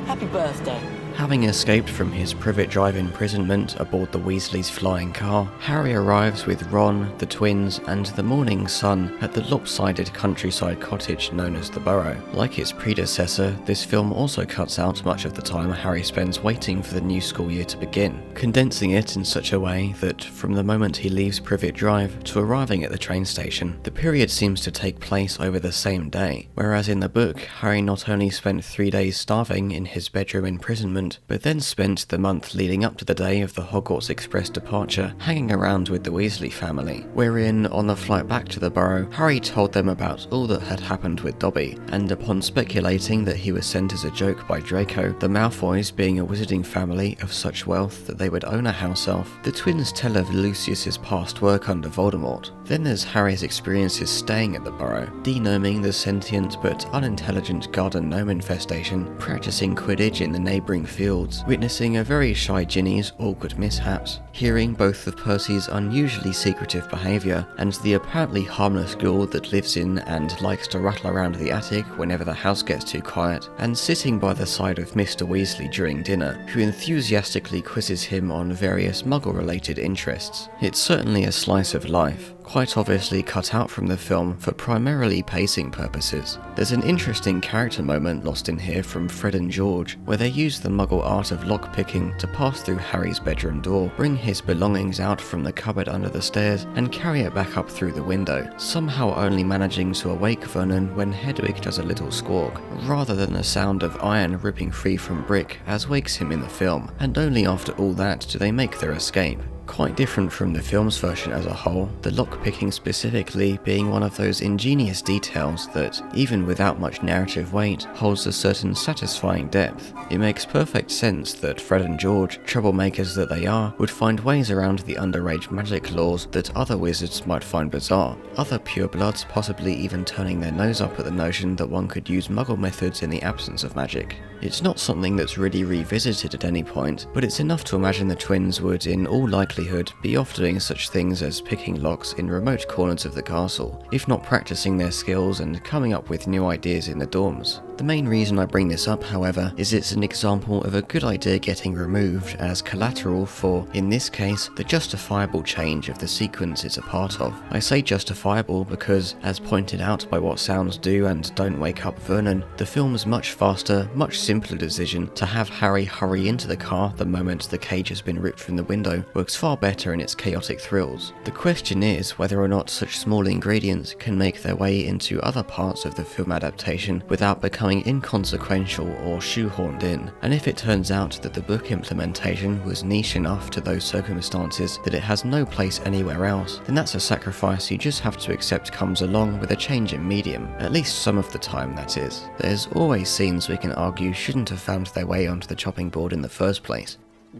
happy birthday. Having escaped from his Privet Drive imprisonment aboard the Weasleys' flying car, Harry arrives with Ron, the twins, and the morning sun at the lopsided countryside cottage known as the Burrow. Like its predecessor, this film also cuts out much of the time Harry spends waiting for the new school year to begin, condensing it in such a way that from the moment he leaves Privet Drive to arriving at the train station, the period seems to take place over the same day, whereas in the book, Harry not only spent 3 days starving in his bedroom imprisonment, but then spent the month leading up to the day of the Hogwarts Express departure hanging around with the Weasley family, wherein, on the flight back to the Burrow, Harry told them about all that had happened with Dobby, and upon speculating that he was sent as a joke by Draco, the Malfoys being a wizarding family of such wealth that they would own a house elf, the twins tell of Lucius's past work under Voldemort. Then there's Harry's experiences staying at the Burrow, denoming the sentient but unintelligent garden gnome infestation, practicing Quidditch in the neighbouring fields, witnessing a very shy Ginny's awkward mishaps, hearing both of Percy's unusually secretive behaviour and the apparently harmless ghoul that lives in and likes to rattle around the attic whenever the house gets too quiet, and sitting by the side of Mr. Weasley during dinner, who enthusiastically quizzes him on various Muggle-related interests. It's certainly a slice of life, quite obviously cut out from the film for primarily pacing purposes. There's an interesting character moment lost in here from Fred and George, where they use the Muggle art of lockpicking to pass through Harry's bedroom door, bring his belongings out from the cupboard under the stairs, and carry it back up through the window, somehow only managing to awake Vernon when Hedwig does a little squawk, rather than the sound of iron ripping free from brick as wakes him in the film, and only after all that do they make their escape. Quite different from the film's version as a whole, the lockpicking specifically being one of those ingenious details that, even without much narrative weight, holds a certain satisfying depth. It makes perfect sense that Fred and George, troublemakers that they are, would find ways around the underage magic laws that other wizards might find bizarre, other purebloods possibly even turning their nose up at the notion that one could use Muggle methods in the absence of magic. It's not something that's really revisited at any point, but it's enough to imagine the twins would, in all likelihood, be off doing such things as picking locks in remote corners of the castle, if not practicing their skills and coming up with new ideas in the dorms. The main reason I bring this up, however, is it's an example of a good idea getting removed as collateral for, in this case, the justifiable change of the sequence it's a part of. I say justifiable because, as pointed out by what sounds do and don't wake up Vernon, the film's much faster, much simpler decision to have Harry hurry into the car the moment the cage has been ripped from the window works far better in its chaotic thrills. The question is whether or not such small ingredients can make their way into other parts of the film adaptation without becoming inconsequential or shoehorned in, and if it turns out that the book implementation was niche enough to those circumstances that it has no place anywhere else, then that's a sacrifice you just have to accept comes along with a change in medium, at least some of the time that is. There's always scenes we can argue shouldn't have found their way onto the chopping board in the first place.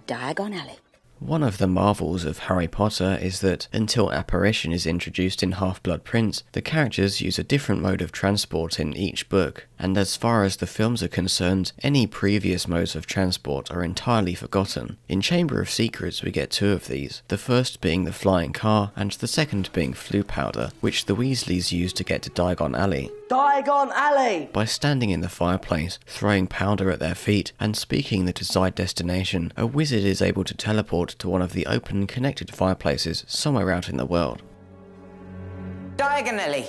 Diagon Alley. One of the marvels of Harry Potter is that, until apparition is introduced in Half-Blood Prince, the characters use a different mode of transport in each book, and as far as the films are concerned, any previous modes of transport are entirely forgotten. In Chamber of Secrets we get two of these, the first being the flying car, and the second being Floo powder, which the Weasleys use to get to Diagon Alley. Diagon Alley! By standing in the fireplace, throwing powder at their feet, and speaking the desired destination, a wizard is able to teleport to one of the open, connected fireplaces somewhere out in the world. Diagon Alley!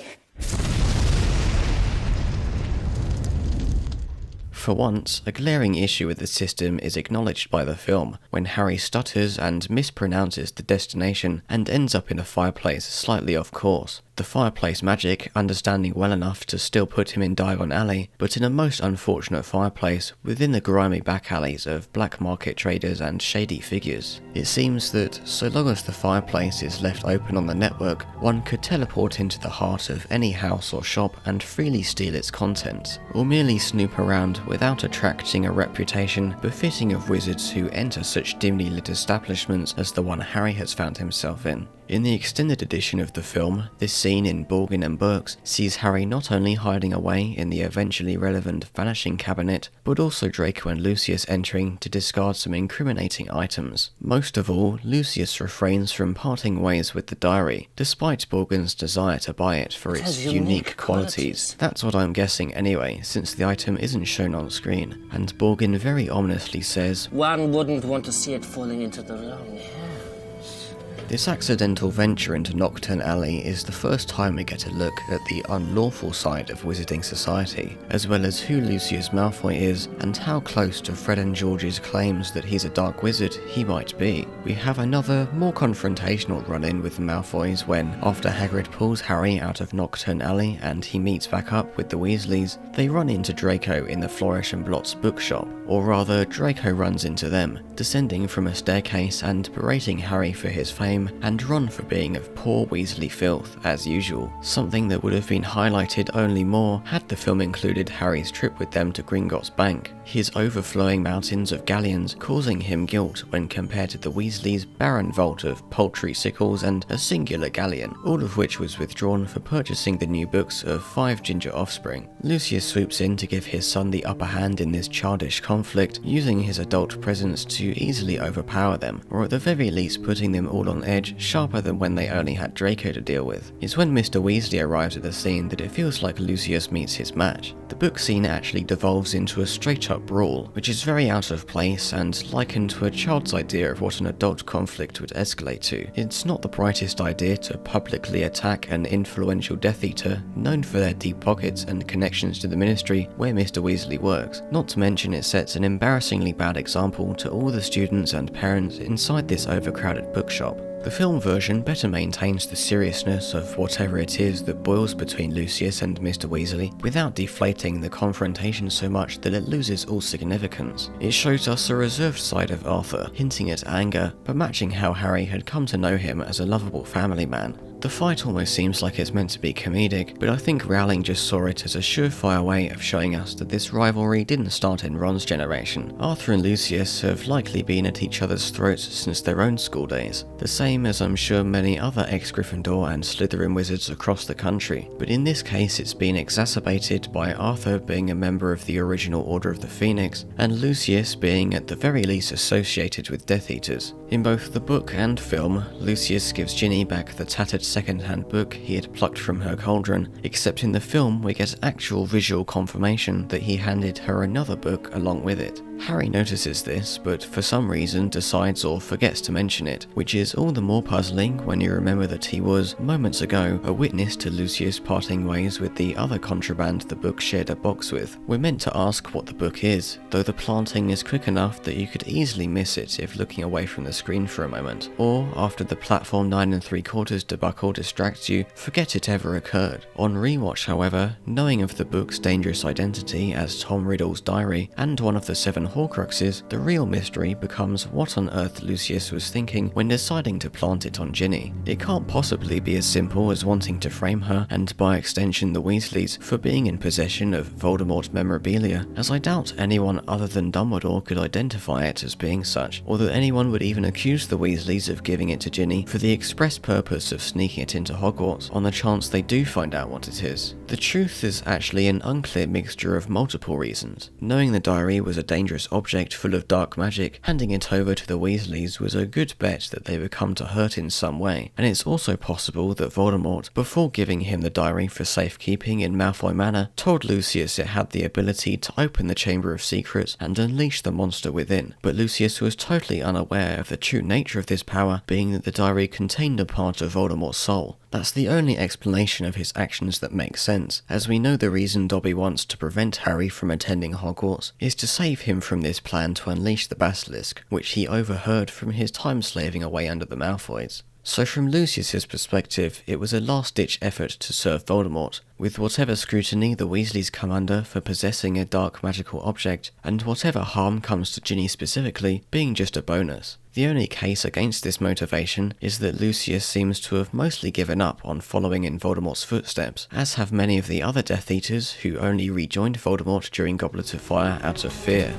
For once, a glaring issue with the system is acknowledged by the film, when Harry stutters and mispronounces the destination and ends up in a fireplace slightly off course. The fireplace magic understanding well enough to still put him in Diagon Alley, but in a most unfortunate fireplace within the grimy back alleys of black market traders and shady figures. It seems that, so long as the fireplace is left open on the network, one could teleport into the heart of any house or shop and freely steal its contents, or merely snoop around without attracting a reputation befitting of wizards who enter such dimly lit establishments as the one Harry has found himself in. In the extended edition of the film, this scene in Borgin and Burke's sees Harry not only hiding away in the eventually relevant Vanishing Cabinet, but also Draco and Lucius entering to discard some incriminating items. Most of all, Lucius refrains from parting ways with the diary, despite Borgin's desire to buy it for its unique qualities. That's what I'm guessing anyway, since the item isn't shown on screen, and Borgin very ominously says, "One wouldn't want to see it falling into the wrong hands." This accidental venture into Nocturne Alley is the first time we get a look at the unlawful side of wizarding society, as well as who Lucius Malfoy is and how close to Fred and George's claims that he's a dark wizard he might be. We have another, more confrontational run-in with the Malfoys when, after Hagrid pulls Harry out of Nocturne Alley and he meets back up with the Weasleys, they run into Draco in the Flourish and Blotts bookshop, or rather Draco runs into them, descending from a staircase and berating Harry for his fame and Ron for being of poor Weasley filth, as usual, something that would have been highlighted only more had the film included Harry's trip with them to Gringotts Bank, his overflowing mountains of galleons causing him guilt when compared to the Weasleys' barren vault of paltry sickles and a singular galleon, all of which was withdrawn for purchasing the new books of 5 ginger offspring. Lucius swoops in to give his son the upper hand in this childish conflict, using his adult presence to easily overpower them, or at the very least putting them all on edge sharper than when they only had Draco to deal with. It's when Mr. Weasley arrives at the scene that it feels like Lucius meets his match. The book scene actually devolves into a straight-up brawl, which is very out of place and likened to a child's idea of what an adult conflict would escalate to. It's not the brightest idea to publicly attack an influential Death Eater known for their deep pockets and connections to the Ministry where Mr. Weasley works, not to mention it sets an embarrassingly bad example to all the students and parents inside this overcrowded bookshop. The film version better maintains the seriousness of whatever it is that boils between Lucius and Mr. Weasley without deflating the confrontation so much that it loses all significance. It shows us a reserved side of Arthur, hinting at anger, but matching how Harry had come to know him as a lovable family man. The fight almost seems like it's meant to be comedic, but I think Rowling just saw it as a surefire way of showing us that this rivalry didn't start in Ron's generation. Arthur and Lucius have likely been at each other's throats since their own school days, the same as I'm sure many other ex-Gryffindor and Slytherin wizards across the country, but in this case it's been exacerbated by Arthur being a member of the original Order of the Phoenix, and Lucius being at the very least associated with Death Eaters. In both the book and film, Lucius gives Ginny back the tattered second-hand book he had plucked from her cauldron, except in the film we get actual visual confirmation that he handed her another book along with it. Harry notices this, but for some reason decides or forgets to mention it, which is all the more puzzling when you remember that he was, moments ago, a witness to Lucius parting ways with the other contraband the book shared a box with. We're meant to ask what the book is, though the planting is quick enough that you could easily miss it if looking away from the screen for a moment, or after the platform 9 3/4 debacle distracts you, forget it ever occurred. On rewatch, however, knowing of the book's dangerous identity as Tom Riddle's diary and one of the 7 Horcruxes, the real mystery becomes what on earth Lucius was thinking when deciding to plant it on Ginny. It can't possibly be as simple as wanting to frame her, and by extension the Weasleys, for being in possession of Voldemort memorabilia, as I doubt anyone other than Dumbledore could identify it as being such, or that anyone would even accused the Weasleys of giving it to Ginny for the express purpose of sneaking it into Hogwarts on the chance they do find out what it is. The truth is actually an unclear mixture of multiple reasons. Knowing the diary was a dangerous object full of dark magic, handing it over to the Weasleys was a good bet that they would come to hurt in some way, and it's also possible that Voldemort, before giving him the diary for safekeeping in Malfoy Manor, told Lucius it had the ability to open the Chamber of Secrets and unleash the monster within, but Lucius was totally unaware of the true nature of this power, being that the diary contained a part of Voldemort's soul. That's the only explanation of his actions that makes sense, as we know the reason Dobby wants to prevent Harry from attending Hogwarts is to save him from this plan to unleash the Basilisk, which he overheard from his time slaving away under the Malfoys. So from Lucius's perspective, it was a last-ditch effort to serve Voldemort, with whatever scrutiny the Weasleys come under for possessing a dark magical object, and whatever harm comes to Ginny specifically, being just a bonus. The only case against this motivation is that Lucius seems to have mostly given up on following in Voldemort's footsteps, as have many of the other Death Eaters who only rejoined Voldemort during Goblet of Fire out of fear.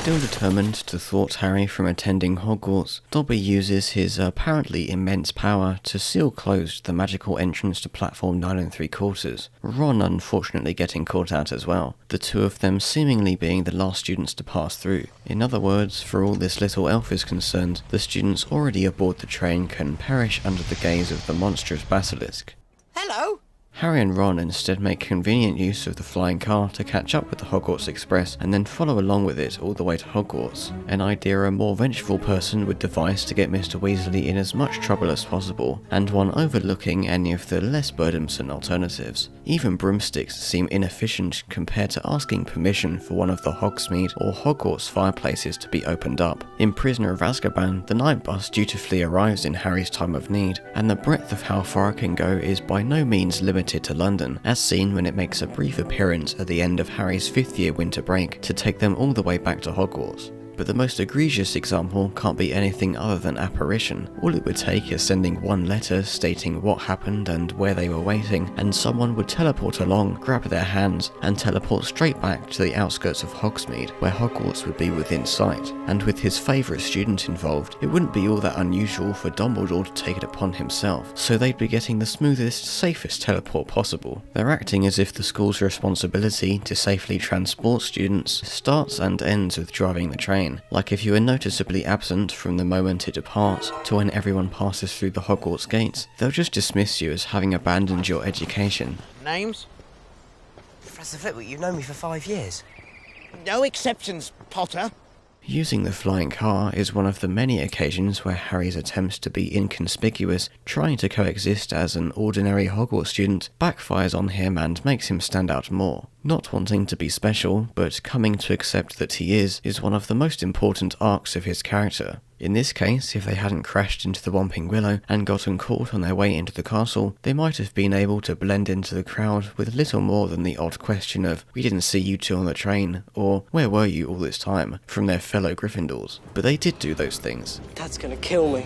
Still determined to thwart Harry from attending Hogwarts, Dobby uses his apparently immense power to seal closed the magical entrance to platform 9 3/4, Ron unfortunately getting caught out as well, the two of them seemingly being the last students to pass through. In other words, for all this little elf is concerned, the students already aboard the train can perish under the gaze of the monstrous Basilisk. Hello. Harry and Ron instead make convenient use of the flying car to catch up with the Hogwarts Express and then follow along with it all the way to Hogwarts, an idea a more vengeful person would devise to get Mr. Weasley in as much trouble as possible, and one overlooking any of the less burdensome alternatives. Even broomsticks seem inefficient compared to asking permission for one of the Hogsmeade or Hogwarts fireplaces to be opened up. In Prisoner of Azkaban, the night bus dutifully arrives in Harry's time of need, and the breadth of how far it can go is by no means limited to London, as seen when it makes a brief appearance at the end of Harry's 5th year winter break to take them all the way back to Hogwarts. But the most egregious example can't be anything other than apparition. All it would take is sending one letter stating what happened and where they were waiting, and someone would teleport along, grab their hands, and teleport straight back to the outskirts of Hogsmeade, where Hogwarts would be within sight. And with his favourite student involved, it wouldn't be all that unusual for Dumbledore to take it upon himself, so they'd be getting the smoothest, safest teleport possible. They're acting as if the school's responsibility to safely transport students starts and ends with driving the train. Like if you are noticeably absent from the moment it departs to when everyone passes through the Hogwarts gates, they'll just dismiss you as having abandoned your education. Names? Professor Flitwick, you've known me for 5 years. No exceptions, Potter. Using the flying car is one of the many occasions where Harry's attempts to be inconspicuous, trying to coexist as an ordinary Hogwarts student, backfires on him and makes him stand out more. Not wanting to be special, but coming to accept that he is one of the most important arcs of his character. In this case, if they hadn't crashed into the Whomping Willow and gotten caught on their way into the castle, they might have been able to blend into the crowd with little more than the odd question of, "We didn't see you two on the train," or "Where were you all this time?" from their fellow Gryffindors. But they did do those things. Dad's gonna kill me.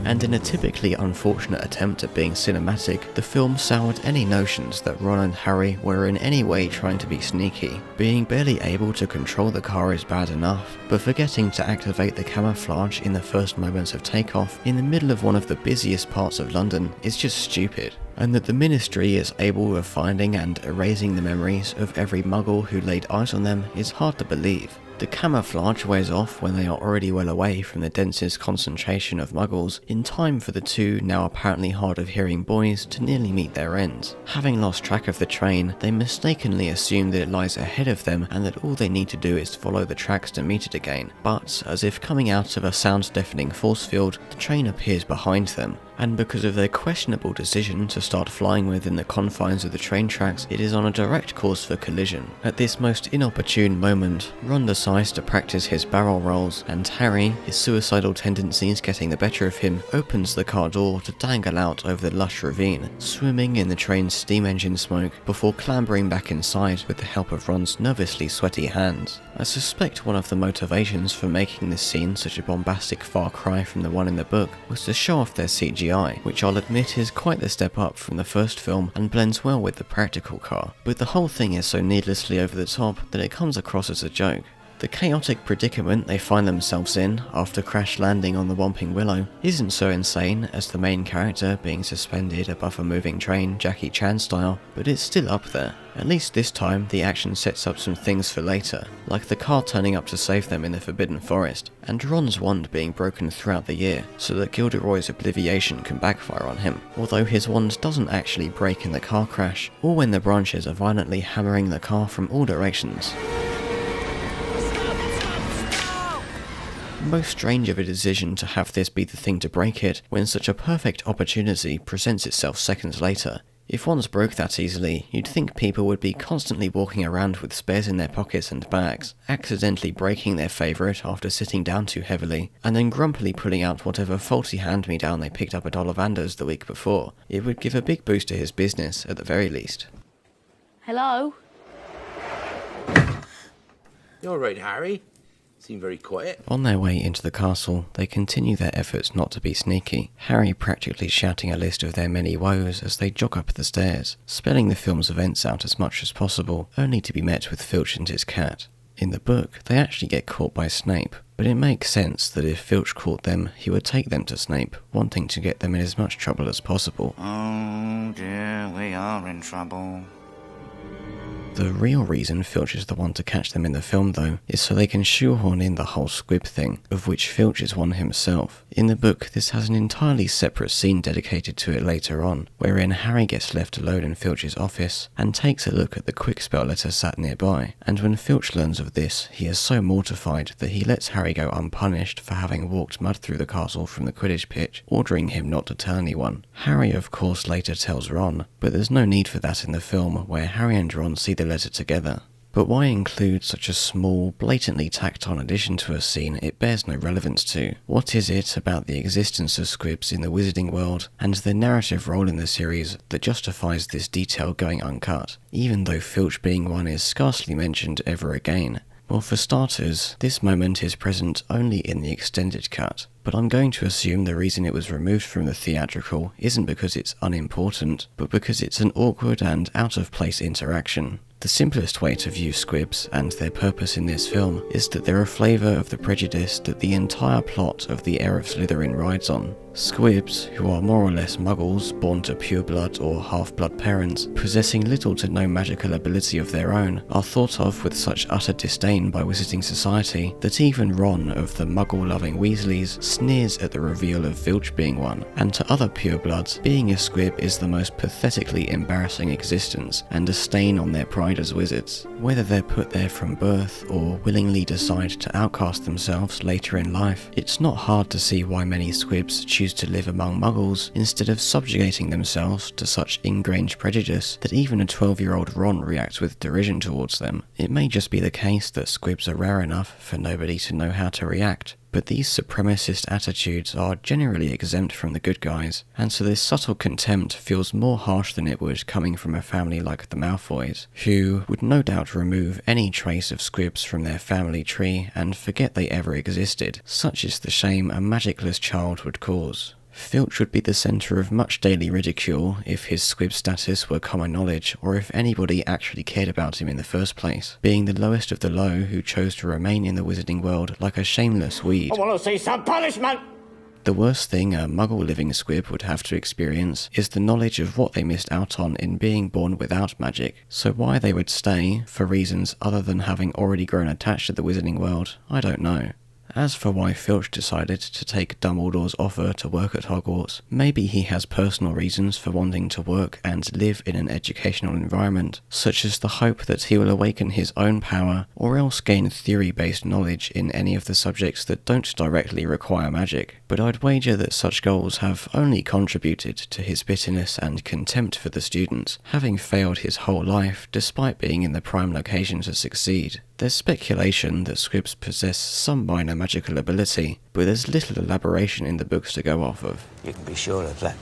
And in a typically unfortunate attempt at being cinematic, the film soured any notions that Ron and Harry were in any way trying to be sneaky. Being barely able to control the car is bad enough, but forgetting to activate the camouflage in the first moments of takeoff in the middle of one of the busiest parts of London is just stupid. And that the Ministry is able of finding and erasing the memories of every Muggle who laid eyes on them is hard to believe. The camouflage wears off when they are already well away from the densest concentration of Muggles, in time for the two now apparently hard-of-hearing boys to nearly meet their ends. Having lost track of the train, they mistakenly assume that it lies ahead of them and that all they need to do is follow the tracks to meet it again. But, as if coming out of a sound-deafening force field, the train appears behind them. And because of their questionable decision to start flying within the confines of the train tracks, it is on a direct course for collision. At this most inopportune moment, Ron decides to practice his barrel rolls, and Harry, his suicidal tendencies getting the better of him, opens the car door to dangle out over the lush ravine, swimming in the train's steam engine smoke before clambering back inside with the help of Ron's nervously sweaty hands. I suspect one of the motivations for making this scene such a bombastic far cry from the one in the book was to show off their CGI CGI, which I'll admit is quite the step up from the first film and blends well with the practical car, but the whole thing is so needlessly over the top that it comes across as a joke. The chaotic predicament they find themselves in after crash landing on the Whomping Willow isn't so insane as the main character being suspended above a moving train Jackie Chan style, but it's still up there. At least this time the action sets up some things for later, like the car turning up to save them in the Forbidden Forest, and Ron's wand being broken throughout the year so that Gilderoy's obliviation can backfire on him, although his wand doesn't actually break in the car crash, or when the branches are violently hammering the car from all directions. Most strange of a decision to have this be the thing to break it, when such a perfect opportunity presents itself seconds later. If wands broke that easily, you'd think people would be constantly walking around with spares in their pockets and bags, accidentally breaking their favourite after sitting down too heavily, and then grumpily pulling out whatever faulty hand-me-down they picked up at Ollivander's the week before. It would give a big boost to his business, at the very least. Hello? You all right, Harry? Seem very quiet. On their way into the castle, they continue their efforts not to be sneaky, Harry practically shouting a list of their many woes as they jog up the stairs, spelling the film's events out as much as possible, only to be met with Filch and his cat. In the book, they actually get caught by Snape, but it makes sense that if Filch caught them, he would take them to Snape, wanting to get them in as much trouble as possible. Oh dear, we are in trouble. The real reason Filch is the one to catch them in the film, though, is so they can shoehorn in the whole squib thing, of which Filch is one himself. In the book, this has an entirely separate scene dedicated to it later on, wherein Harry gets left alone in Filch's office and takes a look at the quickspell letter sat nearby, and when Filch learns of this, he is so mortified that he lets Harry go unpunished for having walked mud through the castle from the Quidditch pitch, ordering him not to tell anyone. Harry, of course, later tells Ron, but there's no need for that in the film, where Harry and Ron see the letter together. But why include such a small, blatantly tacked-on addition to a scene it bears no relevance to? What is it about the existence of squibs in the wizarding world, and their narrative role in the series, that justifies this detail going uncut, even though Filch being one is scarcely mentioned ever again? Well, for starters, this moment is present only in the extended cut, but I'm going to assume the reason it was removed from the theatrical isn't because it's unimportant, but because it's an awkward and out-of-place interaction. The simplest way to view squibs and their purpose in this film is that they're a flavour of the prejudice that the entire plot of The Heir of Slytherin rides on. Squibs, who are more or less muggles born to pure-blood or half-blood parents, possessing little to no magical ability of their own, are thought of with such utter disdain by wizarding society that even Ron of the muggle-loving Weasleys sneers at the reveal of Filch being one, and to other pure-bloods, being a squib is the most pathetically embarrassing existence and a stain on their pride as wizards. Whether they're put there from birth or willingly decide to outcast themselves later in life, it's not hard to see why many squibs choose to live among muggles instead of subjugating themselves to such ingrained prejudice that even a 12-year-old Ron reacts with derision towards them. It may just be the case that squibs are rare enough for nobody to know how to react, but these supremacist attitudes are generally exempt from the good guys, and so this subtle contempt feels more harsh than it would coming from a family like the Malfoys, who would no doubt remove any trace of squibs from their family tree and forget they ever existed. Such is the shame a magicless child would cause. Filch would be the centre of much daily ridicule if his squib status were common knowledge, or if anybody actually cared about him in the first place, being the lowest of the low who chose to remain in the wizarding world like a shameless weed. I want to see some punishment! The worst thing a muggle-living squib would have to experience is the knowledge of what they missed out on in being born without magic, so why they would stay, for reasons other than having already grown attached to the wizarding world, I don't know. As for why Filch decided to take Dumbledore's offer to work at Hogwarts, maybe he has personal reasons for wanting to work and live in an educational environment, such as the hope that he will awaken his own power, or else gain theory-based knowledge in any of the subjects that don't directly require magic. But I'd wager that such goals have only contributed to his bitterness and contempt for the students, having failed his whole life despite being in the prime location to succeed. There's speculation that squibs possess some minor magical ability, but there's little elaboration in the books to go off of. You can be sure of that.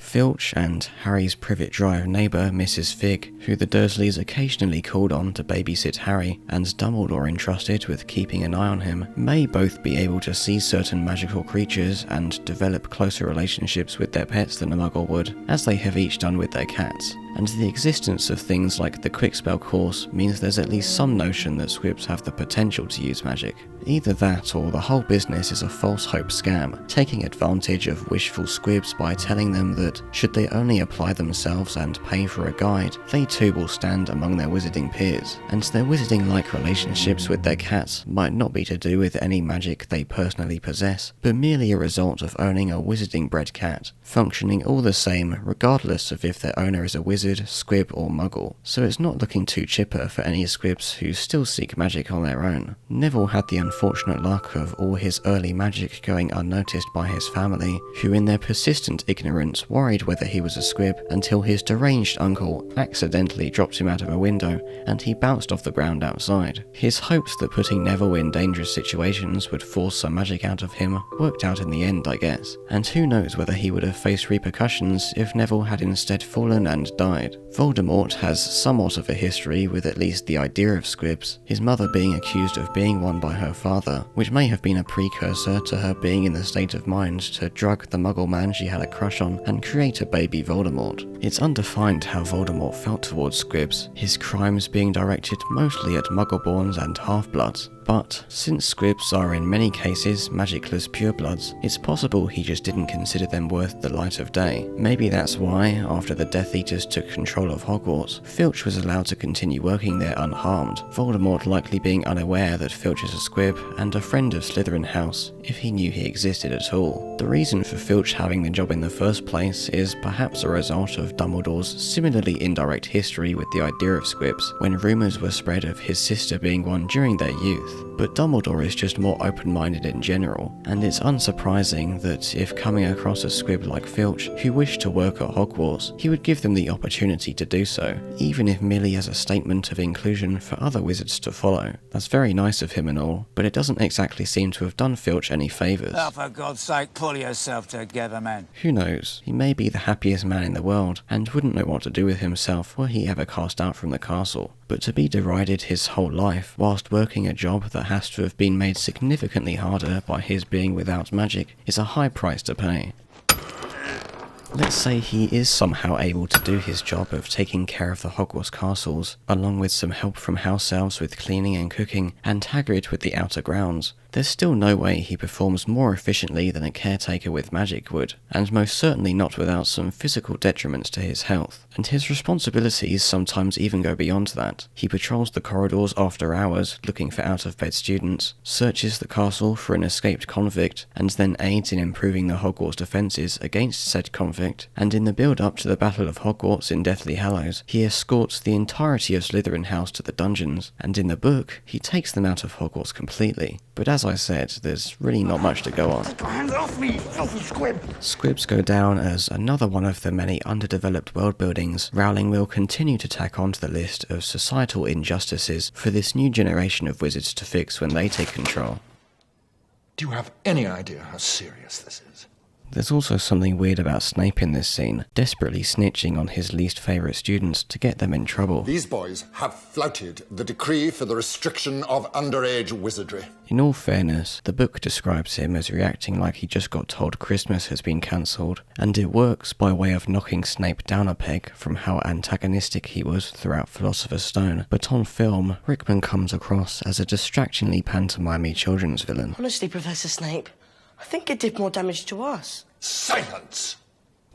Filch and Harry's Privet Drive neighbour, Mrs. Fig, who the Dursleys occasionally called on to babysit Harry, and Dumbledore entrusted with keeping an eye on him, may both be able to see certain magical creatures and develop closer relationships with their pets than a Muggle would, as they have each done with their cats. And the existence of things like the Quickspell course means there's at least some notion that Squibs have the potential to use magic. Either that or the whole business is a false hope scam, taking advantage of wishful Squibs by telling them that should they only apply themselves and pay for a guide, they too will stand among their wizarding peers, and their wizarding-like relationships with their cats might not be to do with any magic they personally possess, but merely a result of owning a wizarding-bred cat, functioning all the same regardless of if their owner is a wizard, squib or muggle, so it's not looking too chipper for any Squibs who still seek magic on their own. Neville had the unfortunate luck of all his early magic going unnoticed by his family, who in their persistent ignorance worried whether he was a Squib until his deranged uncle accidentally dropped him out of a window and he bounced off the ground outside. His hopes that putting Neville in dangerous situations would force some magic out of him worked out in the end, I guess, and who knows whether he would have faced repercussions if Neville had instead fallen and died. Voldemort has somewhat of a history with at least the idea of Squibs, his mother being accused of being one by her father, which may have been a precursor to her being in the state of mind to drug the Muggle man she had a crush on and create a baby Voldemort. It's undefined how Voldemort felt towards Squibs, his crimes being directed mostly at Muggleborns and half-bloods. But since Squibs are in many cases magicless purebloods, it's possible he just didn't consider them worth the light of day. Maybe that's why, after the Death Eaters took control of Hogwarts, Filch was allowed to continue working there unharmed, Voldemort likely being unaware that Filch is a Squib and a friend of Slytherin House, if he knew he existed at all. The reason for Filch having the job in the first place is perhaps a result of Dumbledore's similarly indirect history with the idea of Squibs, when rumours were spread of his sister being one during their youth. But Dumbledore is just more open-minded in general, and it's unsurprising that if coming across a Squib like Filch who wished to work at Hogwarts, he would give them the opportunity to do so, even if merely as a statement of inclusion for other wizards to follow. That's very nice of him and all, but it doesn't exactly seem to have done Filch any favours. Oh, for God's sake, pull yourself together, man. Who knows, he may be the happiest man in the world, and wouldn't know what to do with himself were he ever cast out from the castle. But to be derided his whole life, whilst working a job that has to have been made significantly harder by his being without magic, is a high price to pay. Let's say he is somehow able to do his job of taking care of the Hogwarts castles, along with some help from house elves with cleaning and cooking, and Hagrid with the outer grounds. There's still no way he performs more efficiently than a caretaker with magic would, and most certainly not without some physical detriments to his health. And his responsibilities sometimes even go beyond that. He patrols the corridors after hours, looking for out-of-bed students, searches the castle for an escaped convict, and then aids in improving the Hogwarts defences against said convict, and in the build-up to the Battle of Hogwarts in Deathly Hallows, he escorts the entirety of Slytherin House to the dungeons, and in the book, he takes them out of Hogwarts completely. But as I said, there's really not much to go on. Hands off me, filthy squib! Squibs go down as another one of the many underdeveloped world buildings Rowling will continue to tack onto the list of societal injustices for this new generation of wizards to fix when they take control. Do you have any idea how serious this is? There's also something weird about Snape in this scene, desperately snitching on his least favourite students to get them in trouble. These boys have flouted the decree for the restriction of underage wizardry. In all fairness, the book describes him as reacting like he just got told Christmas has been cancelled, and it works by way of knocking Snape down a peg from how antagonistic he was throughout Philosopher's Stone, but on film, Rickman comes across as a distractingly pantomimey children's villain. Honestly, Professor Snape, I think it did more damage to us. Silence!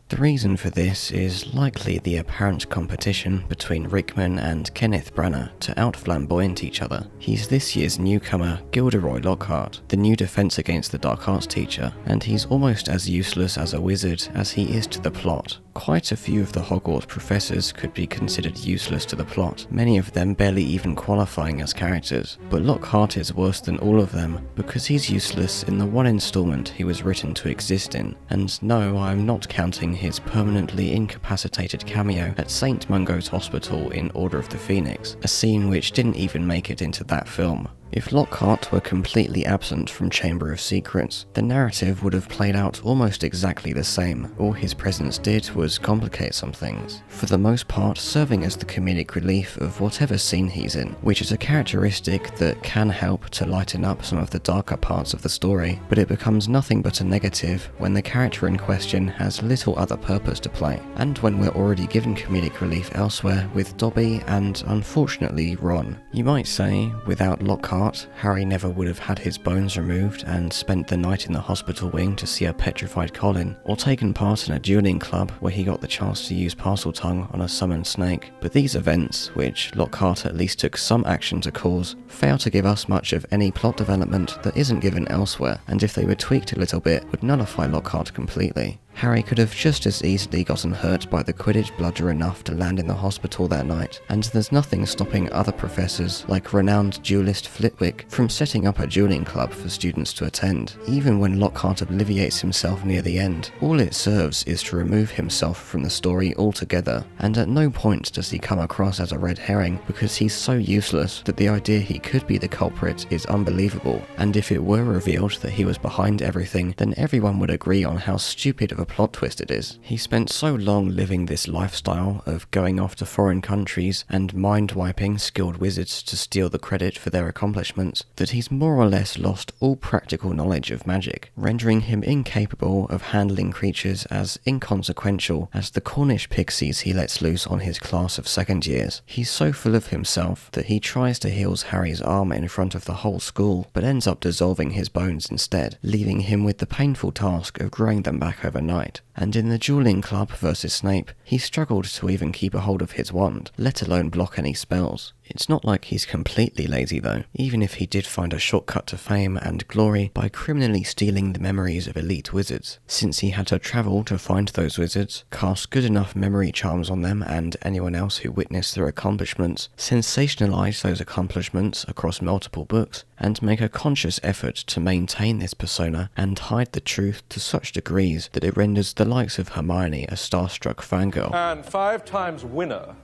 The reason for this is likely the apparent competition between Rickman and Kenneth Branagh to out-flamboyant each other. He's this year's newcomer, Gilderoy Lockhart, the new Defense Against the Dark Arts teacher, and he's almost as useless as a wizard as he is to the plot. Quite a few of the Hogwarts professors could be considered useless to the plot, many of them barely even qualifying as characters. But Lockhart is worse than all of them, because he's useless in the one instalment he was written to exist in. And no, I'm not counting his permanently incapacitated cameo at St. Mungo's Hospital in Order of the Phoenix, a scene which didn't even make it into that film. If Lockhart were completely absent from Chamber of Secrets, the narrative would have played out almost exactly the same. All his presence did was complicate some things, for the most part serving as the comedic relief of whatever scene he's in, which is a characteristic that can help to lighten up some of the darker parts of the story, but it becomes nothing but a negative when the character in question has little other purpose to play, and when we're already given comedic relief elsewhere with Dobby and, unfortunately, Ron. You might say, without Lockhart, Harry never would have had his bones removed and spent the night in the hospital wing to see a petrified Colin, or taken part in a dueling club where he got the chance to use Parseltongue on a summoned snake. But these events, which Lockhart at least took some action to cause, fail to give us much of any plot development that isn't given elsewhere, and if they were tweaked a little bit, would nullify Lockhart completely. Harry could have just as easily gotten hurt by the Quidditch bludger enough to land in the hospital that night, and there's nothing stopping other professors, like renowned duelist Flitwick, from setting up a dueling club for students to attend. Even when Lockhart obliviates himself near the end, all it serves is to remove himself from the story altogether, and at no point does he come across as a red herring, because he's so useless that the idea he could be the culprit is unbelievable, and if it were revealed that he was behind everything, then everyone would agree on how stupid of a plot twist it is. He spent so long living this lifestyle of going off to foreign countries and mind-wiping skilled wizards to steal the credit for their accomplishments that he's more or less lost all practical knowledge of magic, rendering him incapable of handling creatures as inconsequential as the Cornish pixies he lets loose on his class of second years. He's so full of himself that he tries to heal Harry's arm in front of the whole school, but ends up dissolving his bones instead, leaving him with the painful task of growing them back overnight. And in the dueling club versus Snape, he struggled to even keep a hold of his wand, let alone block any spells. It's not like he's completely lazy though, even if he did find a shortcut to fame and glory by criminally stealing the memories of elite wizards, since he had to travel to find those wizards, cast good enough memory charms on them and anyone else who witnessed their accomplishments, sensationalize those accomplishments across multiple books, and make a conscious effort to maintain this persona and hide the truth to such degrees that it renders the likes of Hermione a starstruck fangirl. And 5 times winner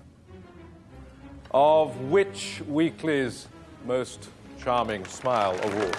of which weekly's Most Charming Smile Award?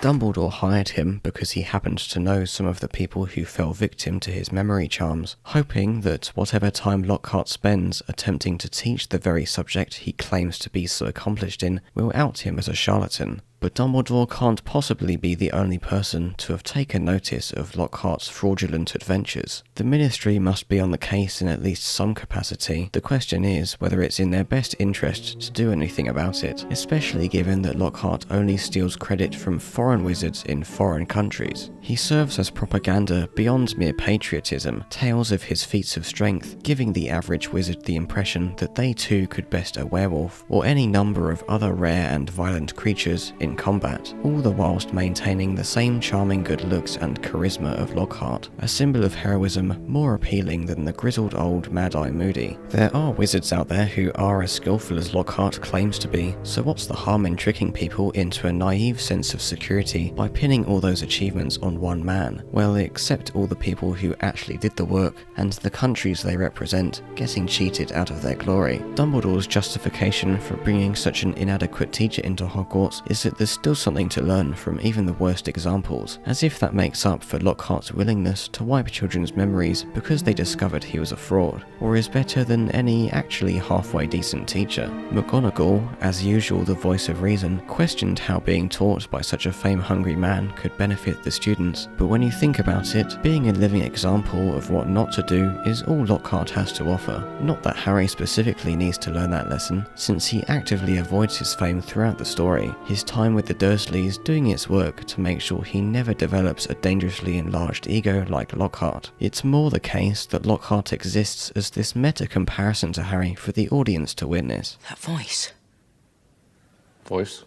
Dumbledore hired him because he happened to know some of the people who fell victim to his memory charms, hoping that whatever time Lockhart spends attempting to teach the very subject he claims to be so accomplished in will out him as a charlatan. But Dumbledore can't possibly be the only person to have taken notice of Lockhart's fraudulent adventures. The Ministry must be on the case in at least some capacity. The question is whether it's in their best interest to do anything about it, especially given that Lockhart only steals credit from foreign wizards in foreign countries. He serves as propaganda beyond mere patriotism, tales of his feats of strength, giving the average wizard the impression that they too could best a werewolf, or any number of other rare and violent creatures in combat, all the whilst maintaining the same charming good looks and charisma of Lockhart, a symbol of heroism more appealing than the grizzled old Mad-Eye Moody. There are wizards out there who are as skillful as Lockhart claims to be, so what's the harm in tricking people into a naive sense of security by pinning all those achievements on one man? Well, except all the people who actually did the work, and the countries they represent getting cheated out of their glory. Dumbledore's justification for bringing such an inadequate teacher into Hogwarts is that there's still something to learn from even the worst examples, as if that makes up for Lockhart's willingness to wipe children's memories because they discovered he was a fraud, or is better than any actually halfway decent teacher. McGonagall, as usual the voice of reason, questioned how being taught by such a fame-hungry man could benefit the students, but when you think about it, being a living example of what not to do is all Lockhart has to offer. Not that Harry specifically needs to learn that lesson, since he actively avoids his fame throughout the story, his time with the Dursleys doing its work to make sure he never develops a dangerously enlarged ego like Lockhart. It's more the case that Lockhart exists as this meta-comparison to Harry for the audience to witness. That voice. Voice?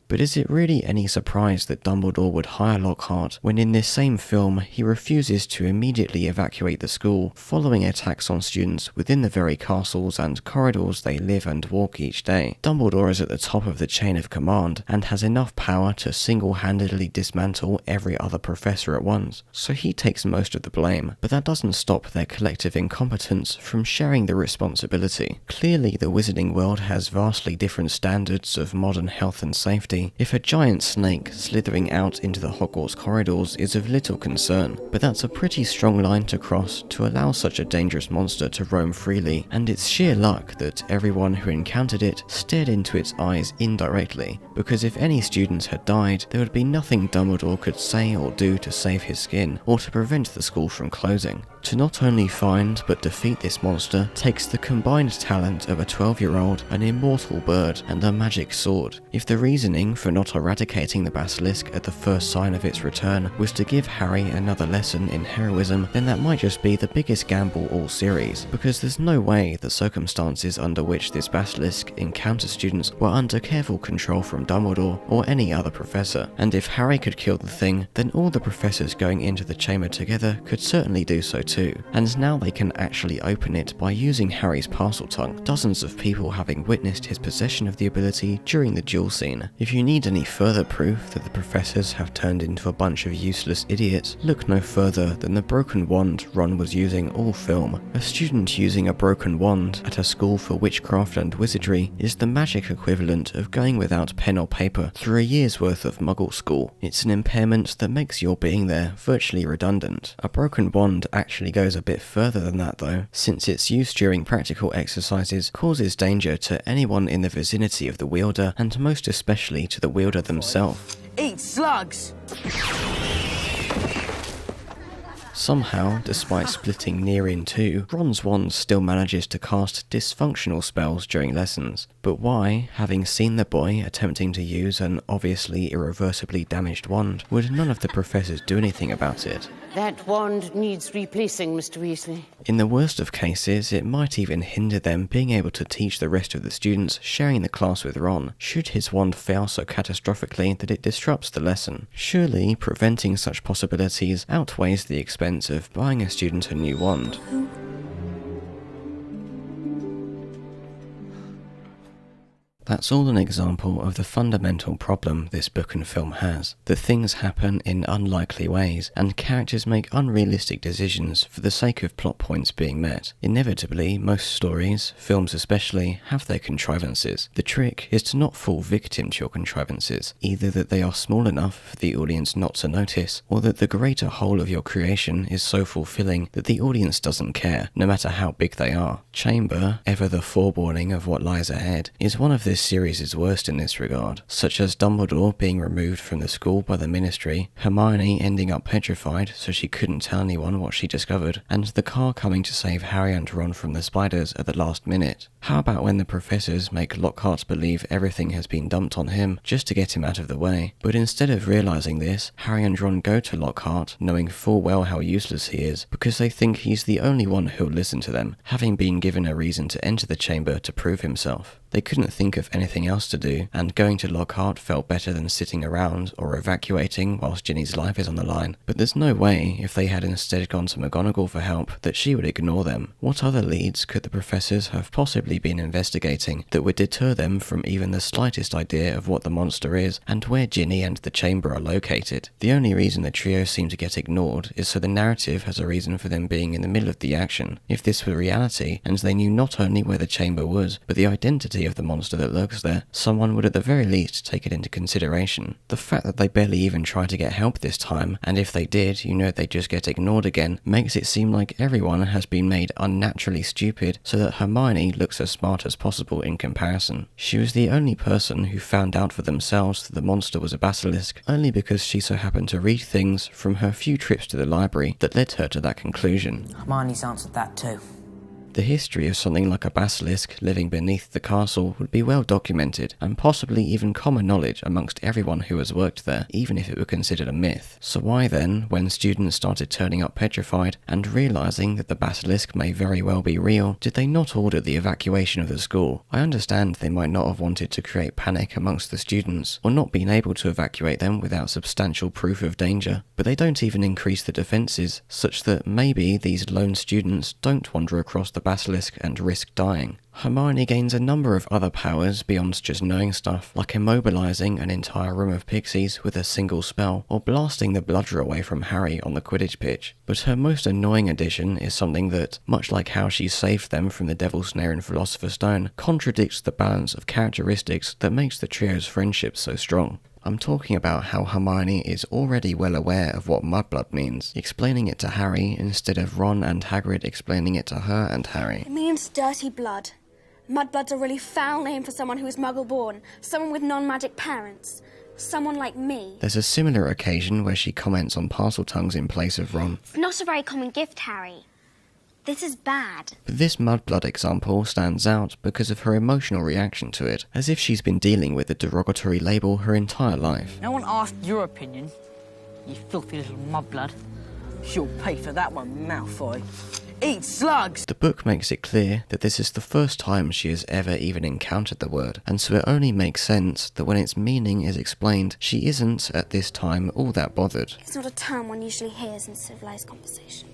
But is it really any surprise that Dumbledore would hire Lockhart when in this same film he refuses to immediately evacuate the school following attacks on students within the very castles and corridors they live and walk each day? Dumbledore is at the top of the chain of command and has enough power to single-handedly dismantle every other professor at once, so he takes most of the blame, but that doesn't stop their collective incompetence from sharing the responsibility. Clearly the wizarding world has vastly different standards of modern health and safety. If a giant snake slithering out into the Hogwarts corridors is of little concern, but that's a pretty strong line to cross to allow such a dangerous monster to roam freely, and it's sheer luck that everyone who encountered it stared into its eyes indirectly, because if any students had died, there would be nothing Dumbledore could say or do to save his skin, or to prevent the school from closing. To not only find but defeat this monster takes the combined talent of a 12-year-old, an immortal bird, and a magic sword. If the reasoning for not eradicating the basilisk at the first sign of its return was to give Harry another lesson in heroism, then that might just be the biggest gamble all series, because there's no way the circumstances under which this basilisk encounters students were under careful control from Dumbledore or any other professor, and if Harry could kill the thing, then all the professors going into the chamber together could certainly do so too, and now they can actually open it by using Harry's Parseltongue, dozens of people having witnessed his possession of the ability during the duel scene. If you need any further proof that the professors have turned into a bunch of useless idiots, look no further than the broken wand Ron was using all film. A student using a broken wand at a school for witchcraft and wizardry is the magic equivalent of going without pen or paper through a year's worth of Muggle school. It's an impairment that makes your being there virtually redundant. A broken wand actually goes a bit further than that though, since its use during practical exercises causes danger to anyone in the vicinity of the wielder, and most especially to the wielder themselves. Eat slugs! Somehow, despite splitting near in two, Ron's wand still manages to cast dysfunctional spells during lessons. But why, having seen the boy attempting to use an obviously irreversibly damaged wand, would none of the professors do anything about it? That wand needs replacing, Mr. Weasley. In the worst of cases, it might even hinder them being able to teach the rest of the students sharing the class with Ron, should his wand fail so catastrophically that it disrupts the lesson. Surely, preventing such possibilities outweighs the expense of buying a student a new wand. That's all an example of the fundamental problem this book and film has, that things happen in unlikely ways, and characters make unrealistic decisions for the sake of plot points being met. Inevitably, most stories, films especially, have their contrivances. The trick is to not fall victim to your contrivances, either that they are small enough for the audience not to notice, or that the greater whole of your creation is so fulfilling that the audience doesn't care, no matter how big they are. Chamber, ever the forewarning of what lies ahead, is one of this series' worst in this regard, such as Dumbledore being removed from the school by the Ministry, Hermione ending up petrified so she couldn't tell anyone what she discovered, and the car coming to save Harry and Ron from the spiders at the last minute. How about when the professors make Lockhart believe everything has been dumped on him just to get him out of the way? But instead of realising this, Harry and Ron go to Lockhart, knowing full well how useless he is, because they think he's the only one who'll listen to them, having been given a reason to enter the chamber to prove himself. They couldn't think of anything else to do, and going to Lockhart felt better than sitting around or evacuating whilst Ginny's life is on the line. But there's no way, if they had instead gone to McGonagall for help, that she would ignore them. What other leads could the professors have possibly been investigating that would deter them from even the slightest idea of what the monster is and where Ginny and the chamber are located? The only reason the trio seem to get ignored is so the narrative has a reason for them being in the middle of the action. If this were reality, and they knew not only where the chamber was, but the identity of the monster that lurks there, someone would at the very least take it into consideration. The fact that they barely even try to get help this time, and if they did, you know they just get ignored again, makes it seem like everyone has been made unnaturally stupid so that Hermione looks as smart as possible in comparison. She was the only person who found out for themselves that the monster was a basilisk, only because she so happened to read things from her few trips to the library that led her to that conclusion. Hermione's answered that too. The history of something like a basilisk living beneath the castle would be well documented, and possibly even common knowledge amongst everyone who has worked there, even if it were considered a myth. So why then, when students started turning up petrified and realising that the basilisk may very well be real, did they not order the evacuation of the school? I understand they might not have wanted to create panic amongst the students, or not been able to evacuate them without substantial proof of danger, but they don't even increase the defences, such that maybe these lone students don't wander across the basilisk and risk dying. Hermione gains a number of other powers beyond just knowing stuff, like immobilising an entire room of pixies with a single spell, or blasting the bludger away from Harry on the Quidditch pitch. But her most annoying addition is something that, much like how she saved them from the Devil's Snare in Philosopher's Stone, contradicts the balance of characteristics that makes the trio's friendship so strong. I'm talking about how Hermione is already well aware of what mudblood means, explaining it to Harry instead of Ron and Hagrid explaining it to her and Harry. It means dirty blood. Mudblood's a really foul name for someone who is muggle-born, someone with non-magic parents, someone like me. There's a similar occasion where she comments on Parseltongues in place of Ron. It's not a very common gift, Harry. This is bad. But this mudblood example stands out because of her emotional reaction to it, as if she's been dealing with a derogatory label her entire life. No one asked your opinion, you filthy little mudblood. She'll pay for that one, Malfoy. Eat slugs! The book makes it clear that this is the first time she has ever even encountered the word, and so it only makes sense that when its meaning is explained, she isn't, at this time, all that bothered. It's not a term one usually hears in civilized conversation.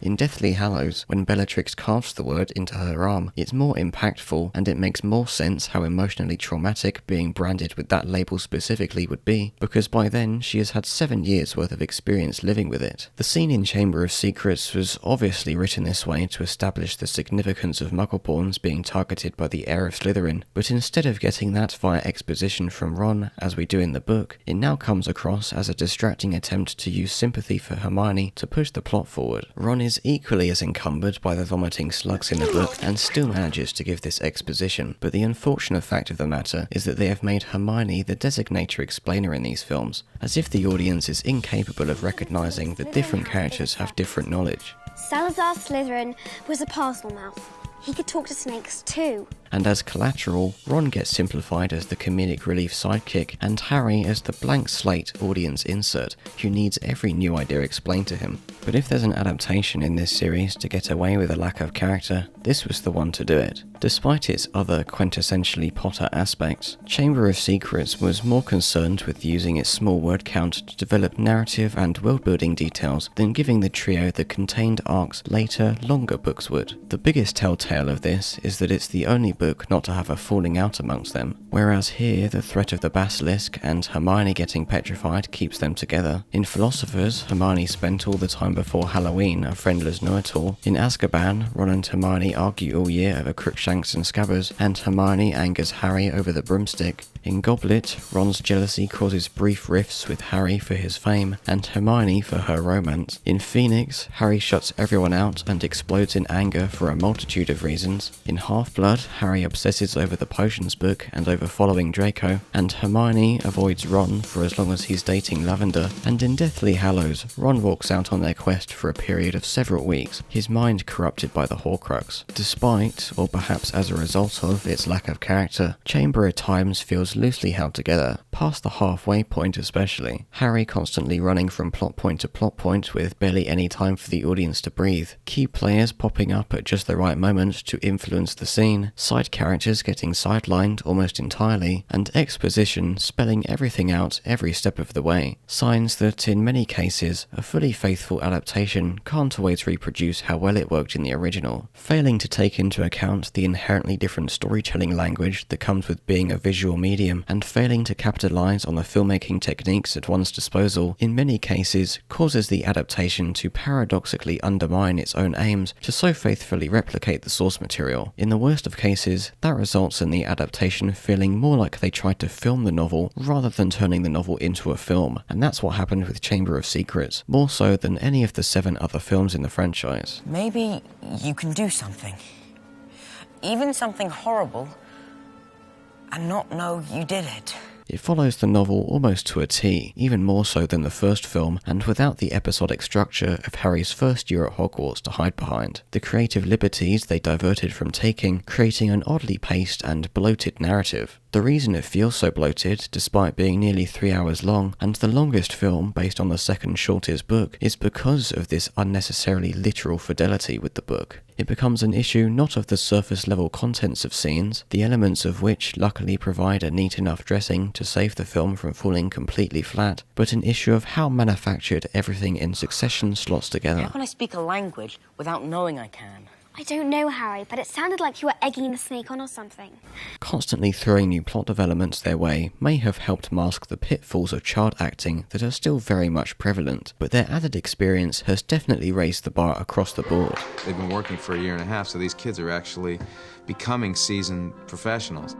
In Deathly Hallows, when Bellatrix carves the word into her arm, it's more impactful, and it makes more sense how emotionally traumatic being branded with that label specifically would be, because by then she has had 7 years worth of experience living with it. The scene in Chamber of Secrets was obviously written this way to establish the significance of Muggleborns being targeted by the heir of Slytherin, but instead of getting that via exposition from Ron, as we do in the book, it now comes across as a distracting attempt to use sympathy for Hermione to push the plot forward. Ron is equally as encumbered by the vomiting slugs in the book and still manages to give this exposition, but the unfortunate fact of the matter is that they have made Hermione the designator explainer in these films, as if the audience is incapable of recognising that different characters have different knowledge. Salazar Slytherin was a parcel mouth. He could talk to snakes too. And as collateral, Ron gets simplified as the comedic relief sidekick, and Harry as the blank slate audience insert who needs every new idea explained to him. But if there's an adaptation in this series to get away with a lack of character, this was the one to do it. Despite its other quintessentially Potter aspects, Chamber of Secrets was more concerned with using its small word count to develop narrative and world-building details than giving the trio the contained arcs later, longer books would. The biggest telltale of this is that it's the only book not to have a falling out amongst them, whereas here the threat of the Basilisk and Hermione getting petrified keeps them together. In Philosophers, Hermione spent all the time before Halloween a friendless know-it-all. In Azkaban, Ron and Hermione argue all year over Crookshanks and Scabbers, and Hermione angers Harry over the broomstick. In Goblet, Ron's jealousy causes brief rifts with Harry for his fame, and Hermione for her romance. In Phoenix, Harry shuts everyone out and explodes in anger for a multitude of reasons. In Half-Blood, Harry obsesses over the potions book and over following Draco, and Hermione avoids Ron for as long as he's dating Lavender. And in Deathly Hallows, Ron walks out on their quest for a period of several weeks, his mind corrupted by the Horcrux. Despite, or perhaps as a result of, its lack of character, Chamber at times feels loosely held together, past the halfway point especially. Harry constantly running from plot point to plot point with barely any time for the audience to breathe, key players popping up at just the right moment to influence the scene, side characters getting sidelined almost entirely, and exposition spelling everything out every step of the way. Signs that, in many cases, a fully faithful adaptation can't always reproduce how well it worked in the original, failing to take into account the inherently different storytelling language that comes with being a visual medium, and failing to capitalise on the filmmaking techniques at one's disposal, in many cases causes the adaptation to paradoxically undermine its own aims to so faithfully replicate the source material. In the worst of cases, that results in the adaptation feeling more like they tried to film the novel rather than turning the novel into a film, and that's what happened with Chamber of Secrets, more so than any of the 7 other films in the franchise. Maybe you can do something. Even something horrible, and not know you did it. It follows the novel almost to a T, even more so than the first film, and without the episodic structure of Harry's first year at Hogwarts to hide behind. The creative liberties they diverted from taking, creating an oddly paced and bloated narrative. The reason it feels so bloated, despite being nearly 3 hours long, and the longest film based on the second shortest book, is because of this unnecessarily literal fidelity with the book. It becomes an issue not of the surface level contents of scenes, the elements of which luckily provide a neat enough dressing to save the film from falling completely flat, but an issue of how manufactured everything in succession slots together. How can I speak a language without knowing I can? I don't know, Harry, but it sounded like you were egging the snake on or something. Constantly throwing new plot developments their way may have helped mask the pitfalls of child acting that are still very much prevalent, but their added experience has definitely raised the bar across the board. They've been working for a year and a half, so these kids are actually becoming seasoned professionals.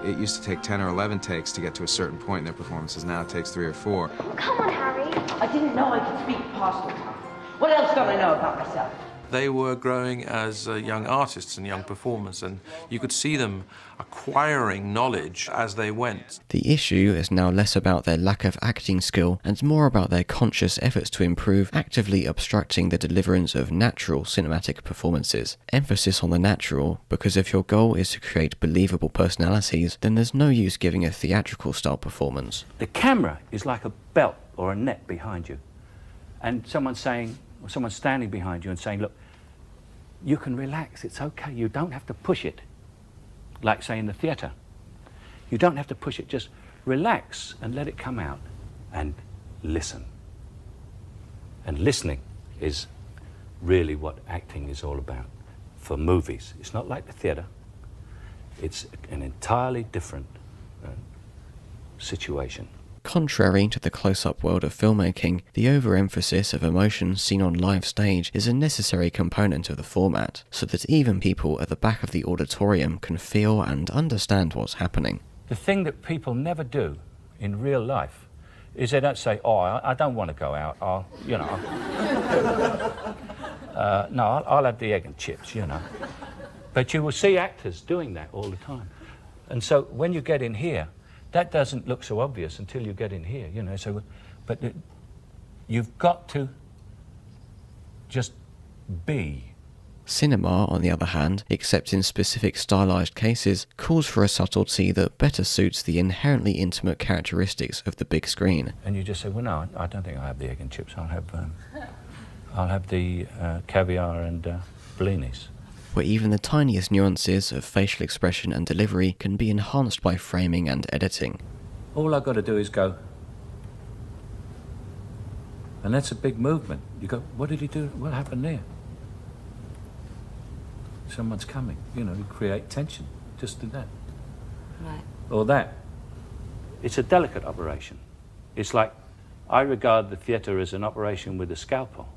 It used to take 10 or 11 takes to get to a certain point in their performances. Now it takes 3 or 4. Come on, Harry. I didn't know I could speak Parseltongue. What else don't I know about myself? They were growing as young artists and young performers, and you could see them acquiring knowledge as they went. The issue is now less about their lack of acting skill and more about their conscious efforts to improve, actively obstructing the deliverance of natural cinematic performances. Emphasis on the natural, because if your goal is to create believable personalities, then there's no use giving a theatrical style performance. The camera is like a belt or a net behind you, and someone's standing behind you and saying, look, you can relax, it's okay, you don't have to push it. Like, say, in the theatre. You don't have to push it, just relax and let it come out and listen. And listening is really what acting is all about for movies. It's not like the theatre. It's an entirely different situation. Contrary to the close-up world of filmmaking, the overemphasis of emotion seen on live stage is a necessary component of the format, so that even people at the back of the auditorium can feel and understand what's happening. The thing that people never do in real life is they don't say, oh, I don't want to go out, I'll have the egg and chips, you know. But you will see actors doing that all the time. And so when you get in here, that doesn't look so obvious until you get in here, you know. So, but you've got to just be. Cinema, on the other hand, except in specific stylized cases, calls for a subtlety that better suits the inherently intimate characteristics of the big screen. And you just say, well, no, I don't think I'll have the egg and chips. I'll have the caviar and blinis. Where even the tiniest nuances of facial expression and delivery can be enhanced by framing and editing. All I've got to do is go, and that's a big movement. You go, what did he do? What happened there? Someone's coming, you know, you create tension. Just do that. Right. Or that. It's a delicate operation. It's like, I regard the theatre as an operation with a scalpel.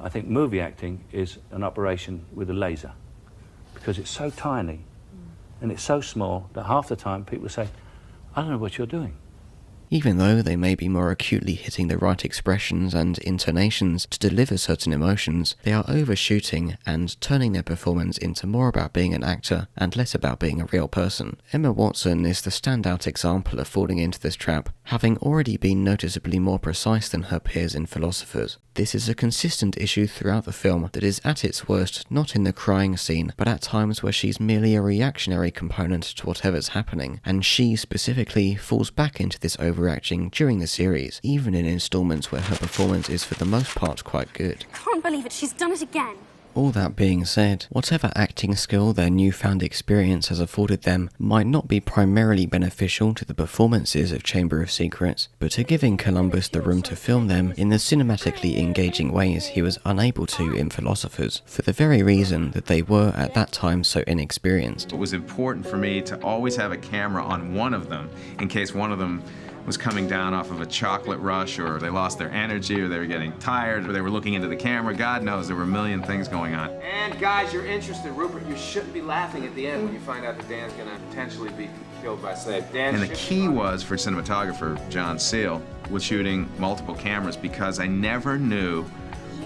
I think movie acting is an operation with a laser, because it's so tiny and it's so small that half the time people say, I don't know what you're doing. Even though they may be more acutely hitting the right expressions and intonations to deliver certain emotions, they are overshooting and turning their performance into more about being an actor and less about being a real person. Emma Watson is the standout example of falling into this trap, having already been noticeably more precise than her peers in Philosophers. This is a consistent issue throughout the film that is at its worst not in the crying scene, but at times where she's merely a reactionary component to whatever's happening, and she specifically falls back into this overacting during the series, even in installments where her performance is for the most part quite good. Can't believe it, she's done it again. All that being said, whatever acting skill their newfound experience has afforded them might not be primarily beneficial to the performances of Chamber of Secrets, but to giving Columbus the room to film them in the cinematically engaging ways he was unable to in Philosophers, for the very reason that they were at that time so inexperienced. It was important for me to always have a camera on one of them in case one of them was coming down off of a chocolate rush, or they lost their energy, or they were getting tired, or they were looking into the camera. God knows, there were a million things going on. And guys, you're interested, Rupert. You shouldn't be laughing at the end when you find out that Dan's gonna potentially be killed by Snape. And the key was, for cinematographer John Seal, was shooting multiple cameras, because I never knew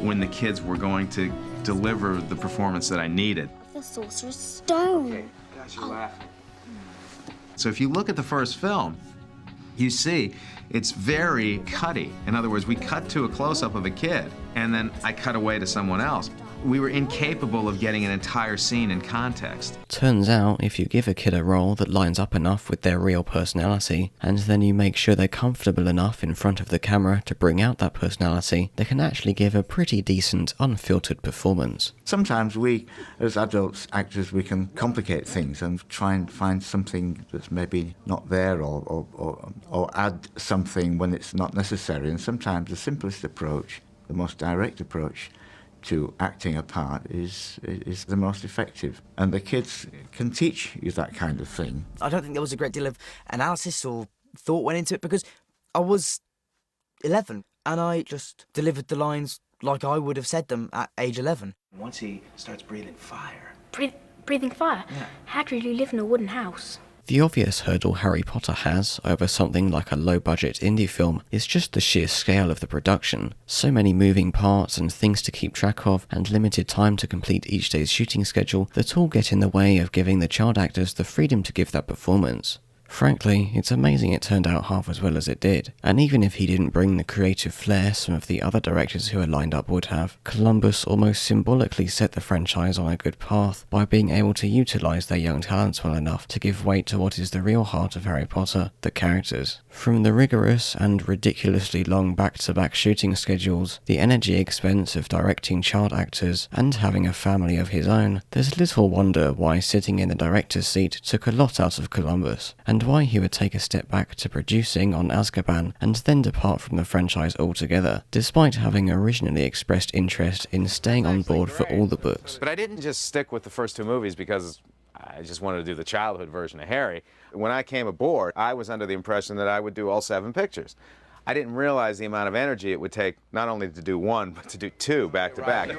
when the kids were going to deliver the performance that I needed. The Sorcerer's Stone. Okay, guys, you're laughing. So if you look at the first film, you see it's very cutty. In other words, we cut to a close-up of a kid, and then I cut away to someone else. We were incapable of getting an entire scene in context. Turns out, if you give a kid a role that lines up enough with their real personality, and then you make sure they're comfortable enough in front of the camera to bring out that personality, they can actually give a pretty decent, unfiltered performance. Sometimes we, as adults actors, we can complicate things and try and find something that's maybe not there, or add something when it's not necessary. And sometimes the simplest approach, the most direct approach to acting a part is the most effective. And the kids can teach you that kind of thing. I don't think there was a great deal of analysis or thought went into it, because I was 11 and I just delivered the lines like I would have said them at age 11. Once he starts breathing fire. Breathing fire? Yeah. Hagrid, you live in a wooden house. The obvious hurdle Harry Potter has over something like a low-budget indie film is just the sheer scale of the production. So many moving parts and things to keep track of, and limited time to complete each day's shooting schedule that all get in the way of giving the child actors the freedom to give that performance. Frankly, it's amazing it turned out half as well as it did, and even if he didn't bring the creative flair some of the other directors who are lined up would have, Columbus almost symbolically set the franchise on a good path by being able to utilise their young talents well enough to give weight to what is the real heart of Harry Potter, the characters. From the rigorous and ridiculously long back-to-back shooting schedules, the energy expense of directing child actors, and having a family of his own, there's little wonder why sitting in the director's seat took a lot out of Columbus, and why he would take a step back to producing on Azkaban and then depart from the franchise altogether, despite having originally expressed interest in staying on board for all the books. But I didn't just stick with the first two movies because I just wanted to do the childhood version of Harry. When I came aboard, I was under the impression that I would do all 7 pictures. I didn't realize the amount of energy it would take not only to do one, but to do 2 back to back.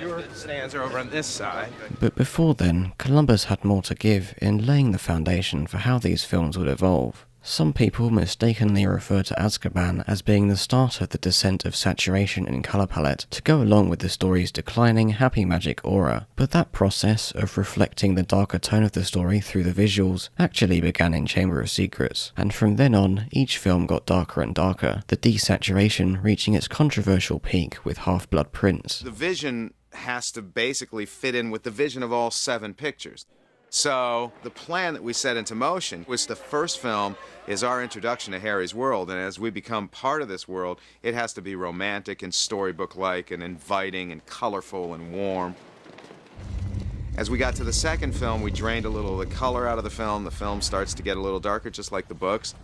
Your stands are over on this side. But before then, Columbus had more to give in laying the foundation for how these films would evolve. Some people mistakenly refer to Azkaban as being the start of the descent of saturation in colour palette to go along with the story's declining happy magic aura, but that process of reflecting the darker tone of the story through the visuals actually began in Chamber of Secrets, and from then on, each film got darker and darker, the desaturation reaching its controversial peak with Half-Blood Prince. The vision has to basically fit in with the vision of all 7 pictures. So the plan that we set into motion was the first film is our introduction to Harry's world, and as we become part of this world, it has to be romantic and storybook-like and inviting and colorful and warm. As we got to the second film, we drained a little of the color out of the film. The film starts to get a little darker, just like the books.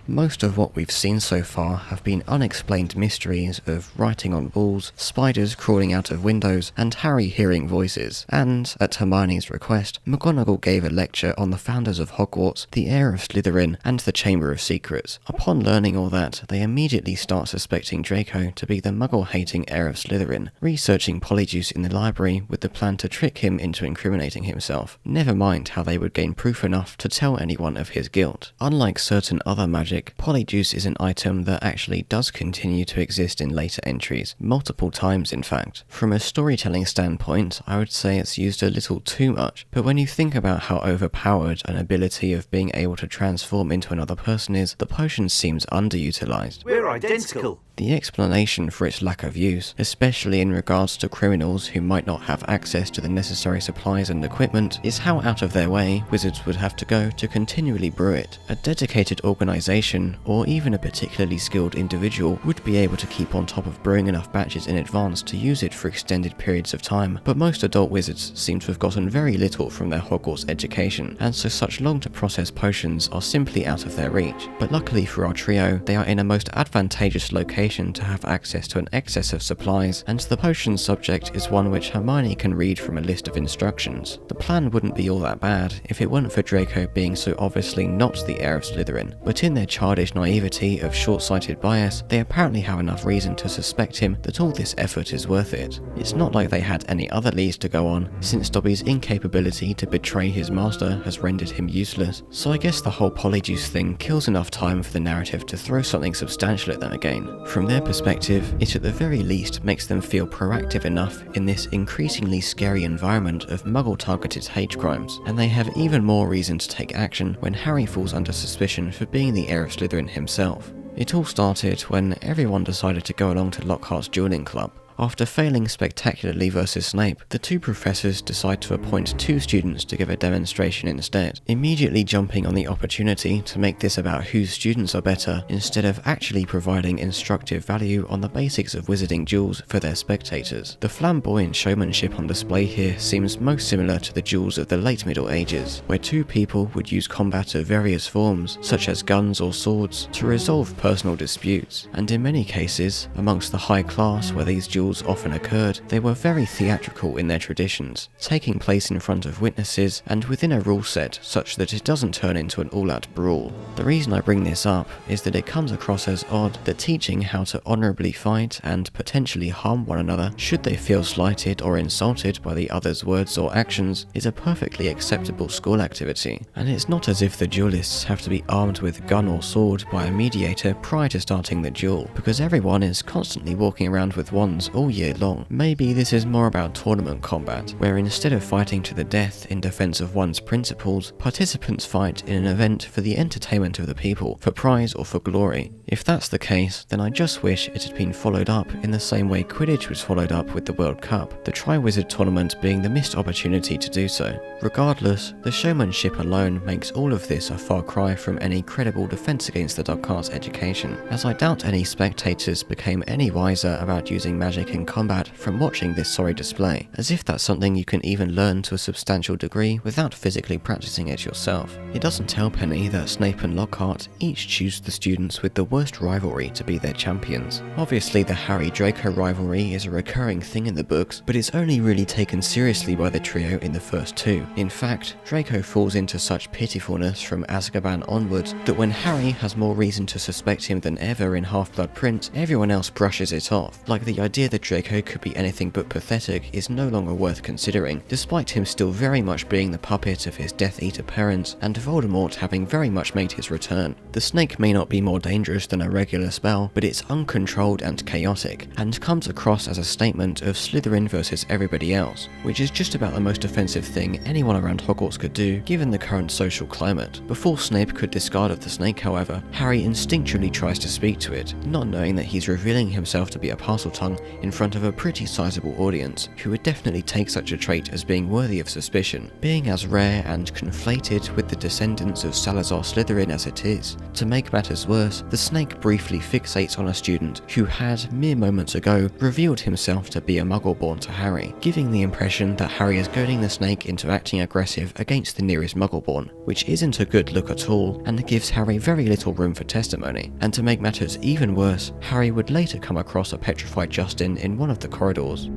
Most of what we've seen so far have been unexplained mysteries of writing on walls, spiders crawling out of windows, and Harry hearing voices. And, at Hermione's request, McGonagall gave a lecture on the founders of Hogwarts, the heir of Slytherin, and the Chamber of Secrets. Upon learning all that, they immediately start suspecting Draco to be the muggle-hating heir of Slytherin, researching Polyjuice in the library with the plan to trick him into incriminating himself. Never mind how they would gain proof enough to tell anyone of his guilt. Unlike certain other magic, Polyjuice is an item that actually does continue to exist in later entries, multiple times in fact. From a storytelling standpoint, I would say it's used a little too much, but when you think about how overpowered an ability of being able to transform into another person is, the potion seems underutilized. We're identical. The explanation for its lack of use, especially in regards to criminals who might not have access to the necessary supplies and equipment, is how out of their way wizards would have to go to continually brew it. A dedicated organisation, or even a particularly skilled individual, would be able to keep on top of brewing enough batches in advance to use it for extended periods of time, but most adult wizards seem to have gotten very little from their Hogwarts education, and so such long-to-process potions are simply out of their reach. But luckily for our trio, they are in a most advantageous location to have access to an excess of supplies, and the potion subject is one which Hermione can read from a list of instructions. The plan wouldn't be all that bad if it weren't for Draco being so obviously not the heir of Slytherin, but in their childish naivety of short-sighted bias, they apparently have enough reason to suspect him that all this effort is worth it. It's not like they had any other leads to go on, since Dobby's incapability to betray his master has rendered him useless, so I guess the whole Polyjuice thing kills enough time for the narrative to throw something substantial at them again. From from their perspective, it at the very least makes them feel proactive enough in this increasingly scary environment of Muggle-targeted hate crimes, and they have even more reason to take action when Harry falls under suspicion for being the heir of Slytherin himself. It all started when everyone decided to go along to Lockhart's dueling club. After failing spectacularly versus Snape, the two professors decide to appoint 2 students to give a demonstration instead, immediately jumping on the opportunity to make this about whose students are better instead of actually providing instructive value on the basics of wizarding duels for their spectators. The flamboyant showmanship on display here seems most similar to the duels of the late Middle Ages, where 2 people would use combat of various forms, such as guns or swords, to resolve personal disputes, and in many cases, amongst the high class where these duels often occurred, they were very theatrical in their traditions, taking place in front of witnesses and within a rule set such that it doesn't turn into an all-out brawl. The reason I bring this up is that it comes across as odd that teaching how to honourably fight and potentially harm one another should they feel slighted or insulted by the other's words or actions is a perfectly acceptable school activity, and it's not as if the duelists have to be armed with gun or sword by a mediator prior to starting the duel, because everyone is constantly walking around with wands all year long. Maybe this is more about tournament combat, where instead of fighting to the death in defense of one's principles, participants fight in an event for the entertainment of the people, for prize or for glory. If that's the case, then I just wish it had been followed up in the same way Quidditch was followed up with the World Cup, the Triwizard Tournament being the missed opportunity to do so. Regardless, the showmanship alone makes all of this a far cry from any credible defense against the dark arts education, as I doubt any spectators became any wiser about using magic in combat from watching this sorry display, as if that's something you can even learn to a substantial degree without physically practicing it yourself. It doesn't tell Penny that Snape and Lockhart each choose the students with the worst rivalry to be their champions. Obviously the Harry-Draco rivalry is a recurring thing in the books, but it's only really taken seriously by the trio in the first 2. In fact, Draco falls into such pitifulness from Azkaban onwards that when Harry has more reason to suspect him than ever in Half-Blood Prince, everyone else brushes it off, like the idea that Draco could be anything but pathetic is no longer worth considering, despite him still very much being the puppet of his Death Eater parents and Voldemort having very much made his return. The snake may not be more dangerous than a regular spell, but it's uncontrolled and chaotic, and comes across as a statement of Slytherin versus everybody else, which is just about the most offensive thing anyone around Hogwarts could do given the current social climate. Before Snape could discard of the snake, however, Harry instinctually tries to speak to it, not knowing that he's revealing himself to be a Parseltongue in front of a pretty sizable audience, who would definitely take such a trait as being worthy of suspicion, being as rare and conflated with the descendants of Salazar Slytherin as it is. To make matters worse, the snake briefly fixates on a student who had, mere moments ago, revealed himself to be a Muggle born to Harry, giving the impression that Harry is goading the snake into acting aggressive against the nearest Muggle born, which isn't a good look at all, and gives Harry very little room for testimony. And to make matters even worse, Harry would later come across a petrified Justin in one of the corridors.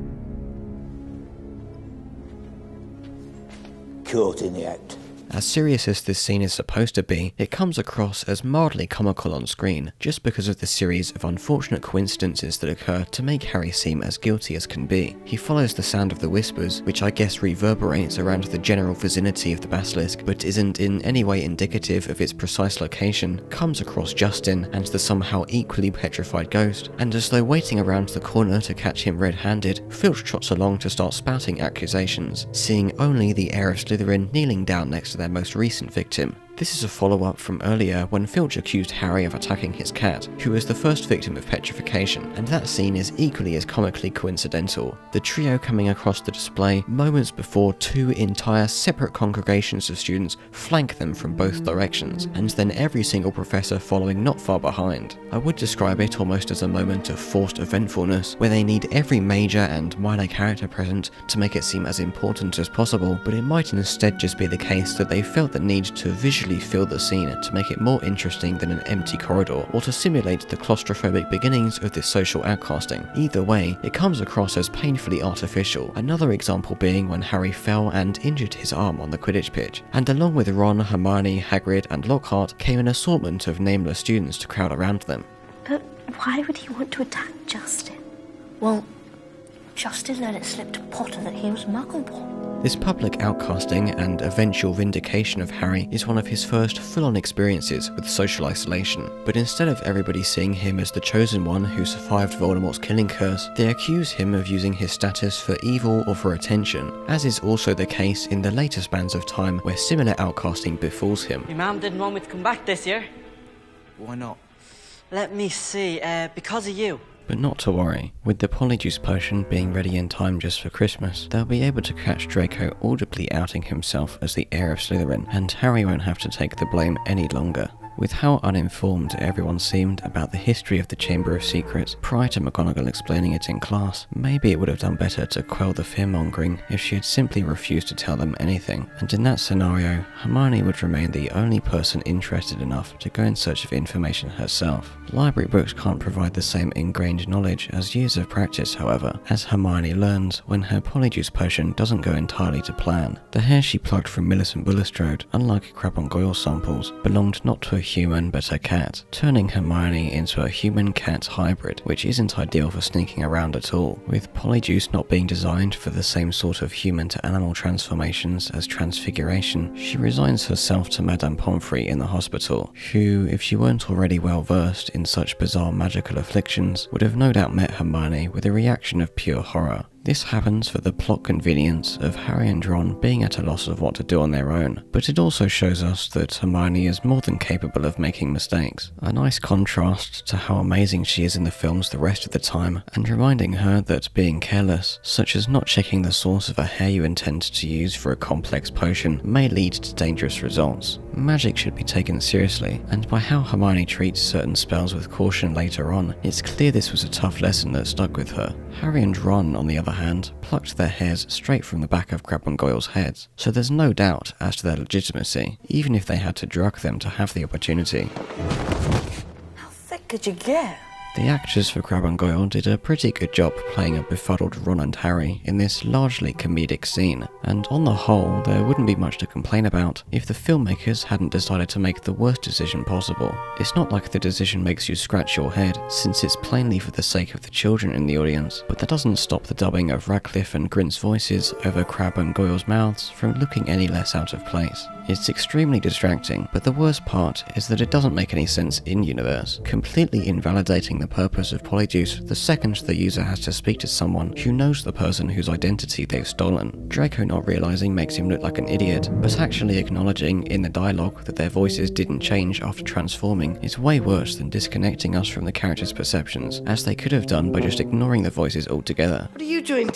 Caught in the act. As serious as this scene is supposed to be, it comes across as mildly comical on screen, just because of the series of unfortunate coincidences that occur to make Harry seem as guilty as can be. He follows the sound of the whispers, which I guess reverberates around the general vicinity of the Basilisk, but isn't in any way indicative of its precise location, comes across Justin and the somehow equally petrified ghost, and as though waiting around the corner to catch him red-handed, Filch trots along to start spouting accusations, seeing only the heir of Slytherin kneeling down next to their most recent victim. This is a follow-up from earlier when Filch accused Harry of attacking his cat, who was the first victim of petrification, and that scene is equally as comically coincidental. The trio coming across the display moments before 2 entire separate congregations of students flank them from both directions, and then every single professor following not far behind. I would describe it almost as a moment of forced eventfulness, where they need every major and minor character present to make it seem as important as possible, but it might instead just be the case that they felt the need to visually fill the scene to make it more interesting than an empty corridor, or to simulate the claustrophobic beginnings of this social outcasting. Either way, it comes across as painfully artificial, another example being when Harry fell and injured his arm on the Quidditch pitch, and along with Ron, Hermione, Hagrid and Lockhart came an assortment of nameless students to crowd around them. But why would he want to attack Justin? Well, Justin let it slip to Potter that he was Muggle-born. This public outcasting and eventual vindication of Harry is one of his first full-on experiences with social isolation, but instead of everybody seeing him as the chosen one who survived Voldemort's killing curse, they accuse him of using his status for evil or for attention, as is also the case in the later spans of time where similar outcasting befalls him. Your mum didn't want me to come back this year. Why not? Let me see, because of you. But not to worry, with the Polyjuice potion being ready in time just for Christmas, they'll be able to catch Draco audibly outing himself as the heir of Slytherin, and Harry won't have to take the blame any longer. With how uninformed everyone seemed about the history of the Chamber of Secrets prior to McGonagall explaining it in class, maybe it would have done better to quell the fear-mongering if she had simply refused to tell them anything, and in that scenario, Hermione would remain the only person interested enough to go in search of information herself. Library books can't provide the same ingrained knowledge as years of practice, however, as Hermione learns when her Polyjuice potion doesn't go entirely to plan. The hair she plucked from Millicent Bulstrode, unlike Crabbe and Goyle samples, belonged not to a human but a cat, turning Hermione into a human-cat hybrid, which isn't ideal for sneaking around at all. With Polyjuice not being designed for the same sort of human-to-animal transformations as Transfiguration, she resigns herself to Madame Pomfrey in the hospital, who, if she weren't already well versed in such bizarre magical afflictions, would have no doubt met Hermione with a reaction of pure horror. This happens for the plot convenience of Harry and Ron being at a loss of what to do on their own, but it also shows us that Hermione is more than capable of making mistakes. A nice contrast to how amazing she is in the films the rest of the time, and reminding her that being careless, such as not checking the source of a hair you intend to use for a complex potion, may lead to dangerous results. Magic should be taken seriously, and by how Hermione treats certain spells with caution later on, it's clear this was a tough lesson that stuck with her. Harry and Ron, on the other hand, plucked their hairs straight from the back of Crabbe and Goyle's heads, so there's no doubt as to their legitimacy, even if they had to drug them to have the opportunity. How thick could you get? The actors for Crabbe and Goyle did a pretty good job playing a befuddled Ron and Harry in this largely comedic scene, and on the whole there wouldn't be much to complain about if the filmmakers hadn't decided to make the worst decision possible. It's not like the decision makes you scratch your head, since it's plainly for the sake of the children in the audience, but that doesn't stop the dubbing of Radcliffe and Grint's voices over Crabbe and Goyle's mouths from looking any less out of place. It's extremely distracting, but the worst part is that it doesn't make any sense in-universe, completely invalidating the purpose of Polyjuice the second the user has to speak to someone who knows the person whose identity they've stolen. Draco not realising makes him look like an idiot, but actually acknowledging in the dialogue that their voices didn't change after transforming is way worse than disconnecting us from the characters' perceptions, as they could have done by just ignoring the voices altogether. What are you doing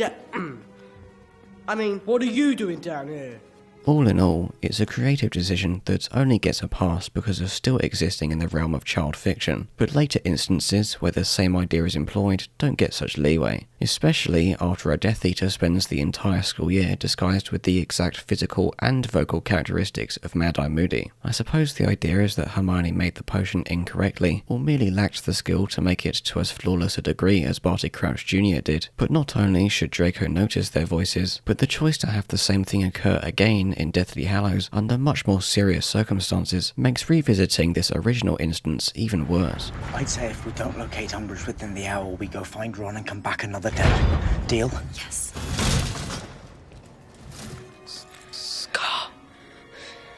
what are you doing down here? All in all, it's a creative decision that only gets a pass because of still existing in the realm of child fiction, but later instances where the same idea is employed don't get such leeway, especially after a Death Eater spends the entire school year disguised with the exact physical and vocal characteristics of Mad-Eye Moody. I suppose the idea is that Hermione made the potion incorrectly, or merely lacked the skill to make it to as flawless a degree as Barty Crouch Jr. did, but not only should Draco notice their voices, but the choice to have the same thing occur again in Deathly Hallows under much more serious circumstances makes revisiting this original instance even worse. I'd say if we don't locate Umbridge within the hour, we go find Ron and come back another day. Deal? Yes. Scar.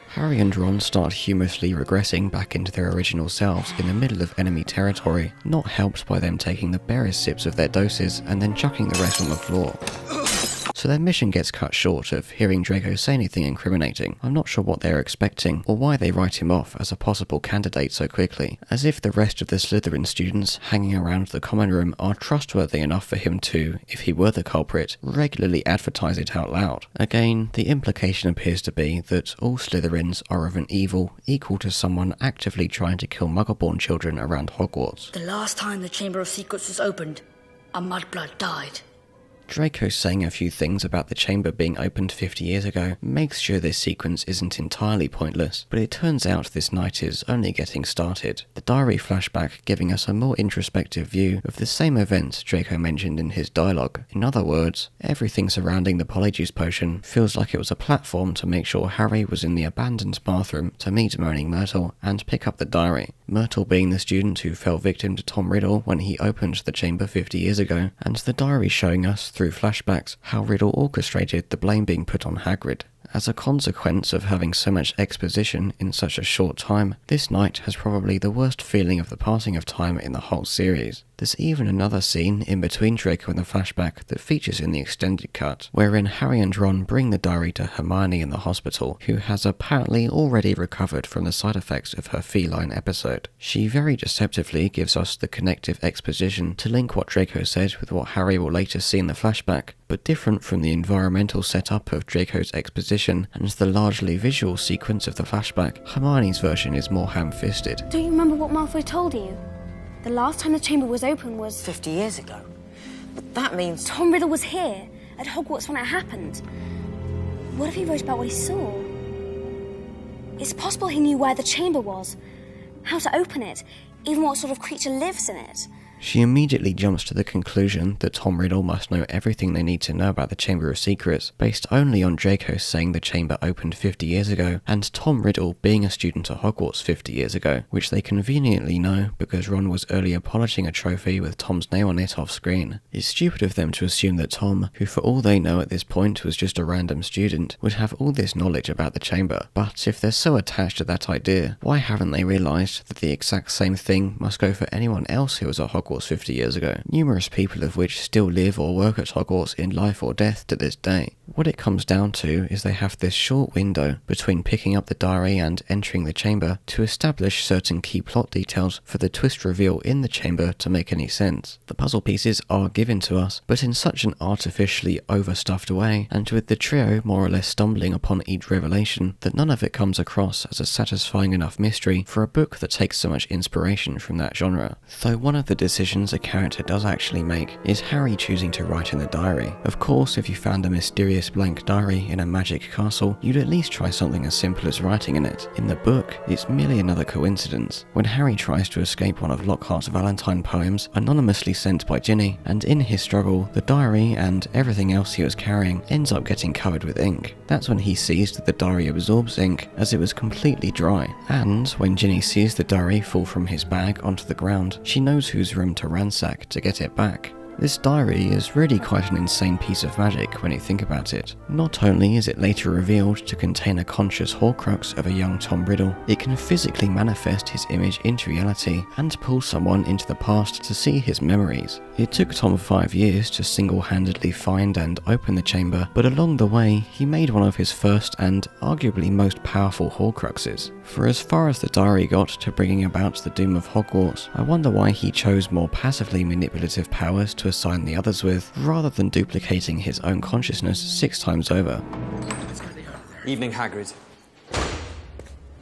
Harry and Ron start humorously regressing back into their original selves in the middle of enemy territory, not helped by them taking the barest sips of their doses and then chucking the rest on the floor. So their mission gets cut short of hearing Draco say anything incriminating. I'm not sure what they're expecting, or why they write him off as a possible candidate so quickly, as if the rest of the Slytherin students hanging around the common room are trustworthy enough for him to, if he were the culprit, regularly advertise it out loud. Again, the implication appears to be that all Slytherins are of an evil equal to someone actively trying to kill Muggle-born children around Hogwarts. The last time the Chamber of Secrets was opened, a mudblood died. Draco saying a few things about the chamber being opened 50 years ago makes sure this sequence isn't entirely pointless, but it turns out this night is only getting started. The diary flashback giving us a more introspective view of the same events Draco mentioned in his dialogue. In other words, everything surrounding the Polyjuice potion feels like it was a platform to make sure Harry was in the abandoned bathroom to meet Moaning Myrtle and pick up the diary. Myrtle being the student who fell victim to Tom Riddle when he opened the chamber 50 years ago, and the diary showing us through flashbacks how Riddle orchestrated the blame being put on Hagrid. As a consequence of having so much exposition in such a short time, this night has probably the worst feeling of the passing of time in the whole series. There's even another scene in between Draco and the flashback that features in the extended cut, wherein Harry and Ron bring the diary to Hermione in the hospital, who has apparently already recovered from the side effects of her feline episode. She very deceptively gives us the connective exposition to link what Draco said with what Harry will later see in the flashback, but different from the environmental setup of Draco's exposition and the largely visual sequence of the flashback, Hermione's version is more ham-fisted. Don't you remember what Malfoy told you? The last time the chamber was open was 50 years ago. But that means Tom Riddle was here at Hogwarts when it happened. What if he wrote about what he saw? It's possible he knew where the chamber was, how to open it, even what sort of creature lives in it. She immediately jumps to the conclusion that Tom Riddle must know everything they need to know about the Chamber of Secrets, based only on Draco saying the chamber opened 50 years ago, and Tom Riddle being a student at Hogwarts 50 years ago, which they conveniently know because Ron was earlier polishing a trophy with Tom's name on it off screen. It's stupid of them to assume that Tom, who for all they know at this point was just a random student, would have all this knowledge about the chamber. But if they're so attached to that idea, why haven't they realised that the exact same thing must go for anyone else who was at Hogwarts 50 years ago, numerous people of which still live or work at Hogwarts in life or death to this day? What it comes down to is they have this short window between picking up the diary and entering the chamber to establish certain key plot details for the twist reveal in the chamber to make any sense. The puzzle pieces are given to us, but in such an artificially overstuffed way, and with the trio more or less stumbling upon each revelation, that none of it comes across as a satisfying enough mystery for a book that takes so much inspiration from that genre. Though one of the decisions a character does actually make is Harry choosing to write in the diary. Of course, if you found a mysterious blank diary in a magic castle, you'd at least try something as simple as writing in it. In the book, it's merely another coincidence. When Harry tries to escape one of Lockhart's Valentine poems, anonymously sent by Ginny, and in his struggle, the diary and everything else he was carrying ends up getting covered with ink. That's when he sees that the diary absorbs ink, as it was completely dry. And when Ginny sees the diary fall from his bag onto the ground, she knows whose room to ransack to get it back. This diary is really quite an insane piece of magic when you think about it. Not only is it later revealed to contain a conscious Horcrux of a young Tom Riddle, it can physically manifest his image into reality and pull someone into the past to see his memories. It took Tom 5 years to single-handedly find and open the chamber, but along the way he made one of his first and arguably most powerful Horcruxes. For as far as the diary got to bringing about the doom of Hogwarts, I wonder why he chose more passively manipulative powers to assign the others with, rather than duplicating his own consciousness 6 times over. Evening, Hagrid.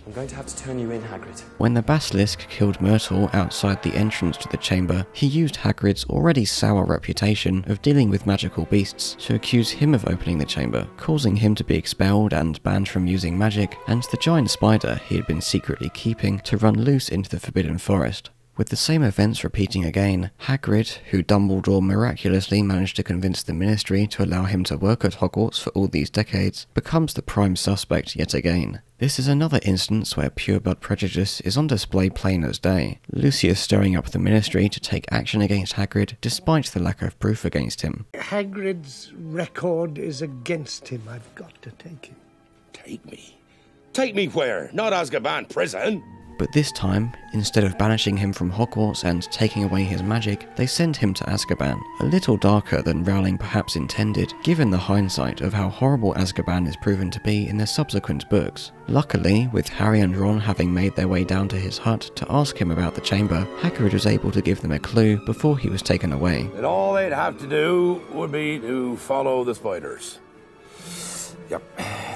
I'm going to have to turn you in, Hagrid. When the Basilisk killed Myrtle outside the entrance to the chamber, he used Hagrid's already sour reputation of dealing with magical beasts to accuse him of opening the chamber, causing him to be expelled and banned from using magic, and the giant spider he had been secretly keeping to run loose into the Forbidden Forest. With the same events repeating again, Hagrid, who Dumbledore miraculously managed to convince the Ministry to allow him to work at Hogwarts for all these decades, becomes the prime suspect yet again. This is another instance where pureblood prejudice is on display plain as day. Lucius stirring up the Ministry to take action against Hagrid despite the lack of proof against him. Hagrid's record is against him. I've got to take him. Take me? Take me where? Not Azkaban prison? But this time, instead of banishing him from Hogwarts and taking away his magic, they send him to Azkaban, a little darker than Rowling perhaps intended, given the hindsight of how horrible Azkaban is proven to be in the subsequent books. Luckily, with Harry and Ron having made their way down to his hut to ask him about the chamber, Hagrid was able to give them a clue before he was taken away. That all they'd have to do would be to follow the spiders. Yep,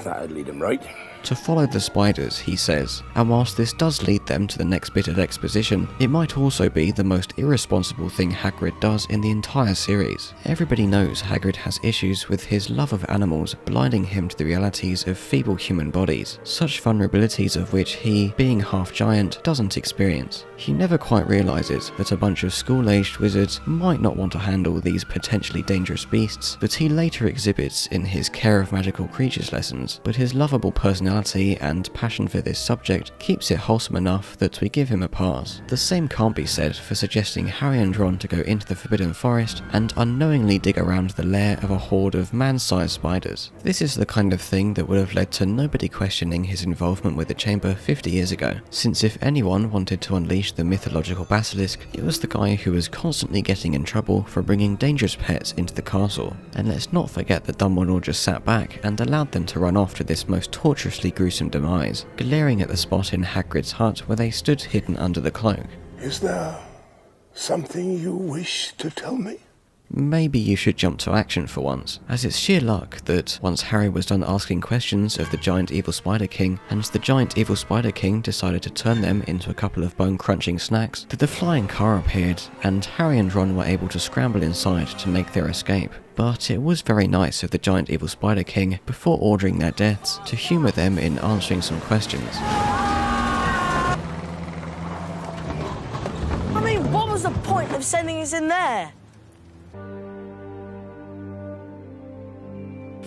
that'd lead them right. To follow the spiders, he says, and whilst this does lead them to the next bit of exposition, it might also be the most irresponsible thing Hagrid does in the entire series. Everybody knows Hagrid has issues with his love of animals blinding him to the realities of feeble human bodies, such vulnerabilities of which he, being half giant, doesn't experience. He never quite realises that a bunch of school-aged wizards might not want to handle these potentially dangerous beasts that he later exhibits in his Care of Magical Creatures lessons, that, but his lovable personality and passion for this subject keeps it wholesome enough that we give him a pass. The same can't be said for suggesting Harry and Ron to go into the Forbidden Forest and unknowingly dig around the lair of a horde of man-sized spiders. This is the kind of thing that would have led to nobody questioning his involvement with the chamber 50 years ago, since if anyone wanted to unleash the mythological basilisk, it was the guy who was constantly getting in trouble for bringing dangerous pets into the castle. And let's not forget that Dumbledore just sat back and allowed them to run off to this most torturously gruesome demise, glaring at the spot in Hagrid's hut where they stood hidden under the cloak. Is there something you wish to tell me? Maybe you should jump to action for once, as it's sheer luck that once Harry was done asking questions of the giant evil Spider King, and the giant evil Spider King decided to turn them into a couple of bone-crunching snacks, that the flying car appeared, and Harry and Ron were able to scramble inside to make their escape. But it was very nice of the giant evil Spider King, before ordering their deaths, to humour them in answering some questions. I mean, what was the point of sending us in there?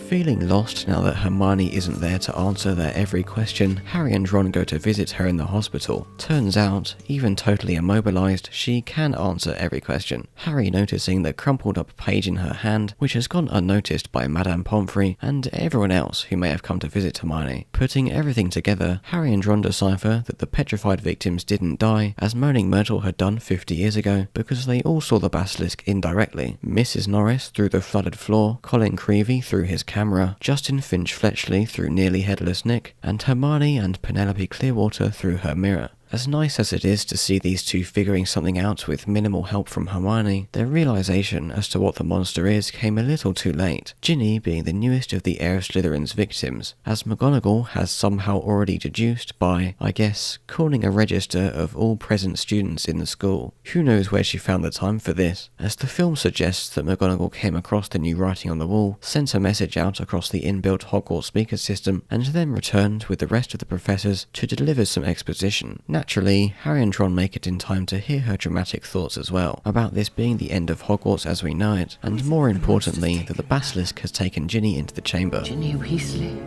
Feeling lost now that Hermione isn't there to answer their every question, Harry and Ron go to visit her in the hospital. Turns out, even totally immobilised, she can answer every question. Harry noticing the crumpled up page in her hand, which has gone unnoticed by Madame Pomfrey and everyone else who may have come to visit Hermione. Putting everything together, Harry and Ron decipher that the petrified victims didn't die, as Moaning Myrtle had done 50 years ago, because they all saw the basilisk indirectly. Mrs. Norris through the flooded floor, Colin Creevey through his camera, Justin Finch-Fletchley through Nearly Headless Nick, and Hermione and Penelope Clearwater through her mirror. As nice as it is to see these two figuring something out with minimal help from Hermione, their realisation as to what the monster is came a little too late, Ginny being the newest of the heir of Slytherin's victims, as McGonagall has somehow already deduced by, I guess, calling a register of all present students in the school. Who knows where she found the time for this, as the film suggests that McGonagall came across the new writing on the wall, sent a message out across the inbuilt Hogwarts speaker system, and then returned with the rest of the professors to deliver some exposition. Naturally, Harry and Ron make it in time to hear her dramatic thoughts as well, about this being the end of Hogwarts as we know it, and more importantly, that the basilisk has taken Ginny into the chamber. Ginny Weasley.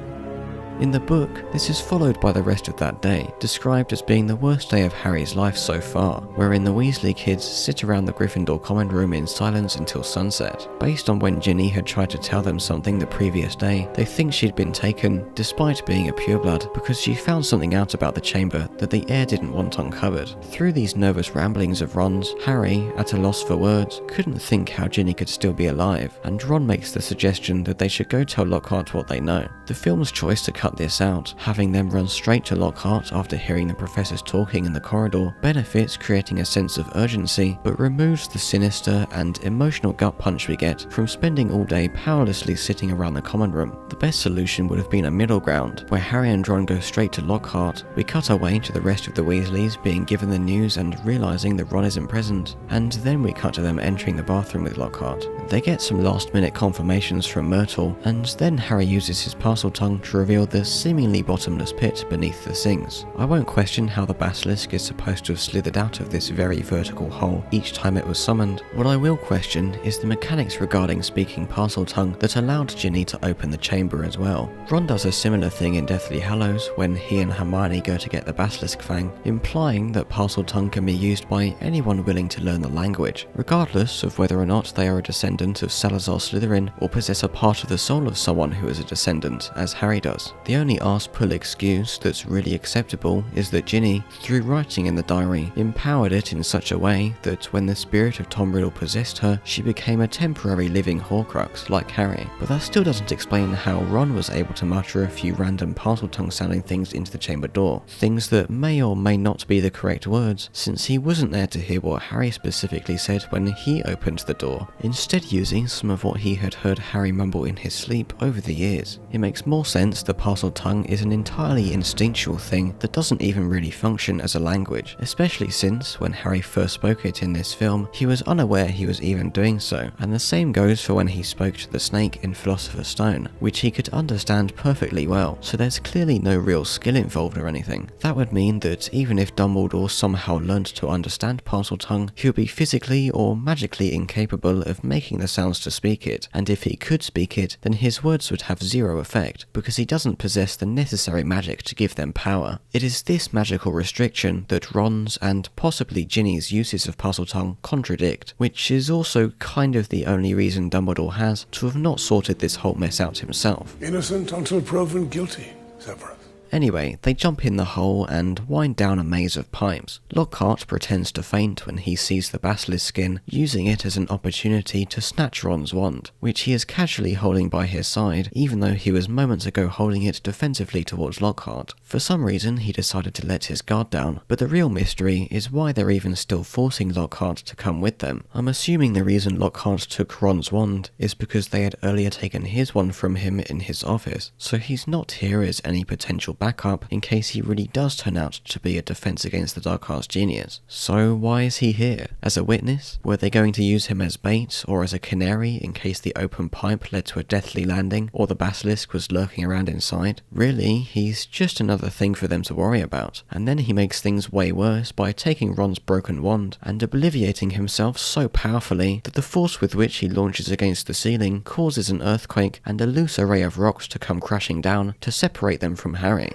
In the book, this is followed by the rest of that day, described as being the worst day of Harry's life so far, wherein the Weasley kids sit around the Gryffindor common room in silence until sunset. Based on when Ginny had tried to tell them something the previous day, they think she'd been taken, despite being a pureblood, because she found something out about the chamber that the heir didn't want uncovered. Through these nervous ramblings of Ron's, Harry, at a loss for words, couldn't think how Ginny could still be alive, and Ron makes the suggestion that they should go tell Lockhart what they know. The film's choice to cut this out, having them run straight to Lockhart after hearing the professors talking in the corridor, benefits creating a sense of urgency, but removes the sinister and emotional gut punch we get from spending all day powerlessly sitting around the common room. The best solution would have been a middle ground, where Harry and Ron go straight to Lockhart, we cut away to the rest of the Weasleys being given the news and realising that Ron isn't present, and then we cut to them entering the bathroom with Lockhart. They get some last minute confirmations from Myrtle, and then Harry uses his Parseltongue to reveal the seemingly bottomless pit beneath the sinks. I won't question how the basilisk is supposed to have slithered out of this very vertical hole each time it was summoned. What I will question is the mechanics regarding speaking Parseltongue that allowed Ginny to open the chamber as well. Ron does a similar thing in Deathly Hallows when he and Hermione go to get the basilisk fang, implying that Parseltongue can be used by anyone willing to learn the language, regardless of whether or not they are a descendant of Salazar Slytherin or possess a part of the soul of someone who is a descendant, as Harry does. The only arse-pull excuse that's really acceptable is that Ginny, through writing in the diary, empowered it in such a way that when the spirit of Tom Riddle possessed her, she became a temporary living Horcrux like Harry. But that still doesn't explain how Ron was able to mutter a few random Parseltongue sounding things into the chamber door, things that may or may not be the correct words, since he wasn't there to hear what Harry specifically said when he opened the door, instead using some of what he had heard Harry mumble in his sleep over the years. It makes more sense that Parseltongue is an entirely instinctual thing that doesn't even really function as a language, especially since when Harry first spoke it in this film, he was unaware he was even doing so, and the same goes for when he spoke to the snake in Philosopher's Stone, which he could understand perfectly well, so there's clearly no real skill involved or anything. That would mean that even if Dumbledore somehow learned to understand Parseltongue, he would be physically or magically incapable of making the sounds to speak it, and if he could speak it, then his words would have zero effect, because he doesn't possess the necessary magic to give them power. It is this magical restriction that Ron's and possibly Ginny's uses of Parseltongue contradict, which is also kind of the only reason Dumbledore has to have not sorted this whole mess out himself. Innocent until proven guilty, Severus. Anyway, they jump in the hole and wind down a maze of pipes. Lockhart pretends to faint when he sees the basilisk skin, using it as an opportunity to snatch Ron's wand, which he is casually holding by his side, even though he was moments ago holding it defensively towards Lockhart. For some reason, he decided to let his guard down, but the real mystery is why they're even still forcing Lockhart to come with them. I'm assuming the reason Lockhart took Ron's wand is because they had earlier taken his one from him in his office, so he's not here as any potential backup in case he really does turn out to be a defense against the dark arts genius. So why is he here? As a witness? Were they going to use him as bait, or as a canary in case the open pipe led to a deathly landing, or the basilisk was lurking around inside? Really, he's just another thing for them to worry about, and then he makes things way worse by taking Ron's broken wand and obliviating himself so powerfully that the force with which he launches against the ceiling causes an earthquake and a loose array of rocks to come crashing down to separate them from Harry.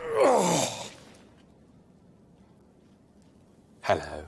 Hello.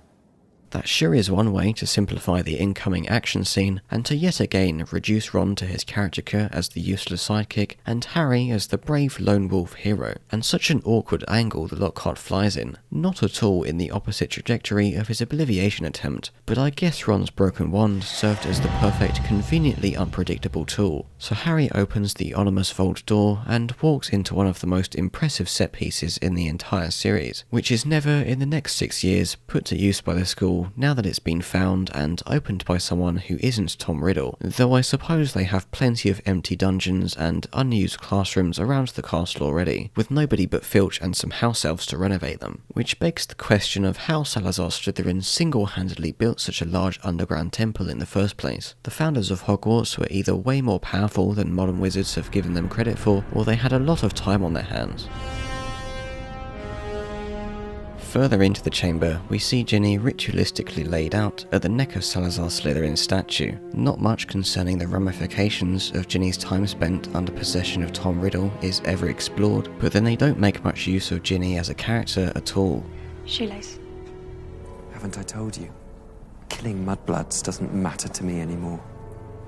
That sure is one way to simplify the incoming action scene, and to yet again reduce Ron to his caricature as the useless sidekick, and Harry as the brave lone wolf hero, and such an awkward angle that Lockhart flies in, not at all in the opposite trajectory of his obliviation attempt, but I guess Ron's broken wand served as the perfect, conveniently unpredictable tool. So Harry opens the ominous vault door and walks into one of the most impressive set pieces in the entire series, which is never in the next 6 years put to use by the school now that it's been found and opened by someone who isn't Tom Riddle, though I suppose they have plenty of empty dungeons and unused classrooms around the castle already, with nobody but Filch and some house elves to renovate them, which begs the question of how Salazar Slytherin single-handedly built such a large underground temple in the first place. The founders of Hogwarts were either way more powerful than modern wizards have given them credit for, or they had a lot of time on their hands. Further into the chamber, we see Ginny ritualistically laid out at the neck of Salazar Slytherin's statue. Not much concerning the ramifications of Ginny's time spent under possession of Tom Riddle is ever explored, but then they don't make much use of Ginny as a character at all. Shoelace. Haven't I told you? Killing mudbloods doesn't matter to me anymore.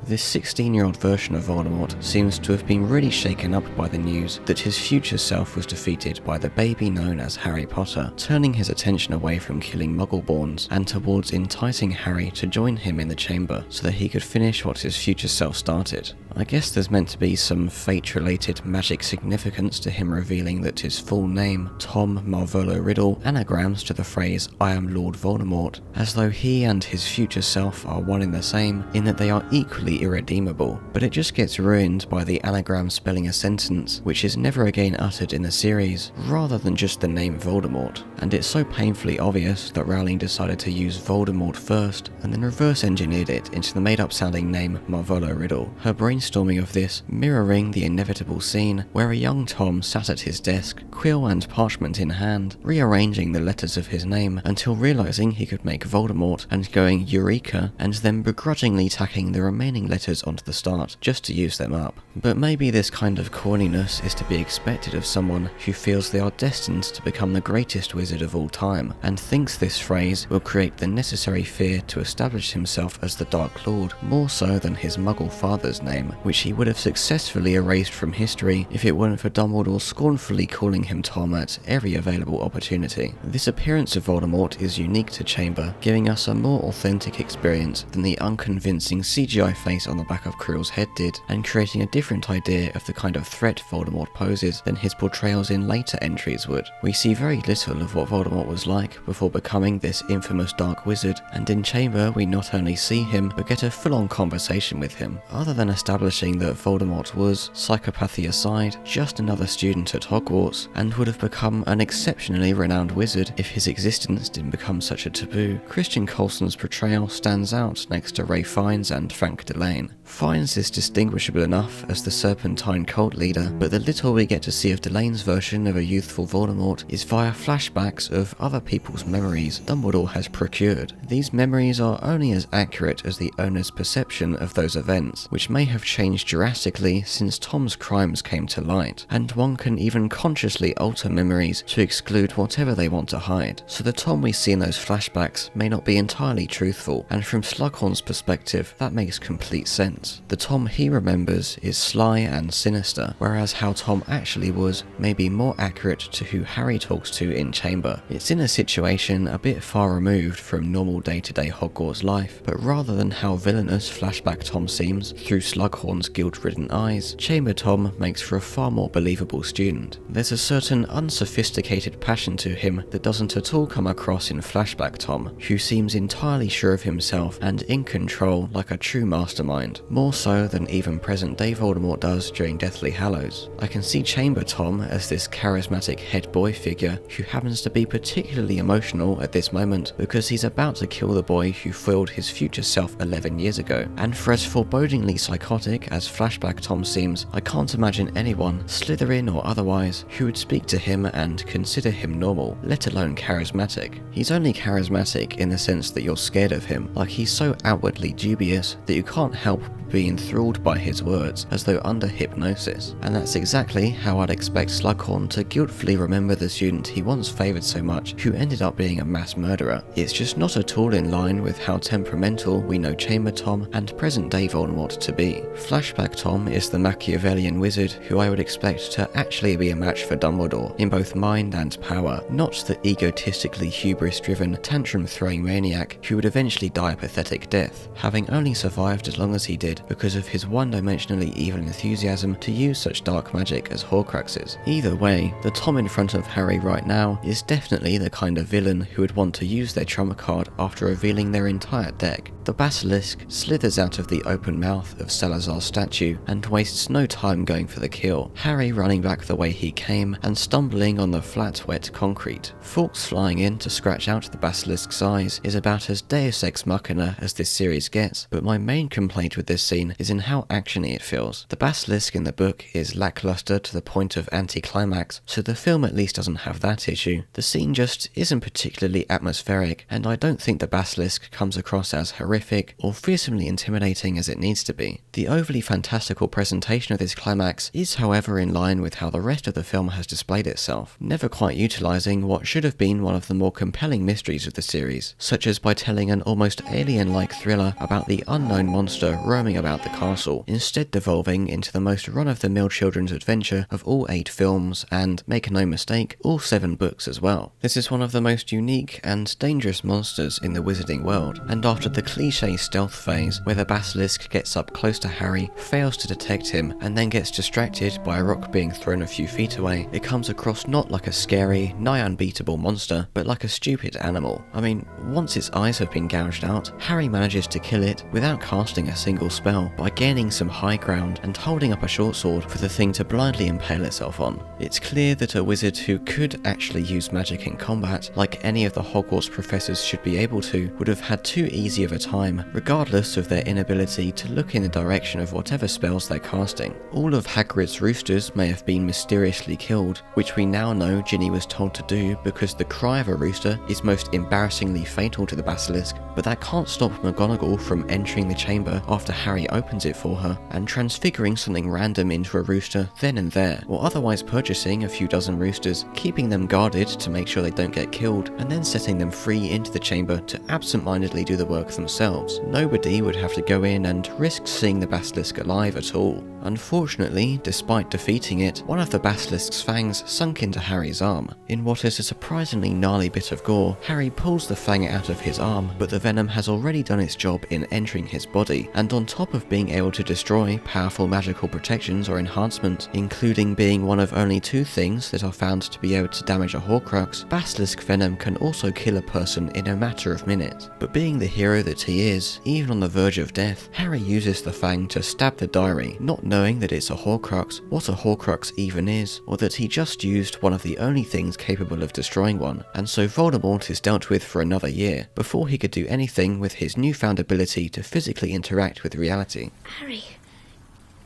This 16-year-old version of Voldemort seems to have been really shaken up by the news that his future self was defeated by the baby known as Harry Potter, turning his attention away from killing Muggleborns and towards enticing Harry to join him in the chamber so that he could finish what his future self started. I guess there's meant to be some fate-related magic significance to him revealing that his full name, Tom Marvolo Riddle, anagrams to the phrase "I am Lord Voldemort," as though he and his future self are one and the same, in that they are equally irredeemable, but it just gets ruined by the anagram spelling a sentence, which is never again uttered in the series, rather than just the name Voldemort, and it's so painfully obvious that Rowling decided to use Voldemort first, and then reverse-engineered it into the made-up sounding name Marvolo Riddle. Her brainstorming of this mirroring the inevitable scene where a young Tom sat at his desk, quill and parchment in hand, rearranging the letters of his name until realising he could make Voldemort and going Eureka, and then begrudgingly tacking the remaining letters onto the start just to use them up. But maybe this kind of corniness is to be expected of someone who feels they are destined to become the greatest wizard of all time, and thinks this phrase will create the necessary fear to establish himself as the Dark Lord, more so than his Muggle father's name, which he would have successfully erased from history if it weren't for Dumbledore scornfully calling him Tom at every available opportunity. This appearance of Voldemort is unique to Chamber, giving us a more authentic experience than the unconvincing CGI face on the back of Krill's head did, and creating a different idea of the kind of threat Voldemort poses than his portrayals in later entries would. We see very little of what Voldemort was like before becoming this infamous dark wizard, and in Chamber we not only see him, but get a full-on conversation with him, other than establishing that Voldemort was, psychopathy aside, just another student at Hogwarts, and would have become an exceptionally renowned wizard if his existence didn't become such a taboo. Christian Coulson's portrayal stands out next to Ray Fiennes and Frank Delane. finds this distinguishable enough as the Serpentine cult leader, but the little we get to see of Delane's version of a youthful Voldemort is via flashbacks of other people's memories Dumbledore has procured. These memories are only as accurate as the owner's perception of those events, which may have changed drastically since Tom's crimes came to light, and one can even consciously alter memories to exclude whatever they want to hide. So the Tom we see in those flashbacks may not be entirely truthful, and from Slughorn's perspective, that makes complete sense. The Tom he remembers is sly and sinister, whereas how Tom actually was may be more accurate to who Harry talks to in Chamber. It's in a situation a bit far removed from normal day-to-day Hogwarts life, but rather than how villainous flashback Tom seems through Slughorn's guilt-ridden eyes, Chamber Tom makes for a far more believable student. There's a certain unsophisticated passion to him that doesn't at all come across in flashback Tom, who seems entirely sure of himself and in control like a true mastermind, more so than even present-day Voldemort does during Deathly Hallows. I can see Chamber Tom as this charismatic head boy figure who happens to be particularly emotional at this moment because he's about to kill the boy who foiled his future self 11 years ago. And for as forebodingly psychotic as flashback Tom seems, I can't imagine anyone, Slytherin or otherwise, who would speak to him and consider him normal, let alone charismatic. He's only charismatic in the sense that you're scared of him, like he's so outwardly dubious that you can't help but be enthralled by his words as though under hypnosis. And that's exactly how I'd expect Slughorn to guiltfully remember the student he once favoured so much who ended up being a mass murderer. It's just not at all in line with how temperamental we know Chamber Tom and present-day Voldemort to be. Flashback Tom is the Machiavellian wizard who I would expect to actually be a match for Dumbledore in both mind and power, not the egotistically hubris-driven, tantrum-throwing maniac who would eventually die a pathetic death, having only survived as long as he did because of his one-dimensionally evil enthusiasm to use such dark magic as Horcruxes. Either way, the Tom in front of Harry right now is definitely the kind of villain who would want to use their trump card after revealing their entire deck. The Basilisk slithers out of the open mouth of Salazar's statue and wastes no time going for the kill, Harry running back the way he came and stumbling on the flat, wet concrete. Fawkes flying in to scratch out the Basilisk's eyes is about as Deus Ex Machina as this series gets, but my main complaint with this scene is in how actiony it feels. The Basilisk in the book is lackluster to the point of anticlimax, so the film at least doesn't have that issue. The scene just isn't particularly atmospheric, and I don't think the Basilisk comes across as horrific or fearsomely intimidating as it needs to be. The overly fantastical presentation of this climax is however in line with how the rest of the film has displayed itself, never quite utilising what should have been one of the more compelling mysteries of the series, such as by telling an almost alien-like thriller about the unknown monster roaming about the castle, instead devolving into the most run-of-the-mill children's adventure of all 8 films and, make no mistake, all 7 books as well. This is one of the most unique and dangerous monsters in the wizarding world, and after the cliché stealth phase where the Basilisk gets up close to Harry, fails to detect him, and then gets distracted by a rock being thrown a few feet away, it comes across not like a scary, nigh unbeatable monster, but like a stupid animal. I mean, once its eyes have been gouged out, Harry manages to kill it without casting a single spell, by gaining some high ground and holding up a short sword for the thing to blindly impale itself on. It's clear that a wizard who could actually use magic in combat, like any of the Hogwarts professors should be able to, would have had too easy of a time, regardless of their inability to look in the direction of whatever spells they're casting. All of Hagrid's roosters may have been mysteriously killed, which we now know Ginny was told to do because the cry of a rooster is most embarrassingly fatal to the Basilisk, but that can't stop McGonagall from entering the chamber after Harry opens it for her and transfiguring something random into a rooster then and there, or otherwise purchasing a few dozen roosters, keeping them guarded to make sure they don't get killed, and then setting them free into the chamber to absent-mindedly do the work themselves. Nobody would have to go in and risk seeing the Basilisk alive at all. Unfortunately, despite defeating it, one of the Basilisk's fangs sunk into Harry's arm. In what is a surprisingly gnarly bit of gore, Harry pulls the fang out of his arm, but the venom has already done its job in entering his body, and on top of being able to destroy powerful magical protections or enhancements, including being one of only 2 things that are found to be able to damage a Horcrux, Basilisk venom can also kill a person in a matter of minutes. But being the hero that he is, even on the verge of death, Harry uses the fang to stab the diary, not knowing knowing that it's a Horcrux, what a Horcrux even is, or that he just used one of the only things capable of destroying one, and so Voldemort is dealt with for another year, before he could do anything with his newfound ability to physically interact with reality. Harry,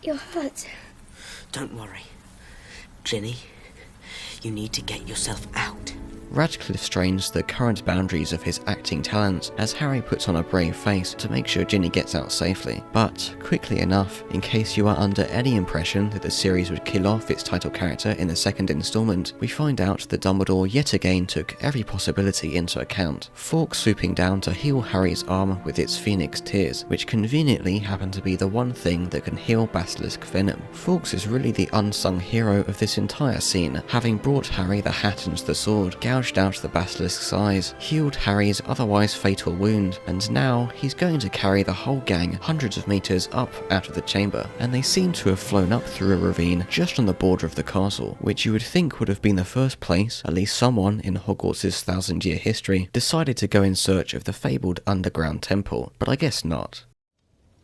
you're hurt. Don't worry. Ginny, you need to get yourself out. Radcliffe strains the current boundaries of his acting talents as Harry puts on a brave face to make sure Ginny gets out safely. But, quickly enough, in case you are under any impression that the series would kill off its title character in the second instalment, we find out that Dumbledore yet again took every possibility into account, Fawkes swooping down to heal Harry's arm with its Phoenix Tears, which conveniently happen to be the one thing that can heal Basilisk Venom. Fawkes is really the unsung hero of this entire scene, having brought Harry the hat and the sword, gouged out the Basilisk's eyes, healed Harry's otherwise fatal wound, and now he's going to carry the whole gang hundreds of meters up out of the chamber, and they seem to have flown up through a ravine just on the border of the castle, which you would think would have been the first place at least someone in Hogwarts' 1,000-year history decided to go in search of the fabled underground temple, but I guess not.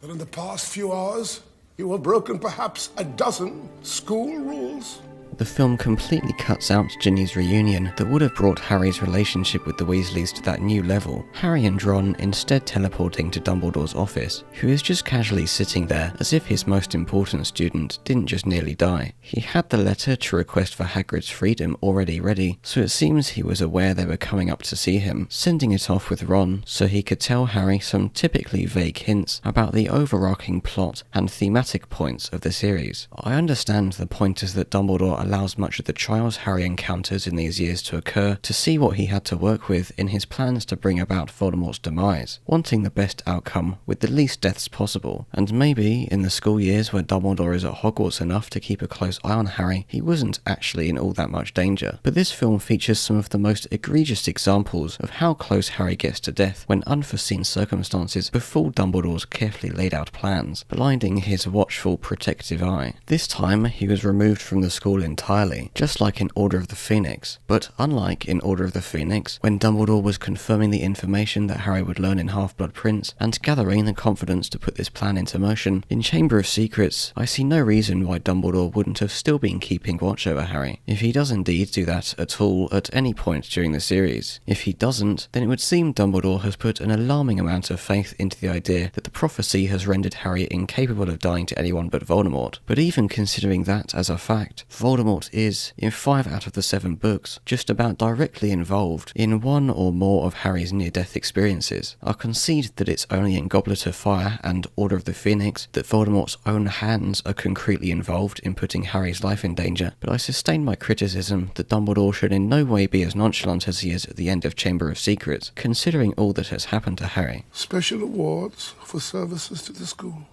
But in the past few hours, you have broken perhaps a dozen school rules. The film completely cuts out Ginny's reunion that would have brought Harry's relationship with the Weasleys to that new level, Harry and Ron instead teleporting to Dumbledore's office, who is just casually sitting there as if his most important student didn't just nearly die. He had the letter to request for Hagrid's freedom already ready, so it seems he was aware they were coming up to see him, sending it off with Ron so he could tell Harry some typically vague hints about the overarching plot and thematic points of the series. I understand the point is that Dumbledore allows much of the trials Harry encounters in these years to occur to see what he had to work with in his plans to bring about Voldemort's demise, wanting the best outcome with the least deaths possible, and maybe in the school years where Dumbledore is at Hogwarts enough to keep a close eye on Harry, he wasn't actually in all that much danger. But this film features some of the most egregious examples of how close Harry gets to death when unforeseen circumstances befool Dumbledore's carefully laid out plans, blinding his watchful protective eye. This time he was removed from the school entirely, just like in Order of the Phoenix. But unlike in Order of the Phoenix, when Dumbledore was confirming the information that Harry would learn in Half-Blood Prince and gathering the confidence to put this plan into motion, in Chamber of Secrets, I see no reason why Dumbledore wouldn't have still been keeping watch over Harry, if he does indeed do that at all at any point during the series. If he doesn't, then it would seem Dumbledore has put an alarming amount of faith into the idea that the prophecy has rendered Harry incapable of dying to anyone but Voldemort. But even considering that as a fact, Voldemort is, in 5 out of the 7 books, just about directly involved in one or more of Harry's near-death experiences. I'll concede that it's only in Goblet of Fire and Order of the Phoenix that Voldemort's own hands are concretely involved in putting Harry's life in danger, but I sustain my criticism that Dumbledore should in no way be as nonchalant as he is at the end of Chamber of Secrets, considering all that has happened to Harry. Special awards for services to the school.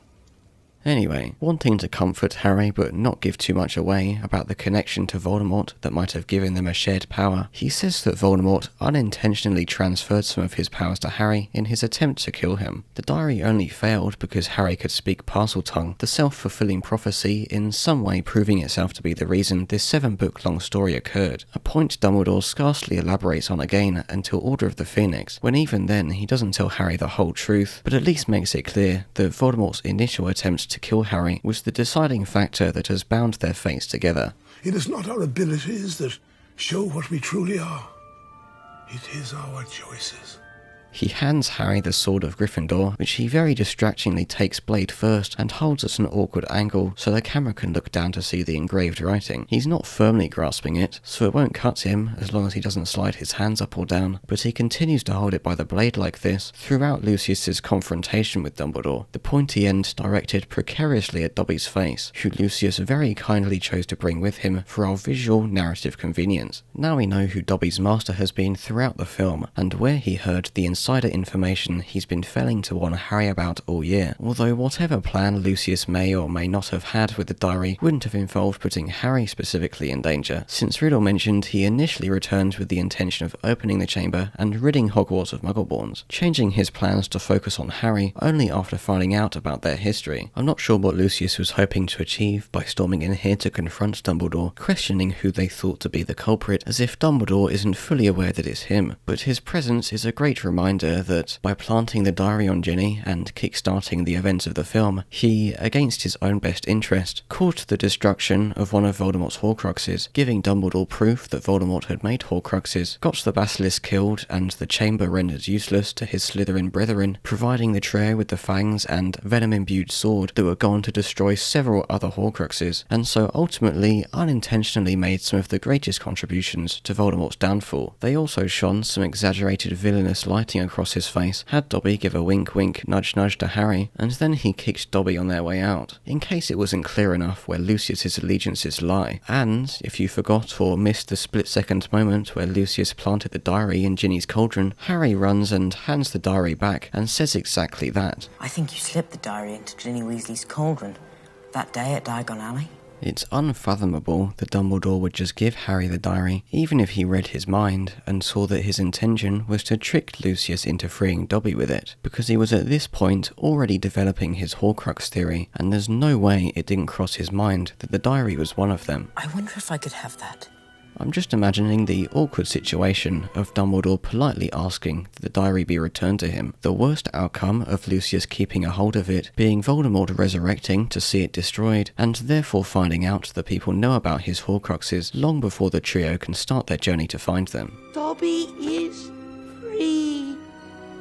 Anyway, wanting to comfort Harry but not give too much away about the connection to Voldemort that might have given them a shared power, he says that Voldemort unintentionally transferred some of his powers to Harry in his attempt to kill him. The diary only failed because Harry could speak Parseltongue, the self-fulfilling prophecy in some way proving itself to be the reason this 7-book-long story occurred, a point Dumbledore scarcely elaborates on again until Order of the Phoenix, when even then he doesn't tell Harry the whole truth, but at least makes it clear that Voldemort's initial attempt to kill Harry was the deciding factor that has bound their fates together. It is not our abilities that show what we truly are. It is our choices. He hands Harry the sword of Gryffindor, which he very distractingly takes blade first and holds at an awkward angle so the camera can look down to see the engraved writing. He's not firmly grasping it, so it won't cut him as long as he doesn't slide his hands up or down, but he continues to hold it by the blade like this throughout Lucius's confrontation with Dumbledore, the pointy end directed precariously at Dobby's face, who Lucius very kindly chose to bring with him for our visual narrative convenience. Now we know who Dobby's master has been throughout the film, and where he heard the insider information he's been failing to warn Harry about all year, although whatever plan Lucius may or may not have had with the diary wouldn't have involved putting Harry specifically in danger, since Riddle mentioned he initially returned with the intention of opening the chamber and ridding Hogwarts of Muggleborns, changing his plans to focus on Harry only after finding out about their history. I'm not sure what Lucius was hoping to achieve by storming in here to confront Dumbledore, questioning who they thought to be the culprit, as if Dumbledore isn't fully aware that it's him, but his presence is a great reminder reminder that by planting the diary on Ginny and kickstarting the events of the film, he, against his own best interest, caused the destruction of one of Voldemort's Horcruxes, giving Dumbledore proof that Voldemort had made Horcruxes, got the Basilisk killed and the chamber rendered useless to his Slytherin brethren, providing the trio with the fangs and venom-imbued sword that were gone to destroy several other Horcruxes, and so ultimately unintentionally made some of the greatest contributions to Voldemort's downfall. They also shone some exaggerated villainous lighting across his face, had Dobby give a wink-wink nudge-nudge to Harry, and then he kicked Dobby on their way out, in case it wasn't clear enough where Lucius's allegiances lie. And, if you forgot or missed the split-second moment where Lucius planted the diary in Ginny's cauldron, Harry runs and hands the diary back and says exactly that. I think you slipped the diary into Ginny Weasley's cauldron that day at Diagon Alley. It's unfathomable that Dumbledore would just give Harry the diary, even if he read his mind and saw that his intention was to trick Lucius into freeing Dobby with it, because he was at this point already developing his Horcrux theory, and there's no way it didn't cross his mind that the diary was one of them. I wonder if I could have that. I'm just imagining the awkward situation of Dumbledore politely asking that the diary be returned to him, the worst outcome of Lucius keeping a hold of it being Voldemort resurrecting to see it destroyed, and therefore finding out that people know about his Horcruxes long before the trio can start their journey to find them. Dobby is free.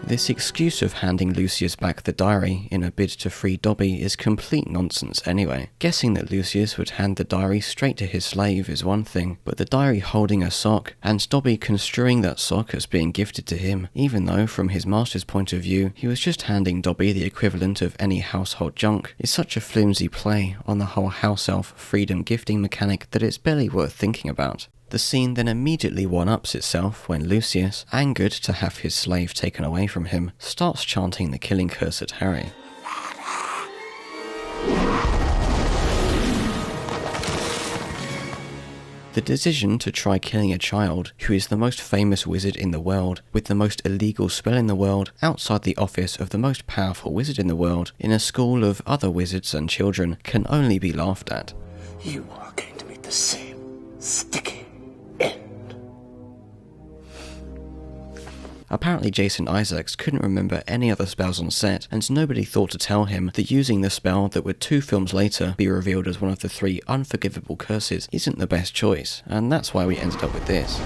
This excuse of handing Lucius back the diary in a bid to free Dobby is complete nonsense anyway. Guessing that Lucius would hand the diary straight to his slave is one thing, but the diary holding a sock, and Dobby construing that sock as being gifted to him, even though from his master's point of view he was just handing Dobby the equivalent of any household junk, is such a flimsy play on the whole house elf freedom gifting mechanic that it's barely worth thinking about. The scene then immediately one-ups itself when Lucius, angered to have his slave taken away from him, starts chanting the killing curse at Harry. The decision to try killing a child who is the most famous wizard in the world, with the most illegal spell in the world, outside the office of the most powerful wizard in the world, in a school of other wizards and children, can only be laughed at. You are going to meet the same sticky. Apparently Jason Isaacs couldn't remember any other spells on set, and nobody thought to tell him that using the spell that would 2 films later be revealed as one of the 3 unforgivable curses isn't the best choice, and that's why we ended up with this.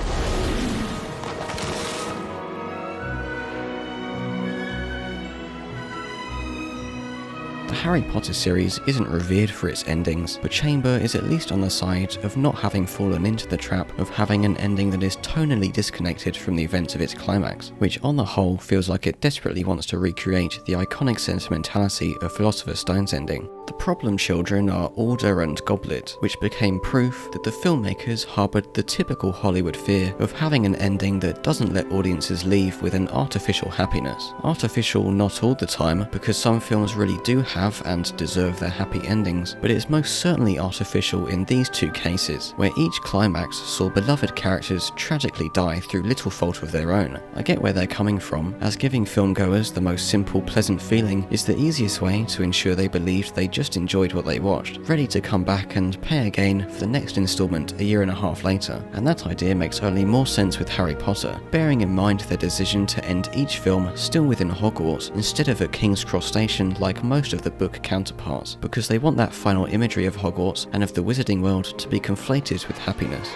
The Harry Potter series isn't revered for its endings, but Chamber is at least on the side of not having fallen into the trap of having an ending that is tonally disconnected from the events of its climax, which on the whole feels like it desperately wants to recreate the iconic sentimentality of Philosopher's Stone's ending. The problem children are Alder and Goblet, which became proof that the filmmakers harboured the typical Hollywood fear of having an ending that doesn't let audiences leave with an artificial happiness. Artificial not all the time, because some films really do have and deserve their happy endings, but it's most certainly artificial in these 2 cases, where each climax saw beloved characters tragically die through little fault of their own. I get where they're coming from, as giving filmgoers the most simple, pleasant feeling is the easiest way to ensure they believed they just enjoyed what they watched, ready to come back and pay again for the next instalment a year and a half later, and that idea makes only more sense with Harry Potter, bearing in mind their decision to end each film still within Hogwarts instead of at King's Cross Station like most of the book counterparts, because they want that final imagery of Hogwarts and of the wizarding world to be conflated with happiness.